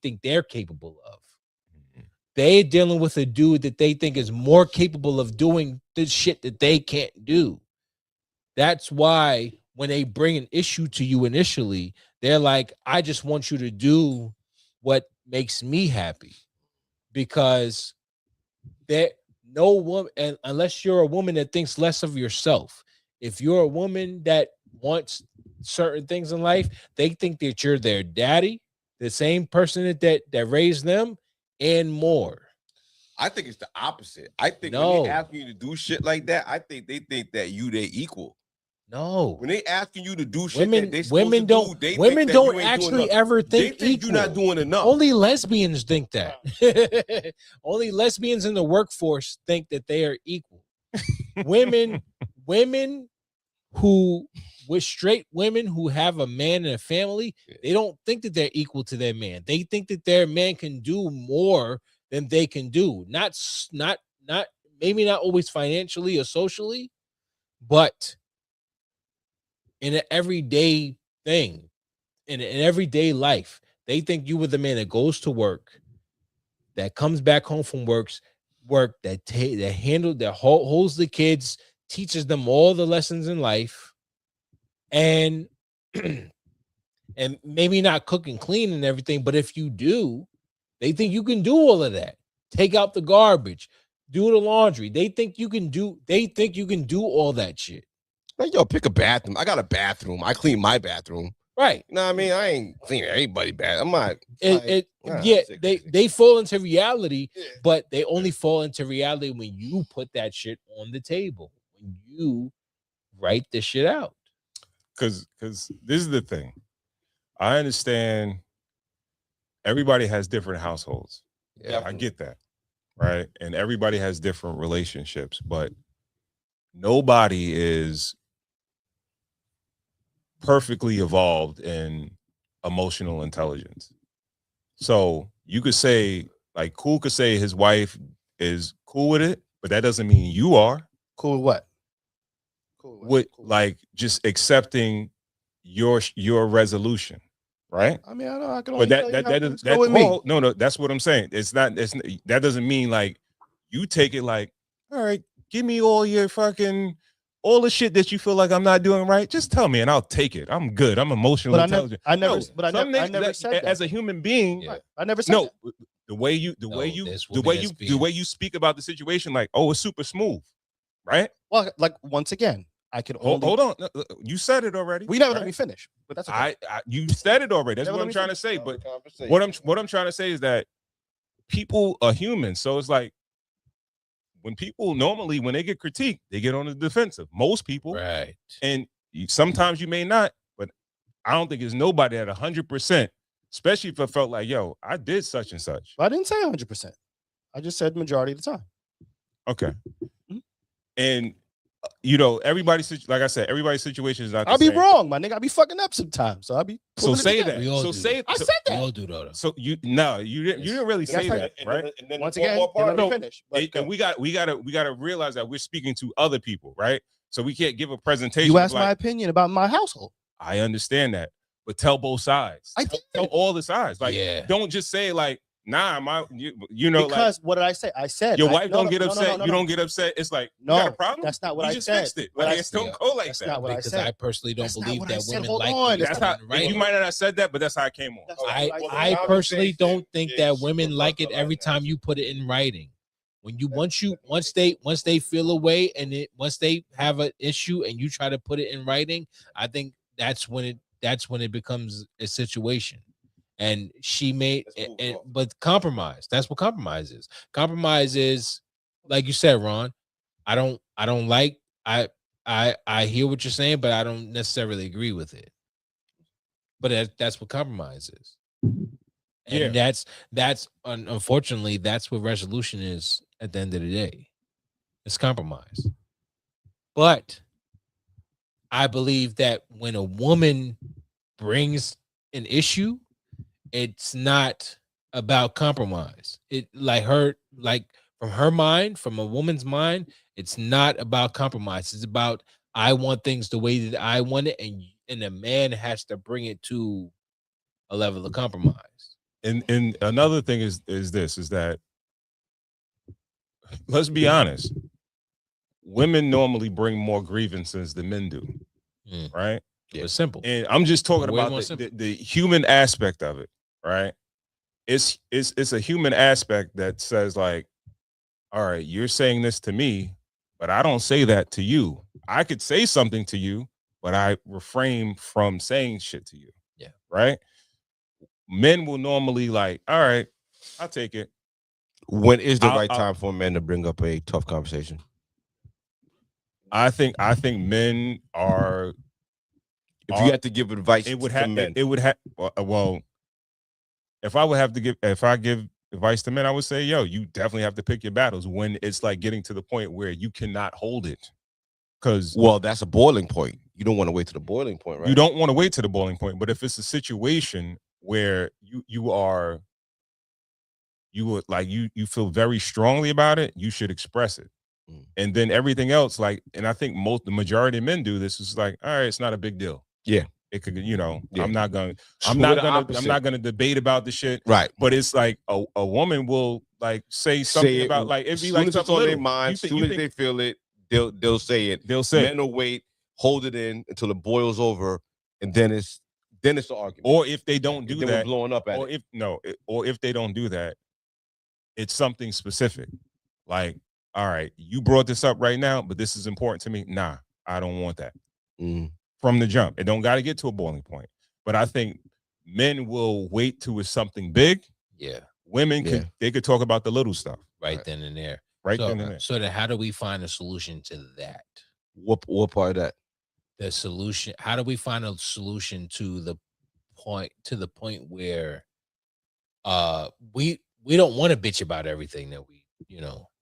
Speaker 4: think they're capable of. They're dealing with a dude that they think is more capable of doing the shit that they can't do. That's why when they bring an issue to you initially, they're like, I just want you to do what makes me happy. Because there no woman, and unless you're a woman that thinks less of yourself, if you're a woman that wants certain things in life, they think that you're their daddy, the same person that raised them, and more.
Speaker 2: I think it's the opposite. I think when
Speaker 4: No.
Speaker 2: they asking you to do shit like that, I think they think that you their equal.
Speaker 4: No.
Speaker 2: When they asking you to do shit
Speaker 4: Women,
Speaker 2: that they supposed
Speaker 4: women
Speaker 2: to
Speaker 4: don't,
Speaker 2: do, they
Speaker 4: women
Speaker 2: think that
Speaker 4: don't
Speaker 2: you ain't doing
Speaker 4: actually
Speaker 2: enough.
Speaker 4: ever
Speaker 2: They
Speaker 4: think
Speaker 2: think you're not
Speaker 4: equal.
Speaker 2: doing enough.
Speaker 4: Only lesbians think that. Only lesbians in the workforce think that they are equal. women who with straight women who have a man and a family, they don't think that they're equal to their man. They think that their man can do more than they can do. Not maybe not always financially or socially, but in an everyday thing, in an everyday life. They think you were the man that goes to work, that comes back home from work, that holds the kids, teaches them all the lessons in life, and and maybe not cook and clean and everything, but if you do, they think you can do all of that. Take out the garbage, do the laundry. They think you can do all that shit.
Speaker 2: Like, yo, pick a bathroom. I got a bathroom. I clean my bathroom.
Speaker 4: Right.
Speaker 2: You know what I mean? I ain't cleaning everybody's bathroom. I'm not.
Speaker 4: They fall into reality, but they only fall into reality when you put that shit on the table, when you write the shit out.
Speaker 1: Because this is the thing. I understand everybody has different households.
Speaker 2: Yeah,
Speaker 1: I get that. Right. And everybody has different relationships, but nobody is perfectly evolved in emotional intelligence. So you could say, like, Cool could say his wife is cool with it, but that doesn't mean you are.
Speaker 3: Cool with what? Cool
Speaker 1: With like just accepting your resolution. right?
Speaker 3: I mean, I know I can only
Speaker 1: But
Speaker 3: tell you how
Speaker 1: that
Speaker 3: things
Speaker 1: that
Speaker 3: go with me.
Speaker 1: oh, no, that's what I'm saying. It's not. That doesn't mean like you take it like, all right, give me all the shit that you feel like I'm not doing right. Just tell me and I'll take it. I'm good. I'm emotionally intelligent.
Speaker 3: I never
Speaker 1: No,
Speaker 3: said that.
Speaker 1: as a human being.
Speaker 4: Yeah.
Speaker 3: I never said
Speaker 1: No,
Speaker 3: that.
Speaker 1: the way you speak about the situation, like, oh, it's super smooth, right?
Speaker 3: Well, like once again, I could only
Speaker 1: Hold on. You said it already.
Speaker 3: We never
Speaker 1: right?
Speaker 3: let me finish, but that's okay.
Speaker 1: You said it already. That's
Speaker 3: Never
Speaker 1: what
Speaker 3: let
Speaker 1: I'm
Speaker 3: me
Speaker 1: trying to
Speaker 3: finish.
Speaker 1: say. But what I'm trying to say is that people are human. So it's like when people normally when they get critiqued, they get on the defensive. Most people,
Speaker 4: Right.
Speaker 1: and sometimes you may not, but I don't think there's nobody at 100%. Especially if I felt like, yo, I did such and such.
Speaker 3: But I didn't say 100%. I just said majority of the time.
Speaker 1: Okay.
Speaker 3: Mm-hmm.
Speaker 1: And like I said, everybody's situation is not the
Speaker 3: I'll be
Speaker 1: same.
Speaker 3: wrong, my nigga. I'll be fucking up sometimes. So I'll be
Speaker 1: So say that.
Speaker 4: We all
Speaker 1: So
Speaker 4: do
Speaker 1: say
Speaker 3: I
Speaker 1: so,
Speaker 3: said
Speaker 4: We
Speaker 3: that.
Speaker 4: all do though.
Speaker 1: so you didn't really say that, right?
Speaker 2: And then
Speaker 3: Once
Speaker 2: one
Speaker 3: again,
Speaker 2: more
Speaker 3: you let
Speaker 2: part.
Speaker 3: me finish. But
Speaker 1: And we got to realize that we're speaking to other people, right? So we can't give a presentation.
Speaker 3: you asked
Speaker 1: like,
Speaker 3: my opinion about my household.
Speaker 1: I understand that, but tell both sides.
Speaker 3: I did.
Speaker 1: Tell all the sides. Like,
Speaker 4: Yeah.
Speaker 1: don't just say like, nah,
Speaker 3: Because what did I say? I said
Speaker 1: your wife don't get upset. You don't get upset. It's like, you got a problem?
Speaker 3: That's not what
Speaker 1: you
Speaker 3: I
Speaker 1: just
Speaker 3: said.
Speaker 1: fixed it.
Speaker 3: What
Speaker 1: Like,
Speaker 3: I
Speaker 1: it
Speaker 3: said-
Speaker 1: don't go like
Speaker 3: that's
Speaker 1: that.
Speaker 3: not what I
Speaker 4: Because
Speaker 3: said.
Speaker 4: I personally don't
Speaker 3: That's not
Speaker 4: believe
Speaker 3: what I
Speaker 4: that
Speaker 3: said.
Speaker 4: women
Speaker 3: Hold
Speaker 4: like
Speaker 3: on.
Speaker 4: things
Speaker 1: That's
Speaker 3: That's
Speaker 1: how
Speaker 4: done right.
Speaker 1: you might not have said that, but that's how it came on.
Speaker 3: That's not what I said.
Speaker 4: I personally don't think that
Speaker 2: is
Speaker 4: women like it
Speaker 2: like
Speaker 4: every
Speaker 2: that.
Speaker 4: time you put it in writing. When you once they feel away and once they have an issue and you try to put it in writing, I think that's when it becomes a situation. And she made but compromise. That's what compromise is. Compromise is, like you said, Ron. I don't like I hear what you're saying, but I don't necessarily agree with it. But that's what compromise is. And that's unfortunately that's what resolution is at the end of the day. It's compromise. But I believe that when a woman brings an issue, it's not about compromise. It from her mind, from a woman's mind, it's not about compromise. It's about I want things the way that I want it, and a man has to bring it to a level of compromise.
Speaker 1: And another thing is that let's be honest, women normally bring more grievances than men do, right?
Speaker 4: Yeah. It's simple.
Speaker 1: And I'm just talking
Speaker 4: Way
Speaker 1: about
Speaker 4: more
Speaker 1: the human aspect of it, right? It's a human aspect that says like, all right, you're saying this to me, but I don't say that to you. I could say something to you, but I refrain from saying shit to you.
Speaker 4: Yeah.
Speaker 1: Right? Men will normally like, all right, I'll take it.
Speaker 2: When is the right time for men to bring up a tough conversation?
Speaker 1: I think men are.
Speaker 2: If you had to give advice,
Speaker 1: it would
Speaker 2: to
Speaker 1: have.
Speaker 2: men.
Speaker 1: It would have. Well, if I give advice to men, I would say, yo, you definitely have to pick your battles when it's like getting to the point where you cannot hold it. Because
Speaker 2: that's a boiling point. You don't want to wait to the boiling point, right?
Speaker 1: You don't want to wait to the boiling point. But if it's a situation where you feel very strongly about it, you should express it. And then everything else, like, and I think the majority of men do this, is like, all right, it's not a big deal.
Speaker 2: Yeah.
Speaker 1: It could,
Speaker 2: Yeah.
Speaker 1: I'm not gonna debate about the shit.
Speaker 2: Right.
Speaker 1: But it's like a woman will like say something about like it'd be like
Speaker 2: it's on their mind, as soon as they feel it, they'll say it.
Speaker 1: They'll say
Speaker 2: men will wait, hold it in until it boils over, and then it's an argument.
Speaker 1: Or if they don't do
Speaker 2: that,
Speaker 1: we're
Speaker 2: blowing up at
Speaker 1: or
Speaker 2: it.
Speaker 1: If they don't do that, it's something specific. Like, all right, you brought this up right now, but this is important to me. Nah, I don't want that. From the jump. It don't got to get to a boiling point. But I think men will wait till it's something big.
Speaker 4: Yeah.
Speaker 1: Women could talk about the little stuff.
Speaker 4: Right then and there.
Speaker 1: So
Speaker 4: then how do we find a solution to that?
Speaker 2: What part of that?
Speaker 4: The solution. How do we find a solution to the point where we don't want to bitch about everything that we,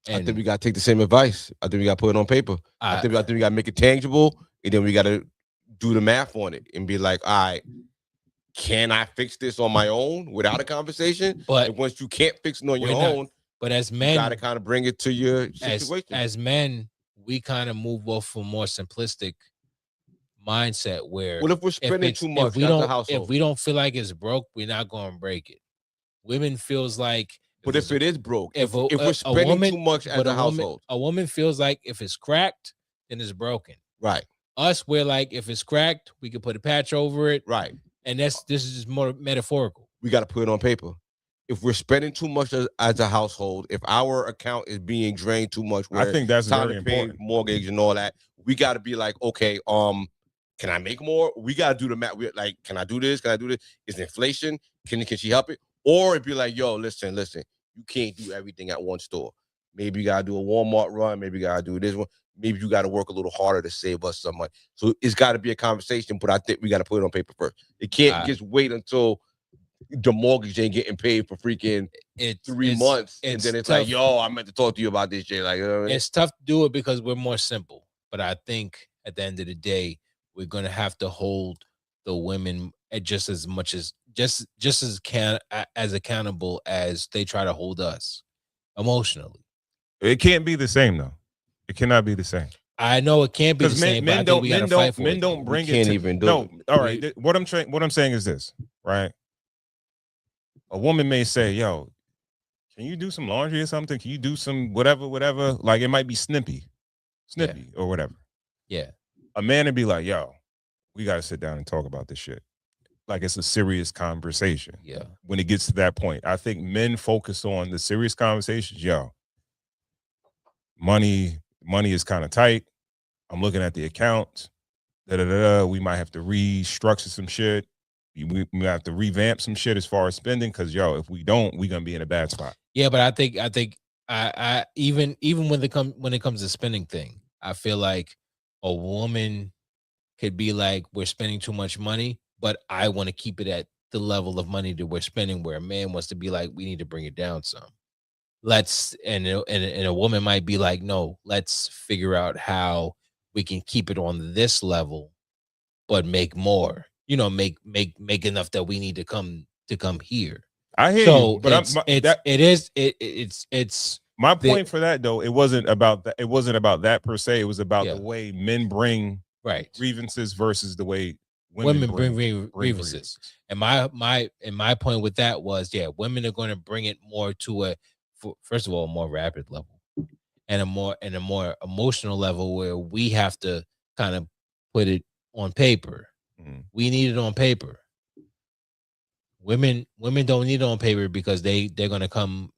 Speaker 2: I think we gotta take the same advice. I think we gotta put it on paper. I think we gotta make it tangible, and then we gotta do the math on it and be like, all right, can I fix this on my own without a conversation?
Speaker 4: But
Speaker 2: and once you can't fix it on your own,
Speaker 4: but as men,
Speaker 2: you gotta kind of bring it to your situation.
Speaker 4: As men, we kind of move off for more simplistic mindset where
Speaker 2: What if we're spending too much
Speaker 4: if we
Speaker 2: as a
Speaker 4: don't
Speaker 2: household?
Speaker 4: if we don't feel like it's broke, we're not going to break it. Women feels like
Speaker 2: But if it is broke, if we're spending
Speaker 4: woman,
Speaker 2: too much as a household,
Speaker 4: a woman feels like if it's cracked, then it's broken.
Speaker 2: right?
Speaker 4: Us, we're like, if it's cracked, we can put a patch over it,
Speaker 2: Right.
Speaker 4: and this is just more metaphorical.
Speaker 2: We got to put it on paper. If we're spending too much as a household, if our account is being drained too much,
Speaker 1: I think that's
Speaker 2: time
Speaker 1: very
Speaker 2: to pay
Speaker 1: important.
Speaker 2: mortgage and all that, we got to be like, okay, can I make more? We got to do the math. We're like, can I do this? Can I do this? Is inflation? Can she help it? Or it'd be like, yo, listen, you can't do everything at one store. Maybe you got to do a Walmart run. Maybe you got to do this one. Maybe you got to work a little harder to save us some money. So it's got to be a conversation, but I think we got to put it on paper first. It can't just wait until the mortgage ain't getting paid for freaking 3 months. And then it's tough. Like, yo, I meant to talk to you about this shit. Like, you know what I mean?
Speaker 4: It's tough to do it because we're more simple. But I think at the end of the day, we're going to have to hold the women just as much as as accountable as they try to hold us emotionally.
Speaker 1: It can't be the same though. It cannot be the same.
Speaker 4: I know it can't be the same.
Speaker 1: Men don't bring it.
Speaker 2: Can't even do
Speaker 1: no.
Speaker 2: it.
Speaker 1: All right. What I'm saying is this, right? A woman may say, "Yo, can you do some laundry or something? Can you do some whatever? Like it might be snippy or whatever."
Speaker 4: Yeah.
Speaker 1: A man would be like, "Yo, we got to sit down and talk about this shit. Like it's a serious conversation."
Speaker 4: Yeah.
Speaker 1: When it gets to that point, I think men focus on the serious conversations. Yo, money is kind of tight. I'm looking at the account. We might have to restructure some shit. We have to revamp some shit as far as spending, because if we don't, we're gonna be in a bad spot.
Speaker 4: Yeah, but I think I even when it comes to spending thing, I feel like a woman could be like, we're spending too much money, but I want to keep it at the level of money that we're spending, where a man wants to be like, we need to bring it down some. And a woman might be like, no, let's figure out how we can keep it on this level, but make more. Make enough that we need to come here.
Speaker 1: I hear you, but
Speaker 4: it's
Speaker 1: my point for that though. It wasn't about that. It wasn't about that per se. It was about the way men bring grievances versus the way women bring grievances.
Speaker 4: And my point with that was, women are going to bring it more to first of all, a more rapid level, and a more emotional level, where we have to kind of put it on paper. Mm-hmm. We need it on paper. Women don't need it on paper because they're going to come,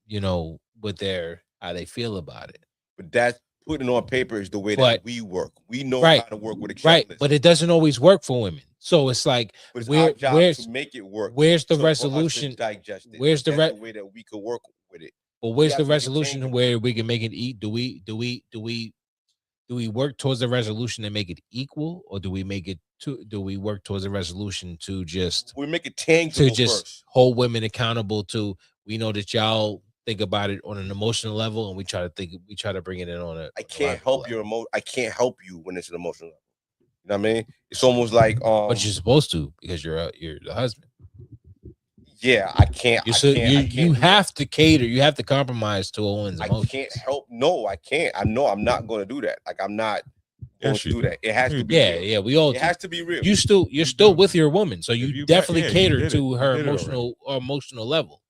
Speaker 4: with their how they feel about it.
Speaker 2: But that's putting on paper is the way that we work. We know how to work with acceptance.
Speaker 4: Right, but it doesn't always work for women. So it's like,
Speaker 2: where's to make it work?
Speaker 4: Where's the resolution?
Speaker 2: Digest it.
Speaker 4: Where's the
Speaker 2: way that we could work with it?
Speaker 4: But where's the resolution where we can make it eat? Do we work towards the resolution and make it equal, or do we work towards a resolution to just
Speaker 2: we make it tangible,
Speaker 4: to just first hold women accountable to, we know that y'all think about it on an emotional level, and we try to bring it in on a.
Speaker 2: I can't help your I can't help you when it's an emotional level. You know what I mean? It's almost like
Speaker 4: but you're supposed to, because you're the husband.
Speaker 2: Yeah, I can't.
Speaker 4: You have to cater. You have to compromise to a woman's emotions.
Speaker 2: I can't help. No, I can't. I know I'm not going to do that. Like, I'm not going to do that. It has to be.
Speaker 4: Yeah. We all.
Speaker 2: It has to be real.
Speaker 4: You're still with your woman, so you definitely cater to her emotional level.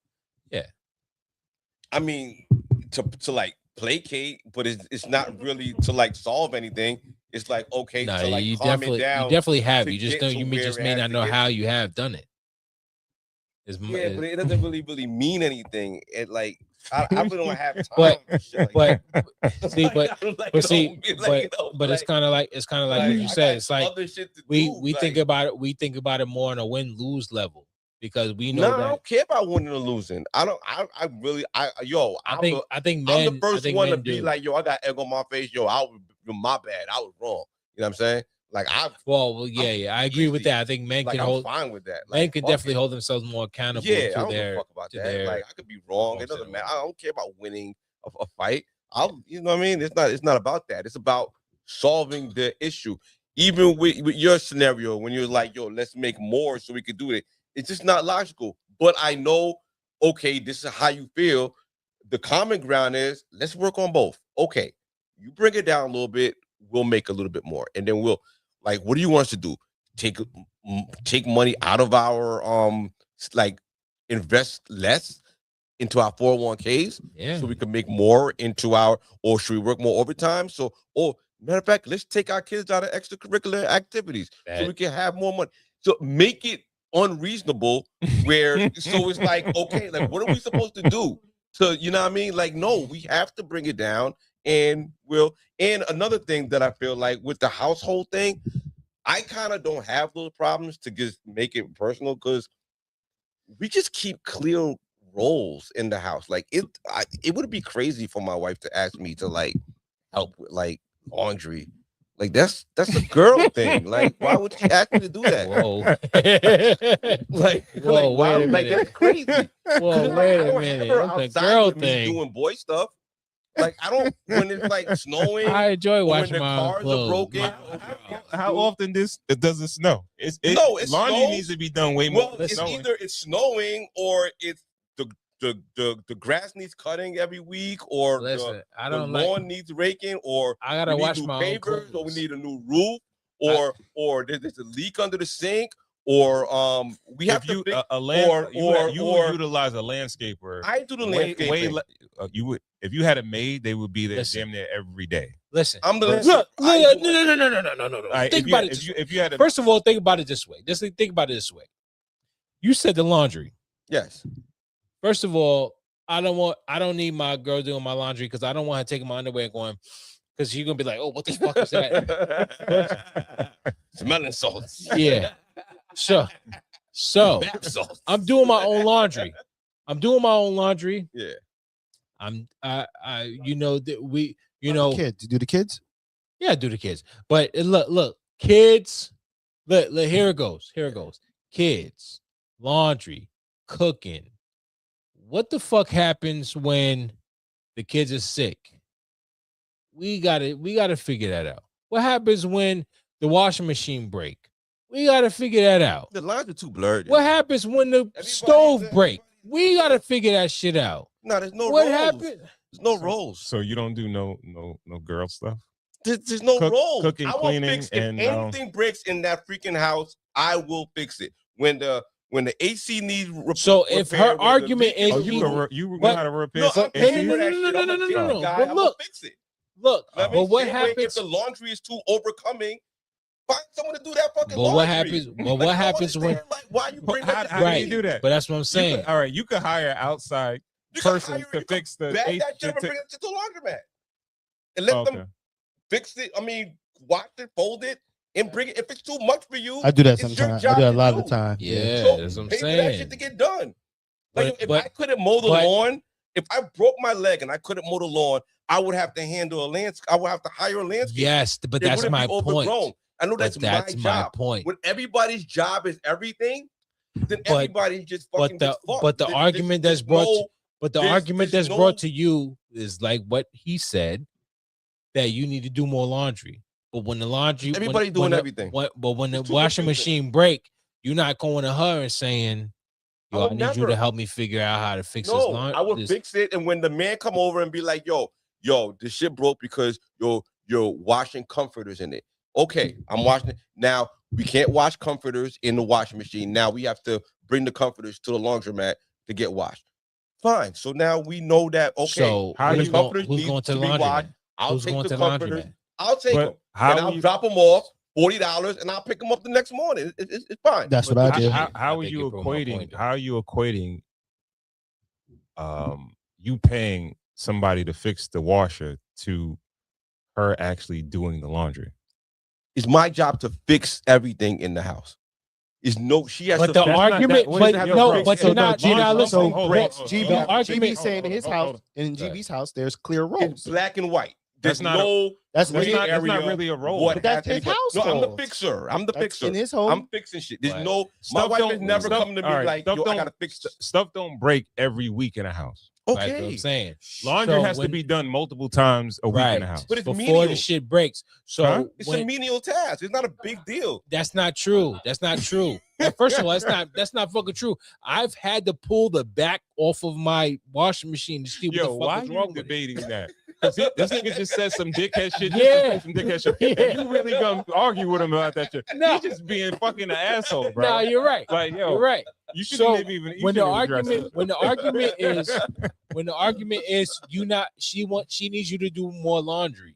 Speaker 4: Yeah.
Speaker 2: I mean, to like placate, but it's not really to like solve anything. It's like, okay, to like
Speaker 4: you
Speaker 2: calm it down.
Speaker 4: You definitely have. You just don't. You may not know how you have done it.
Speaker 2: But it doesn't really mean anything. It like I really don't have time.
Speaker 4: But it's kind of like what you said. It's like we think about it. We think about it more on a win-lose level, because we know that.
Speaker 2: I don't care about winning or losing. I think men. I'm the first one to be like, yo, I got egg on my face. Yo, my bad. I was wrong. You know what I'm saying? Like I
Speaker 4: agree with that. I think men can hold
Speaker 2: fine with that.
Speaker 4: Men can definitely hold themselves more accountable.
Speaker 2: Yeah, I don't give a fuck about that. Like I could be wrong. It doesn't matter. I don't care about winning a fight. You know what I mean? It's not about that. It's about solving the issue. Even with your scenario, when you're like, yo, let's make more so we could do it. It's just not logical. But I know, okay, this is how you feel. The common ground is let's work on both. Okay, you bring it down a little bit. We'll make a little bit more, and then we'll Like, what do you want us to do? Take money out of our like invest less into our 401ks so we can make more into or should we work more overtime? So, matter of fact, let's take our kids out of extracurricular activities so we can have more money. So make it unreasonable where so it's like, okay, like what are we supposed to do? So you know what I mean? Like, no, we have to bring it down. And another thing that I feel like with the household thing, I kind of don't have those problems to just make it personal because we just keep clear roles in the house. Like it would be crazy for my wife to ask me to like help with like laundry. Like that's a girl thing. Like why would she ask me to do that?
Speaker 4: Whoa.
Speaker 2: Whoa,
Speaker 4: wait a minute.
Speaker 2: Like that's crazy.
Speaker 4: Whoa, wait a minute. That's a girl thing.
Speaker 2: Doing boy stuff. Like I don't when it's like snowing.
Speaker 4: I enjoy watching
Speaker 2: when the
Speaker 4: my
Speaker 2: cars
Speaker 4: clothes.
Speaker 2: are broken.
Speaker 1: How often does it snow?
Speaker 2: It's
Speaker 1: laundry
Speaker 2: snow.
Speaker 1: Needs to be done way more.
Speaker 2: Well, it's either it's snowing or it's the grass needs cutting every week, or
Speaker 4: the
Speaker 2: lawn needs raking, or
Speaker 4: I gotta watch
Speaker 2: new
Speaker 4: my
Speaker 2: pavers, or we need a new roof, or there's a leak under the sink, or we have to fix,
Speaker 1: you utilize a landscaper.
Speaker 2: I do the landscaping.
Speaker 1: You would if you had a maid, they would be there damn near every day.
Speaker 4: Listen,
Speaker 2: I'm the
Speaker 4: look. No.
Speaker 1: Right,
Speaker 4: think about it. If you had first of all, think about it this way. Just think about it this way. You said the laundry.
Speaker 2: Yes.
Speaker 4: First of all, I don't need my girl doing my laundry because I don't want her taking my underwear and going because she's gonna be like, oh, what the fuck is that?
Speaker 2: Smelling salts.
Speaker 4: Yeah. So I'm doing my own laundry.
Speaker 2: Yeah.
Speaker 4: You know that we, you know,
Speaker 3: kids. Do the kids?
Speaker 4: Yeah, do the kids. But look, kids. Look, here it goes. Kids, laundry, cooking. What the fuck happens when the kids are sick? We gotta figure that out. What happens when the washing machine break? We gotta figure that out.
Speaker 2: The lines are too blurred.
Speaker 4: What happens when the stove break? We gotta figure that shit out.
Speaker 2: No, there's no
Speaker 4: what
Speaker 2: roles.
Speaker 4: happened?
Speaker 2: There's no roles.
Speaker 1: So you don't do no girl stuff?
Speaker 2: There's no roles.
Speaker 1: Cooking,
Speaker 2: I will
Speaker 1: cleaning,
Speaker 2: fix
Speaker 1: and
Speaker 2: if anything breaks in that freaking house, I will fix it. When the AC needs
Speaker 4: so if her argument is
Speaker 1: you know how to repair
Speaker 2: no,
Speaker 4: but look,
Speaker 2: fix it.
Speaker 4: Look, but what happens
Speaker 2: if the laundry is too overcoming? Find someone to do that fucking laundry.
Speaker 4: What happens when?
Speaker 2: Like, why you bring that?
Speaker 1: How do you do that?
Speaker 4: But that's what I'm saying.
Speaker 1: All right, you could hire an outside person to fix the.
Speaker 2: Bag that shit and bring it to the laundromat and let them fix it. I mean, wash it, fold it, and bring it. If it's too much for you,
Speaker 3: I do that sometimes. I do that a lot of the time.
Speaker 4: Yeah,
Speaker 2: so
Speaker 4: that's what I'm
Speaker 2: pay
Speaker 4: saying.
Speaker 2: for that shit to get done. Like if I couldn't mow the lawn, if I broke my leg and I couldn't mow the lawn, I would have to handle a landscape. I would have to hire a landscaper.
Speaker 4: Yes, but that's my point.
Speaker 2: I know that's my job.
Speaker 4: Point.
Speaker 2: When everybody's job is everything, then everybody's just fucking.
Speaker 4: But the argument that's brought to you is like what he said, that you need to do more laundry. But when the laundry,
Speaker 2: everybody doing everything.
Speaker 4: But when the washing machine break, you're not going to her and saying, "Yo, I need you to help me figure out how to fix this laundry."
Speaker 2: I would fix it, and when the man come over and be like, "Yo, this shit broke because you're washing comforters in it." Okay, I'm washing it. Now we can't wash comforters in the washing machine. Now we have to bring the comforters to the laundromat to get washed. Fine. So now we know that. Okay.
Speaker 4: So who's going to the laundromat?
Speaker 2: I'll take the comforters. I'll take them. And I'll drop them off $40, and I'll pick them up the next morning. It's fine.
Speaker 3: That's what I do.
Speaker 1: How are you equating? You paying somebody to fix the washer to her actually doing the laundry?
Speaker 2: It's my job to fix everything in the house. She has
Speaker 4: but
Speaker 2: to.
Speaker 4: The argument, but you're not listening.
Speaker 3: GB saying in his house, in GB's house, there's clear roles.
Speaker 2: It's black and white.
Speaker 1: That's not really a role.
Speaker 3: But that's his house.
Speaker 2: No, I'm the fixer.
Speaker 3: In his home,
Speaker 2: I'm fixing shit. There's my wife has never come to me like, yo, I gotta fix
Speaker 1: stuff. Don't break every week in a house.
Speaker 2: Okay,
Speaker 4: right, I'm saying
Speaker 1: laundry has to be done multiple times a week in the house,
Speaker 2: but it's
Speaker 4: before
Speaker 2: menial.
Speaker 4: The shit breaks. So
Speaker 2: it's a menial task. It's not a big deal.
Speaker 4: That's not true. First of all, that's not fucking true. I've had to pull the back off of my washing machine to see what the fuck is wrong with
Speaker 1: debating that. This nigga just said some dickhead shit.
Speaker 4: Yeah.
Speaker 1: Some dickhead shit. And you really gonna argue with him about that shit?
Speaker 4: No.
Speaker 1: He's just being fucking an asshole, bro.
Speaker 4: No, you're right.
Speaker 1: Like, yo,
Speaker 4: You're right.
Speaker 1: you should
Speaker 4: So
Speaker 1: maybe even
Speaker 4: when the argument is she needs you to do more laundry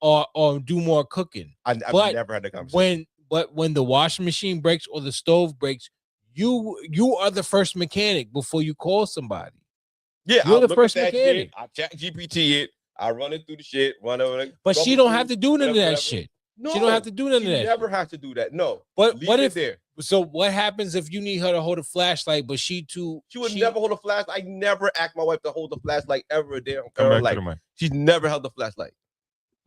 Speaker 4: or do more cooking.
Speaker 2: I've
Speaker 4: But
Speaker 2: never had that conversation.
Speaker 4: when the washing machine breaks or the stove breaks, you are the first mechanic before you call somebody.
Speaker 2: Yeah,
Speaker 4: you're
Speaker 2: I'll
Speaker 4: the
Speaker 2: look
Speaker 4: first
Speaker 2: at that
Speaker 4: mechanic.
Speaker 2: shit, I chat GPT it. I run it through the shit. Run over.
Speaker 4: But she don't have to do none of that
Speaker 2: whatever.
Speaker 4: shit.
Speaker 2: No,
Speaker 4: She don't have to do none of
Speaker 2: she
Speaker 4: that.
Speaker 2: never has to do that. No.
Speaker 4: But
Speaker 2: Leave
Speaker 4: what
Speaker 2: it
Speaker 4: if
Speaker 2: there?
Speaker 4: So what happens if you need her to hold a flashlight, but she
Speaker 2: would never hold a flashlight. I never asked my wife to hold the flashlight ever a day.
Speaker 1: Come back
Speaker 2: Like,
Speaker 1: to the mic.
Speaker 2: she's never held the flashlight.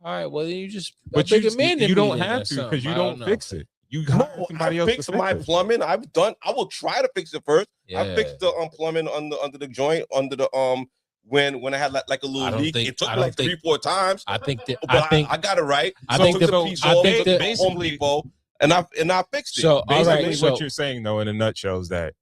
Speaker 4: All right, well then you just
Speaker 1: But
Speaker 4: a bigger man than
Speaker 1: you
Speaker 4: me
Speaker 1: don't
Speaker 4: then
Speaker 1: have
Speaker 4: or
Speaker 1: to because
Speaker 4: something.
Speaker 1: you
Speaker 4: I
Speaker 1: don't
Speaker 4: know.
Speaker 1: fix it. You
Speaker 2: No,
Speaker 1: hire somebody
Speaker 2: I
Speaker 1: else to
Speaker 2: fixed
Speaker 1: fix
Speaker 2: my
Speaker 1: it.
Speaker 2: plumbing. I will try to fix it first.
Speaker 4: Yeah.
Speaker 2: I fixed the plumbing under the joint under the when I had like a
Speaker 4: I
Speaker 2: little
Speaker 4: don't
Speaker 2: leak.
Speaker 4: think-
Speaker 2: It took
Speaker 4: I
Speaker 2: me
Speaker 4: don't
Speaker 2: like
Speaker 4: think-
Speaker 2: 3-4 times.
Speaker 4: I think that
Speaker 2: But I got it right.
Speaker 4: I
Speaker 2: So
Speaker 4: think
Speaker 2: took
Speaker 4: the-
Speaker 2: the piece
Speaker 4: I
Speaker 2: off,
Speaker 4: think
Speaker 2: took
Speaker 4: the-
Speaker 2: it to Home
Speaker 1: basically-
Speaker 2: Depot, and I fixed it.
Speaker 4: So all
Speaker 1: Basically,
Speaker 4: right,
Speaker 1: what
Speaker 4: so
Speaker 1: you're saying though, in a nutshell, is that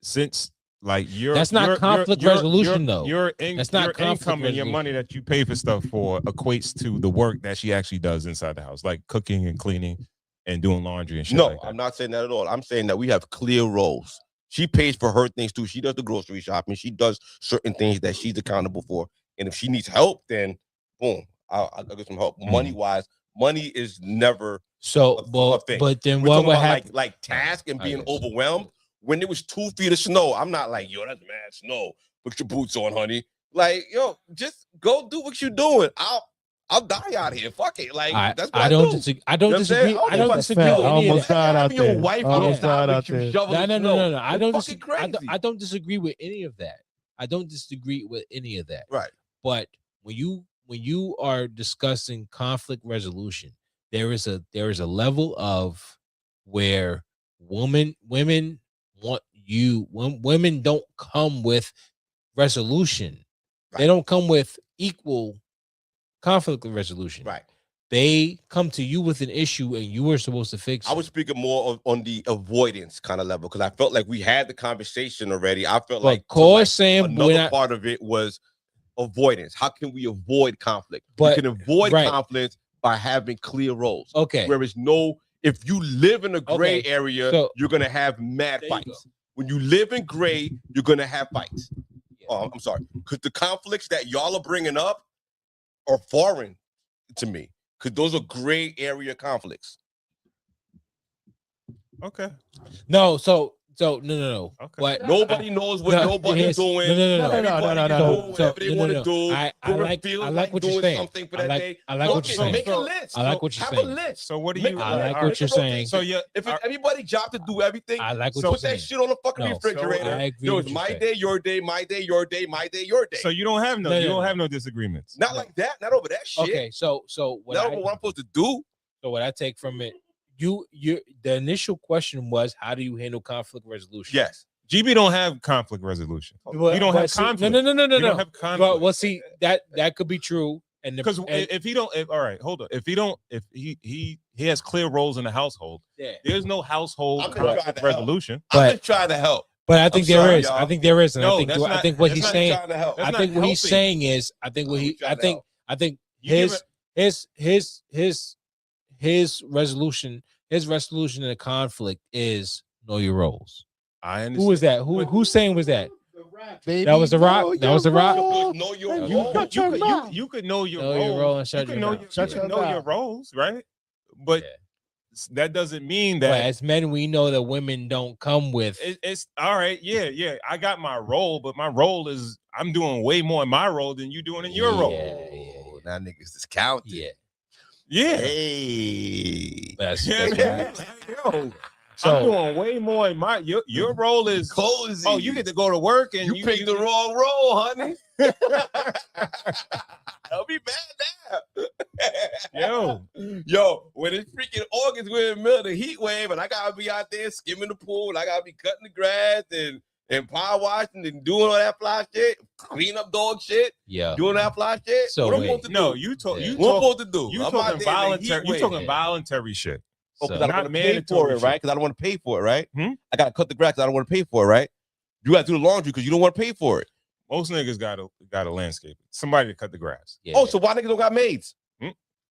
Speaker 1: since like
Speaker 4: That's not conflict resolution, though. That's not
Speaker 1: your
Speaker 4: conflict
Speaker 1: income and your money
Speaker 4: resolution.
Speaker 1: that you pay for stuff for equates to the work that she actually does inside the house, like cooking and cleaning and doing laundry and shit.
Speaker 2: No,
Speaker 1: like that.
Speaker 2: I'm not saying that at all. I'm saying that we have clear roles. She pays for her things too. She does the grocery shopping. She does certain things that she's accountable for. And if she needs help, then boom, I'll get some help. Money wise, money is never
Speaker 4: so
Speaker 2: a thing.
Speaker 4: but then
Speaker 2: We're
Speaker 4: what
Speaker 2: talking
Speaker 4: would
Speaker 2: about
Speaker 4: happen?
Speaker 2: like task and
Speaker 4: I
Speaker 2: being
Speaker 4: guess.
Speaker 2: overwhelmed. When it was 2 feet of snow, I'm not like, yo, that's mad snow. Put your boots on, honey. Like, yo, just go do what you're doing. I'll die out here. Fuck it. Like, that's what I
Speaker 4: don't
Speaker 2: do.
Speaker 4: disagree. I don't
Speaker 2: You know what I'm saying?
Speaker 4: disagree. I
Speaker 2: I
Speaker 4: don't
Speaker 2: don't
Speaker 4: disagree
Speaker 3: fair.
Speaker 4: with
Speaker 3: I
Speaker 4: any of
Speaker 3: almost
Speaker 4: that.
Speaker 3: died out
Speaker 2: Having your
Speaker 3: there.
Speaker 2: wife
Speaker 3: Almost
Speaker 2: outside
Speaker 3: died
Speaker 2: with you
Speaker 3: out there.
Speaker 2: shoveling
Speaker 4: No.
Speaker 2: snow.
Speaker 4: I
Speaker 2: It's
Speaker 4: don't
Speaker 2: fucking
Speaker 4: disagree.
Speaker 2: crazy.
Speaker 4: I don't disagree with any of that. I don't disagree with any of that.
Speaker 2: Right.
Speaker 4: But when you are discussing conflict resolution, there is a level of where women want you when women don't come with resolution. They
Speaker 2: Right.
Speaker 4: don't come with equal conflict resolution.
Speaker 2: Right.
Speaker 4: They come to you with an issue and you are supposed to fix
Speaker 2: I
Speaker 4: it.
Speaker 2: was speaking more on the avoidance kind of level because I felt like we had the conversation already. I felt
Speaker 4: But
Speaker 2: like,
Speaker 4: Core's saying we're
Speaker 2: another
Speaker 4: not-
Speaker 2: part of it was avoidance. How can we avoid conflict?
Speaker 4: But-
Speaker 2: we can avoid
Speaker 4: right.
Speaker 2: conflict by having clear roles.
Speaker 4: Okay.
Speaker 2: Where it's if you live in a gray
Speaker 4: Okay.
Speaker 2: area,
Speaker 4: So-
Speaker 2: you're gonna have mad
Speaker 4: There you
Speaker 2: fights. When you live in gray, you're gonna have fights.
Speaker 4: Yeah.
Speaker 2: Oh, I'm sorry, because the conflicts that y'all are bringing up are foreign to me. Because those are gray area conflicts.
Speaker 1: Okay.
Speaker 4: No, so no.
Speaker 1: Okay.
Speaker 4: But
Speaker 2: Nobody knows what
Speaker 4: no,
Speaker 2: nobody's
Speaker 4: here's-
Speaker 2: doing.
Speaker 4: no.
Speaker 2: Everybody
Speaker 3: No.
Speaker 2: can do
Speaker 4: So-
Speaker 2: whatever they want to do.
Speaker 4: I
Speaker 2: Whoever
Speaker 4: like
Speaker 2: feels
Speaker 4: what you're
Speaker 2: doing
Speaker 4: saying.
Speaker 2: something for
Speaker 4: I
Speaker 2: that
Speaker 4: like-
Speaker 2: day.
Speaker 4: I like what you're saying.
Speaker 2: Make a list.
Speaker 4: I like what you're
Speaker 2: Have
Speaker 4: saying.
Speaker 2: a list.
Speaker 1: So what do
Speaker 2: Make
Speaker 1: you?
Speaker 2: a
Speaker 4: I
Speaker 2: list.
Speaker 4: like
Speaker 1: all
Speaker 4: what
Speaker 1: right.
Speaker 4: you're saying.
Speaker 1: So yeah,
Speaker 2: If it's everybody's job to do everything,
Speaker 4: I like what
Speaker 1: So
Speaker 4: you're
Speaker 2: put that
Speaker 4: saying.
Speaker 2: shit on the fucking
Speaker 4: No.
Speaker 2: refrigerator.
Speaker 4: I agree
Speaker 2: Yo,
Speaker 4: with
Speaker 2: it's
Speaker 4: what
Speaker 2: my
Speaker 4: you're
Speaker 2: day, your day, my day, your day, my day, your day.
Speaker 1: so you don't have
Speaker 4: No,
Speaker 1: you don't
Speaker 4: no.
Speaker 1: have no disagreements.
Speaker 2: Not like that. Not over that shit.
Speaker 4: Okay, so what
Speaker 2: Not
Speaker 4: I,
Speaker 2: over what I'm supposed to do.
Speaker 4: so what I take from it, you the initial question was how do you handle conflict resolution?
Speaker 2: Yes.
Speaker 1: GB don't have conflict resolution.
Speaker 4: But-
Speaker 1: You don't
Speaker 4: but
Speaker 1: have
Speaker 4: see-
Speaker 1: conflict.
Speaker 4: No.
Speaker 1: You don't have conflict.
Speaker 4: Well, see that could be true, and
Speaker 1: Because if he don't, all right, hold on. If he has clear roles in the household,
Speaker 4: yeah.
Speaker 1: there's no household
Speaker 2: I'm just trying
Speaker 1: conflict
Speaker 2: to help.
Speaker 1: resolution.
Speaker 2: I'm
Speaker 4: But-
Speaker 2: just trying to help.
Speaker 4: But I think
Speaker 2: I'm
Speaker 4: there
Speaker 2: sorry,
Speaker 4: is.
Speaker 2: y'all.
Speaker 4: I think there is, and
Speaker 1: No,
Speaker 4: I think
Speaker 1: that's
Speaker 4: I
Speaker 1: not-
Speaker 4: think what
Speaker 1: that's
Speaker 4: he's
Speaker 1: not
Speaker 4: saying.
Speaker 2: Trying to help.
Speaker 1: That's
Speaker 4: I
Speaker 1: not
Speaker 4: think what he's
Speaker 1: helping.
Speaker 4: saying is. I think what he.
Speaker 2: trying
Speaker 4: I
Speaker 2: to
Speaker 4: think.
Speaker 2: help.
Speaker 4: I think
Speaker 1: You give
Speaker 4: his resolution. His resolution in a conflict is know your roles.
Speaker 1: I understand.
Speaker 4: Who was that? Who's saying was that?
Speaker 3: Baby,
Speaker 4: That was The Rock?
Speaker 3: know
Speaker 4: That was The
Speaker 3: your
Speaker 4: Rock?
Speaker 3: role.
Speaker 2: Know your
Speaker 3: You
Speaker 2: role.
Speaker 3: got your mouth.
Speaker 1: You could know your
Speaker 4: Know
Speaker 1: role.
Speaker 4: your role and shut
Speaker 1: you could
Speaker 4: your
Speaker 1: know,
Speaker 4: mouth.
Speaker 3: Shut
Speaker 1: you
Speaker 3: your
Speaker 1: could know your
Speaker 3: mouth.
Speaker 1: roles, right? But
Speaker 4: Yeah.
Speaker 1: that doesn't mean
Speaker 4: But
Speaker 1: that
Speaker 4: as men, we know that women don't come with.
Speaker 1: it's all right. Yeah. I got my role, but my role is I'm doing way more in my role than you doing in your role.
Speaker 2: Oh, now niggas discounted.
Speaker 4: Yeah,
Speaker 1: Yeah.
Speaker 2: Hey.
Speaker 4: that's,
Speaker 1: Yeah,
Speaker 4: that's
Speaker 1: man.
Speaker 4: right.
Speaker 1: Yo,
Speaker 4: So-
Speaker 1: I'm doing way more in my your role is
Speaker 2: Cozy.
Speaker 1: oh, you get to go to work and
Speaker 2: You picked the wrong role, honey. Don't be mad now. Yo, when it's freaking August, we're in the middle of the heat wave, and I gotta be out there skimming the pool, and I gotta be cutting the grass and power washing and doing all that fly shit, clean up dog shit,
Speaker 4: Yeah.
Speaker 2: doing that fly shit.
Speaker 4: So
Speaker 2: what I'm
Speaker 4: wait.
Speaker 2: supposed to do?
Speaker 1: No, you talk
Speaker 4: Yeah.
Speaker 1: you
Speaker 2: What I'm
Speaker 1: talk,
Speaker 2: supposed to do?
Speaker 1: you
Speaker 2: I'm out
Speaker 1: talking
Speaker 2: there in the
Speaker 1: voluntary
Speaker 2: heat
Speaker 1: you
Speaker 2: wave.
Speaker 1: talking voluntary shit.
Speaker 2: Oh, because
Speaker 4: So-
Speaker 2: I don't
Speaker 1: Not
Speaker 2: want to pay for
Speaker 1: mandatory
Speaker 2: it, right?
Speaker 1: shit.
Speaker 2: Because I don't want to pay for it, right?
Speaker 1: Hmm?
Speaker 2: I gotta cut the grass. 'Cause I don't want to pay for it, right? You gotta do the laundry because you don't want to pay for it.
Speaker 1: Most niggas got a landscaper. Somebody to cut the grass.
Speaker 4: Yeah.
Speaker 2: Oh, so why niggas don't got maids?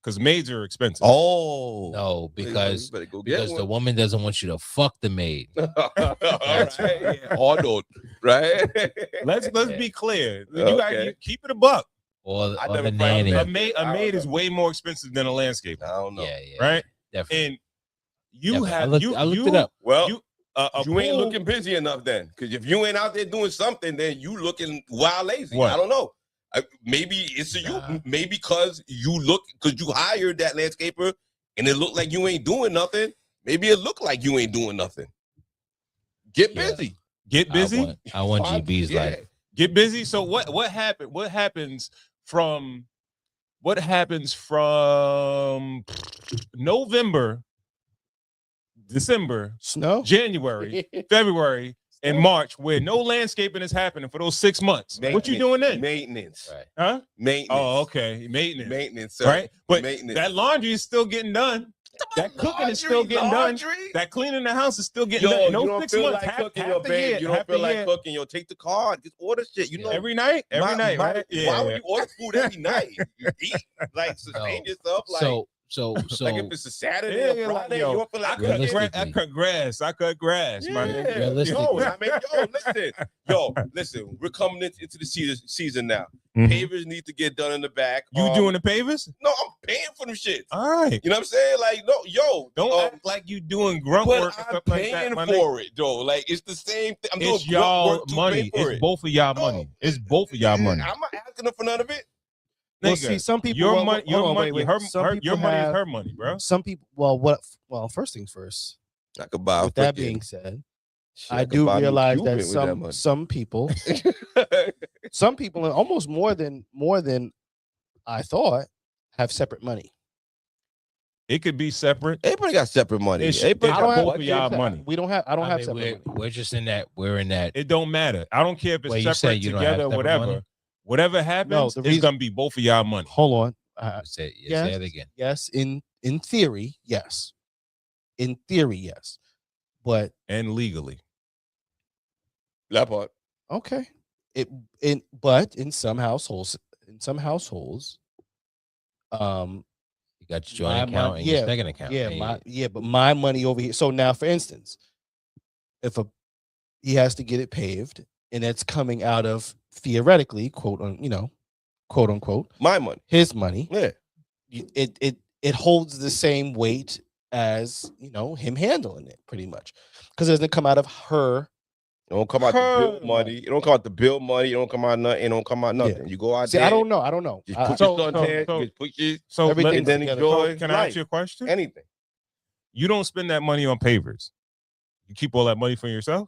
Speaker 1: Because maids are expensive.
Speaker 2: Oh.
Speaker 4: No, because
Speaker 2: you better go get
Speaker 4: the
Speaker 2: one.
Speaker 4: woman doesn't want you to fuck the maid.
Speaker 2: All right. Arnold, right?
Speaker 1: Let's
Speaker 4: Yeah.
Speaker 1: be clear. You
Speaker 2: Okay.
Speaker 1: gotta keep it a buck.
Speaker 4: Or
Speaker 2: I
Speaker 4: the
Speaker 2: never tried
Speaker 4: nanny.
Speaker 2: that.
Speaker 1: A maid
Speaker 2: I don't
Speaker 1: is
Speaker 2: know.
Speaker 1: way more expensive than a landscaper.
Speaker 2: I don't know.
Speaker 4: Yeah,
Speaker 1: Right?
Speaker 4: definitely.
Speaker 1: And you
Speaker 4: Definitely.
Speaker 1: have
Speaker 4: I looked it up.
Speaker 2: Well,
Speaker 1: you
Speaker 2: you ain't looking busy enough then. Because if you ain't out there doing something, then you looking wild lazy.
Speaker 1: What?
Speaker 2: I don't know. Maybe it's
Speaker 4: Nah.
Speaker 2: you. Maybe because you hired that landscaper and it looked like you ain't doing nothing. Maybe it looked like you ain't doing nothing. Get
Speaker 4: Yeah.
Speaker 2: busy.
Speaker 1: get busy.
Speaker 4: I want
Speaker 2: Fine.
Speaker 4: GB's
Speaker 2: Yeah.
Speaker 4: life.
Speaker 1: Get busy. So what happened? What happens from November, December,
Speaker 3: Snow.
Speaker 1: January, February, and March, where no landscaping is happening for those 6 months? What you doing then?
Speaker 2: Maintenance.
Speaker 4: Right.
Speaker 1: Huh?
Speaker 2: Maintenance.
Speaker 1: Oh, okay. Maintenance.
Speaker 2: Maintenance, sir.
Speaker 1: Right? But
Speaker 2: maintenance.
Speaker 1: that laundry is still getting done. That cooking is still getting done. That cleaning the house is still getting
Speaker 2: Yo,
Speaker 1: done.
Speaker 2: you
Speaker 1: No
Speaker 2: don't
Speaker 1: 6
Speaker 2: feel
Speaker 1: months.
Speaker 2: like
Speaker 1: half,
Speaker 2: cooking
Speaker 1: half
Speaker 2: your
Speaker 1: the
Speaker 2: babe.
Speaker 1: year,
Speaker 2: You don't
Speaker 1: half
Speaker 2: feel
Speaker 1: the
Speaker 2: like
Speaker 1: year.
Speaker 2: cooking. Yo, take the card. Just order shit. You know,
Speaker 1: Every night, right?
Speaker 2: Why would you order food every night? You eat, like sustain yourself. Like,
Speaker 4: So
Speaker 2: like if it's a Saturday
Speaker 1: Yeah,
Speaker 2: or
Speaker 1: like,
Speaker 2: Friday,
Speaker 1: yo,
Speaker 2: you don't feel like
Speaker 1: I
Speaker 2: cooking.
Speaker 1: cut grass. I cut grass, my
Speaker 2: Yeah,
Speaker 1: nigga.
Speaker 4: Realistically.
Speaker 2: yo, I mean, listen. We're coming into the season now.
Speaker 1: Mhm.
Speaker 2: Pavers need to get done in the back.
Speaker 1: You doing the pavers?
Speaker 2: No, I'm paying for them shit.
Speaker 1: All right.
Speaker 2: You know what I'm saying? Like, no, yo,
Speaker 1: Don't act like you doing grunt
Speaker 2: but
Speaker 1: work or
Speaker 2: I'm
Speaker 1: something like
Speaker 2: paying
Speaker 1: that, my nigga.
Speaker 2: for it, though. Like, it's the same thing. I'm
Speaker 1: It's
Speaker 2: doing grunt
Speaker 1: y'all
Speaker 2: work to
Speaker 1: money.
Speaker 2: pay for
Speaker 1: It's
Speaker 2: it.
Speaker 1: both of y'all
Speaker 2: No,
Speaker 1: money. It's both of y'all money.
Speaker 2: I'm not asking them for none of it.
Speaker 3: Well,
Speaker 1: Nigga,
Speaker 3: see, some people.
Speaker 1: your
Speaker 3: well,
Speaker 1: money,
Speaker 3: hold on,
Speaker 1: money,
Speaker 3: wait.
Speaker 1: your money is
Speaker 3: have-
Speaker 1: her money, bro.
Speaker 3: Some people. Well, first things first.
Speaker 2: I could buy.
Speaker 3: With that being said, I do realize that some people, and almost more than I thought, have separate money.
Speaker 1: It could be separate.
Speaker 2: Everybody got separate money.
Speaker 1: It's
Speaker 2: Everybody got
Speaker 1: both
Speaker 2: budget.
Speaker 1: of y'all money.
Speaker 3: We don't have. I don't have
Speaker 4: mean,
Speaker 3: separate money.
Speaker 4: we're just in that. We're in that.
Speaker 1: It don't matter. I don't care if it's
Speaker 4: Wait, you
Speaker 1: separate
Speaker 4: said you don't have
Speaker 1: together,
Speaker 4: separate
Speaker 1: whatever.
Speaker 4: money?
Speaker 1: Whatever happens,
Speaker 3: the
Speaker 1: it's
Speaker 3: reason-
Speaker 1: gonna be both of y'all money.
Speaker 3: Hold on.
Speaker 4: Say
Speaker 3: yes.
Speaker 4: it again.
Speaker 3: Yes, in theory, yes. In theory, yes. But
Speaker 1: And legally.
Speaker 2: That part.
Speaker 3: okay. But in some households,
Speaker 4: You got your joint
Speaker 3: My
Speaker 4: account
Speaker 3: money-
Speaker 4: and your
Speaker 3: yeah,
Speaker 4: second account. And
Speaker 3: but my money over here. So now, for instance, if he has to get it paved, and it's coming out of theoretically, quote unquote,
Speaker 2: My money.
Speaker 3: his money,
Speaker 2: Yeah.
Speaker 3: it holds the same weight as him handling it, pretty much, because it doesn't come out of her.
Speaker 2: It don't come out the bill money. It don't come out the bill money. It don't come out nothing. It don't come out nothing.
Speaker 3: Yeah.
Speaker 2: You go out
Speaker 3: See,
Speaker 2: there.
Speaker 3: I don't know.
Speaker 2: Just
Speaker 3: I-
Speaker 2: put
Speaker 1: So-
Speaker 2: your
Speaker 1: so-
Speaker 2: just put your
Speaker 1: So
Speaker 3: Everything
Speaker 2: and then
Speaker 3: together.
Speaker 2: enjoy.
Speaker 1: can I
Speaker 2: life.
Speaker 1: ask you a question?
Speaker 2: Anything.
Speaker 1: You don't spend that money on pavers. You keep all that money for yourself?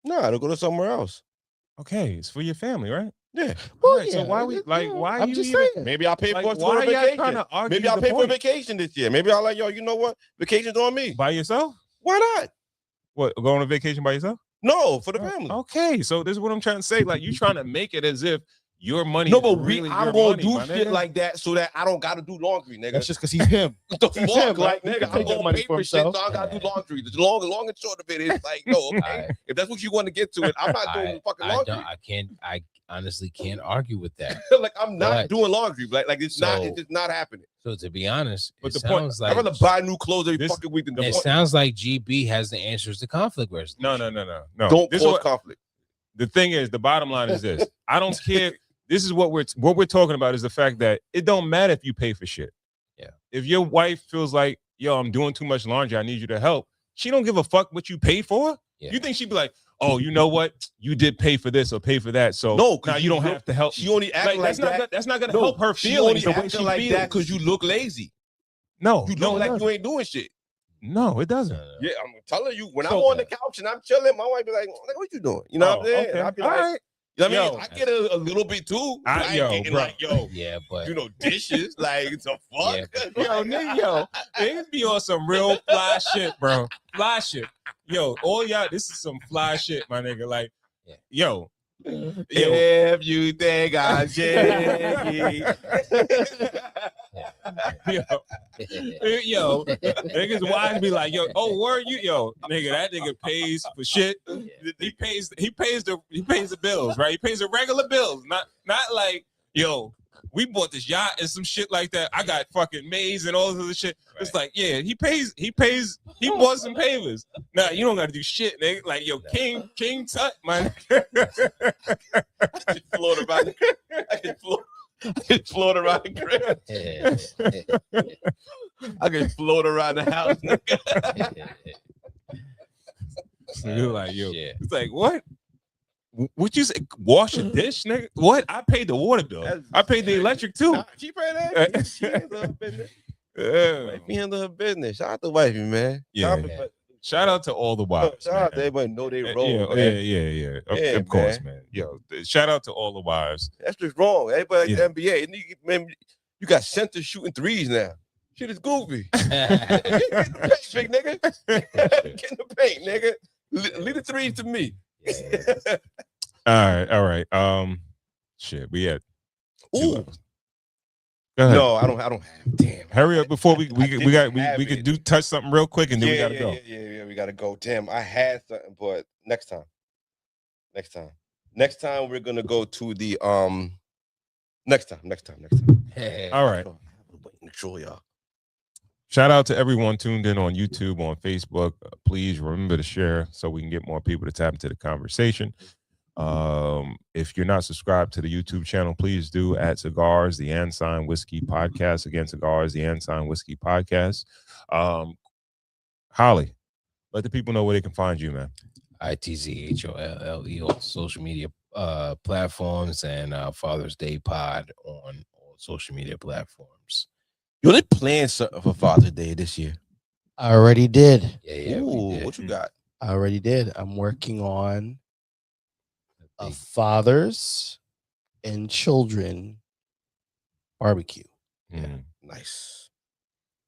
Speaker 2: No, it'll go to somewhere else.
Speaker 1: Okay, it's for your family, right?
Speaker 2: Yeah.
Speaker 3: Well,
Speaker 1: Right, so why we why
Speaker 3: I'm
Speaker 1: you
Speaker 3: just
Speaker 1: even,
Speaker 3: saying.
Speaker 2: Maybe I'll pay
Speaker 1: like,
Speaker 2: for us to
Speaker 1: why
Speaker 2: go on
Speaker 1: y'all
Speaker 2: vacation.
Speaker 1: trying to argue
Speaker 2: Maybe I'll
Speaker 1: the
Speaker 2: pay for a
Speaker 1: point?
Speaker 2: vacation this year. Maybe I'll like, yo, you know what? Vacation's on me.
Speaker 1: By yourself?
Speaker 2: Why not?
Speaker 1: What, go on a vacation by yourself?
Speaker 2: No, for the family.
Speaker 1: Okay, so this is what I'm trying to say. Like, you trying to make it as if your money
Speaker 2: No,
Speaker 1: is
Speaker 2: but
Speaker 1: really
Speaker 2: I'm
Speaker 1: your
Speaker 2: gonna
Speaker 1: money,
Speaker 2: do
Speaker 1: my
Speaker 2: shit
Speaker 1: nigga.
Speaker 2: like that so that I don't gotta do laundry, nigga.
Speaker 3: That's just because he's him.
Speaker 2: What the
Speaker 3: He's
Speaker 2: fuck?
Speaker 3: him,
Speaker 2: Like,
Speaker 3: right? He
Speaker 2: nigga,
Speaker 3: can
Speaker 2: I'm
Speaker 3: take that
Speaker 2: gonna
Speaker 3: money
Speaker 2: pay
Speaker 3: for
Speaker 2: for shit, so
Speaker 3: himself.
Speaker 2: I don't gotta do laundry. The long and short of it is like, no, okay.
Speaker 4: Alright.
Speaker 2: If that's what you want to get to it, I'm not doing fucking laundry.
Speaker 4: I honestly can't argue with that.
Speaker 2: Like, I'm not
Speaker 4: But-
Speaker 2: doing laundry. Like it's not.
Speaker 4: So-
Speaker 2: It's just not happening.
Speaker 4: So to be honest,
Speaker 1: But
Speaker 4: it
Speaker 1: the point-
Speaker 4: sounds
Speaker 2: I'd
Speaker 4: like
Speaker 2: rather buy new clothes every
Speaker 1: This-
Speaker 2: fucking week than
Speaker 4: it sounds like GB has the answers to conflict resolution.
Speaker 1: No.
Speaker 2: don't
Speaker 1: This
Speaker 2: cause
Speaker 1: is what,
Speaker 2: conflict.
Speaker 1: the thing is, the bottom line is this. I don't care. This is what we're talking about is the fact that it don't matter if you pay for shit.
Speaker 4: Yeah.
Speaker 1: If your wife feels like, yo, I'm doing too much laundry, I need you to help. She don't give a fuck what you pay for.
Speaker 4: Yeah.
Speaker 1: You think she'd be like, oh, you know what? You did pay for this or pay for that. So
Speaker 2: No, 'cause
Speaker 1: now you
Speaker 2: you
Speaker 1: don't
Speaker 2: look-
Speaker 1: have to help.
Speaker 2: She only acting like that.
Speaker 1: That's not gonna
Speaker 2: No,
Speaker 1: help her
Speaker 2: she
Speaker 1: feelings
Speaker 2: only
Speaker 1: the way
Speaker 2: acting
Speaker 1: she
Speaker 2: like
Speaker 1: feels.
Speaker 2: that because you look lazy.
Speaker 1: No,
Speaker 2: You
Speaker 1: no,
Speaker 2: look
Speaker 1: it
Speaker 2: like
Speaker 1: doesn't.
Speaker 2: you ain't doing shit.
Speaker 1: No, it doesn't.
Speaker 2: Yeah, I'm telling you. When I'm
Speaker 1: So-
Speaker 2: on the couch and I'm chilling, my wife be like, "What you doing?" You know what I'm saying? And I'd be
Speaker 1: All
Speaker 2: like,
Speaker 1: right.
Speaker 2: you know what I mean?
Speaker 1: Yo.
Speaker 2: I get a little bit too.
Speaker 1: I-
Speaker 2: I ain't
Speaker 1: yo,
Speaker 2: getting
Speaker 1: bro.
Speaker 2: like, yo,
Speaker 4: Yeah, but
Speaker 2: you know, dishes. Like, it's a fuck.
Speaker 4: Yeah, but-
Speaker 1: Yo, nigga, niggas be on some real fly shit, bro. Fly shit. Yo, all y'all, this is some fly shit, my nigga. Like,
Speaker 4: Yeah.
Speaker 1: yo,
Speaker 2: If you think I'm shaky.
Speaker 1: yo, niggas wise be like, yo, oh, word you, yo, nigga, that nigga pays for shit. He pays the bills, right? He pays the regular bills, not like, yo, we bought this yacht and some shit like that. I got fucking maids and all this other shit. Right. It's like, yeah, he bought some pavers. Nah, you don't gotta do shit, nigga. Like, yo, King Tut, man.
Speaker 2: I can float around the crib. I can float around the house.
Speaker 1: So you're like, yo, it's like, what? What you say? Wash a dish, nigga? What? I paid the water bill. I paid the electric too.
Speaker 2: Nah, she paid that. She handle her business. Yeah, she handle her business. Shout out to wifey, man.
Speaker 1: Yeah. Shout out to all the wives.
Speaker 2: Shout out to everybody know they role.
Speaker 1: Yeah. Of course, man. Yo, shout out to all the wives.
Speaker 2: That's just wrong. Everybody like the NBA, man, you got center shooting threes now. Shit is goofy. Get in the paint, big nigga. Get in the paint, nigga. Leave the threes to me.
Speaker 1: All right. Shit, we had.
Speaker 2: Ooh.
Speaker 1: Go ahead.
Speaker 2: No, I don't have. Damn.
Speaker 1: Hurry up before we could touch something real quick and then we gotta go.
Speaker 2: Yeah, we gotta go. Damn, I had something, but next time we're gonna go to the next time.
Speaker 1: All right.
Speaker 2: Control y'all.
Speaker 1: Shout out to everyone tuned in on YouTube, on Facebook. Please remember to share so we can get more people to tap into the conversation. If you're not subscribed to the YouTube channel, please do at Cigars, the Ensign Whiskey Podcast. Again, Cigars, the Ensign Whiskey Podcast. Holly, let the people know where they can find you, man.
Speaker 4: ITZHOLLE on social media platforms and Father's Day Pod on all social media platforms.
Speaker 2: You only planned something for Father's Day this year?
Speaker 3: I already did.
Speaker 4: Yeah.
Speaker 2: Ooh, what you got?
Speaker 3: I already did. I'm working on a fathers and children barbecue.
Speaker 2: Nice.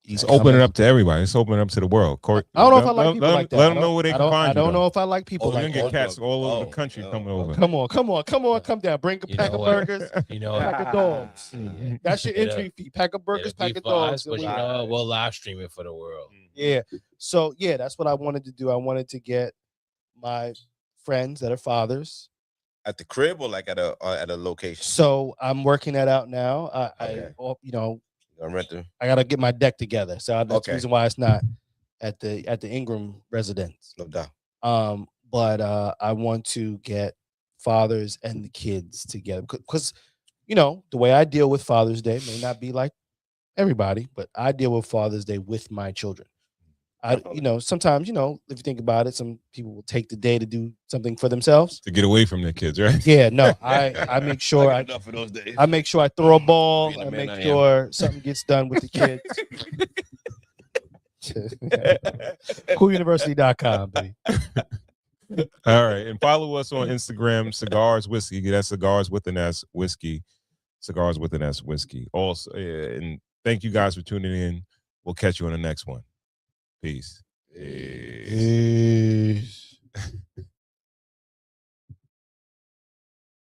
Speaker 1: He's opening up to everybody. It's opening up to the world.
Speaker 3: I don't know if I like people like that.
Speaker 1: Let them know where they can find you.
Speaker 3: I don't know if I like people like
Speaker 1: that. You're going to get cats all over the country coming over.
Speaker 3: Come on. Come down. Bring a pack of burgers, pack of dogs. That's your entry fee. Pack of burgers, pack of dogs.
Speaker 4: But we'll live stream it for the world.
Speaker 3: Yeah. So, yeah, that's what I wanted to do. I wanted to get my friends that are fathers.
Speaker 2: At the crib or like at a location?
Speaker 3: So I'm working that out now. I gotta get my deck together. So that's the reason why it's not at the Ingram residence.
Speaker 2: No doubt.
Speaker 3: But I want to get fathers and the kids together because the way I deal with Father's Day may not be like everybody, but I deal with Father's Day with my children. Sometimes, if you think about it, some people will take the day to do something for themselves.
Speaker 1: To get away from their kids, right?
Speaker 3: Yeah, no, I make sure I make sure I throw a ball. I make sure something gets done with the kids. CoolUniversity.com, baby.
Speaker 1: All right. And follow us on Instagram, Cigars Whiskey. That's Cigars with an S Whiskey. Cigars with an S Whiskey. Also, and thank you guys for tuning in. We'll catch you on the next one. Peace.
Speaker 3: Peace.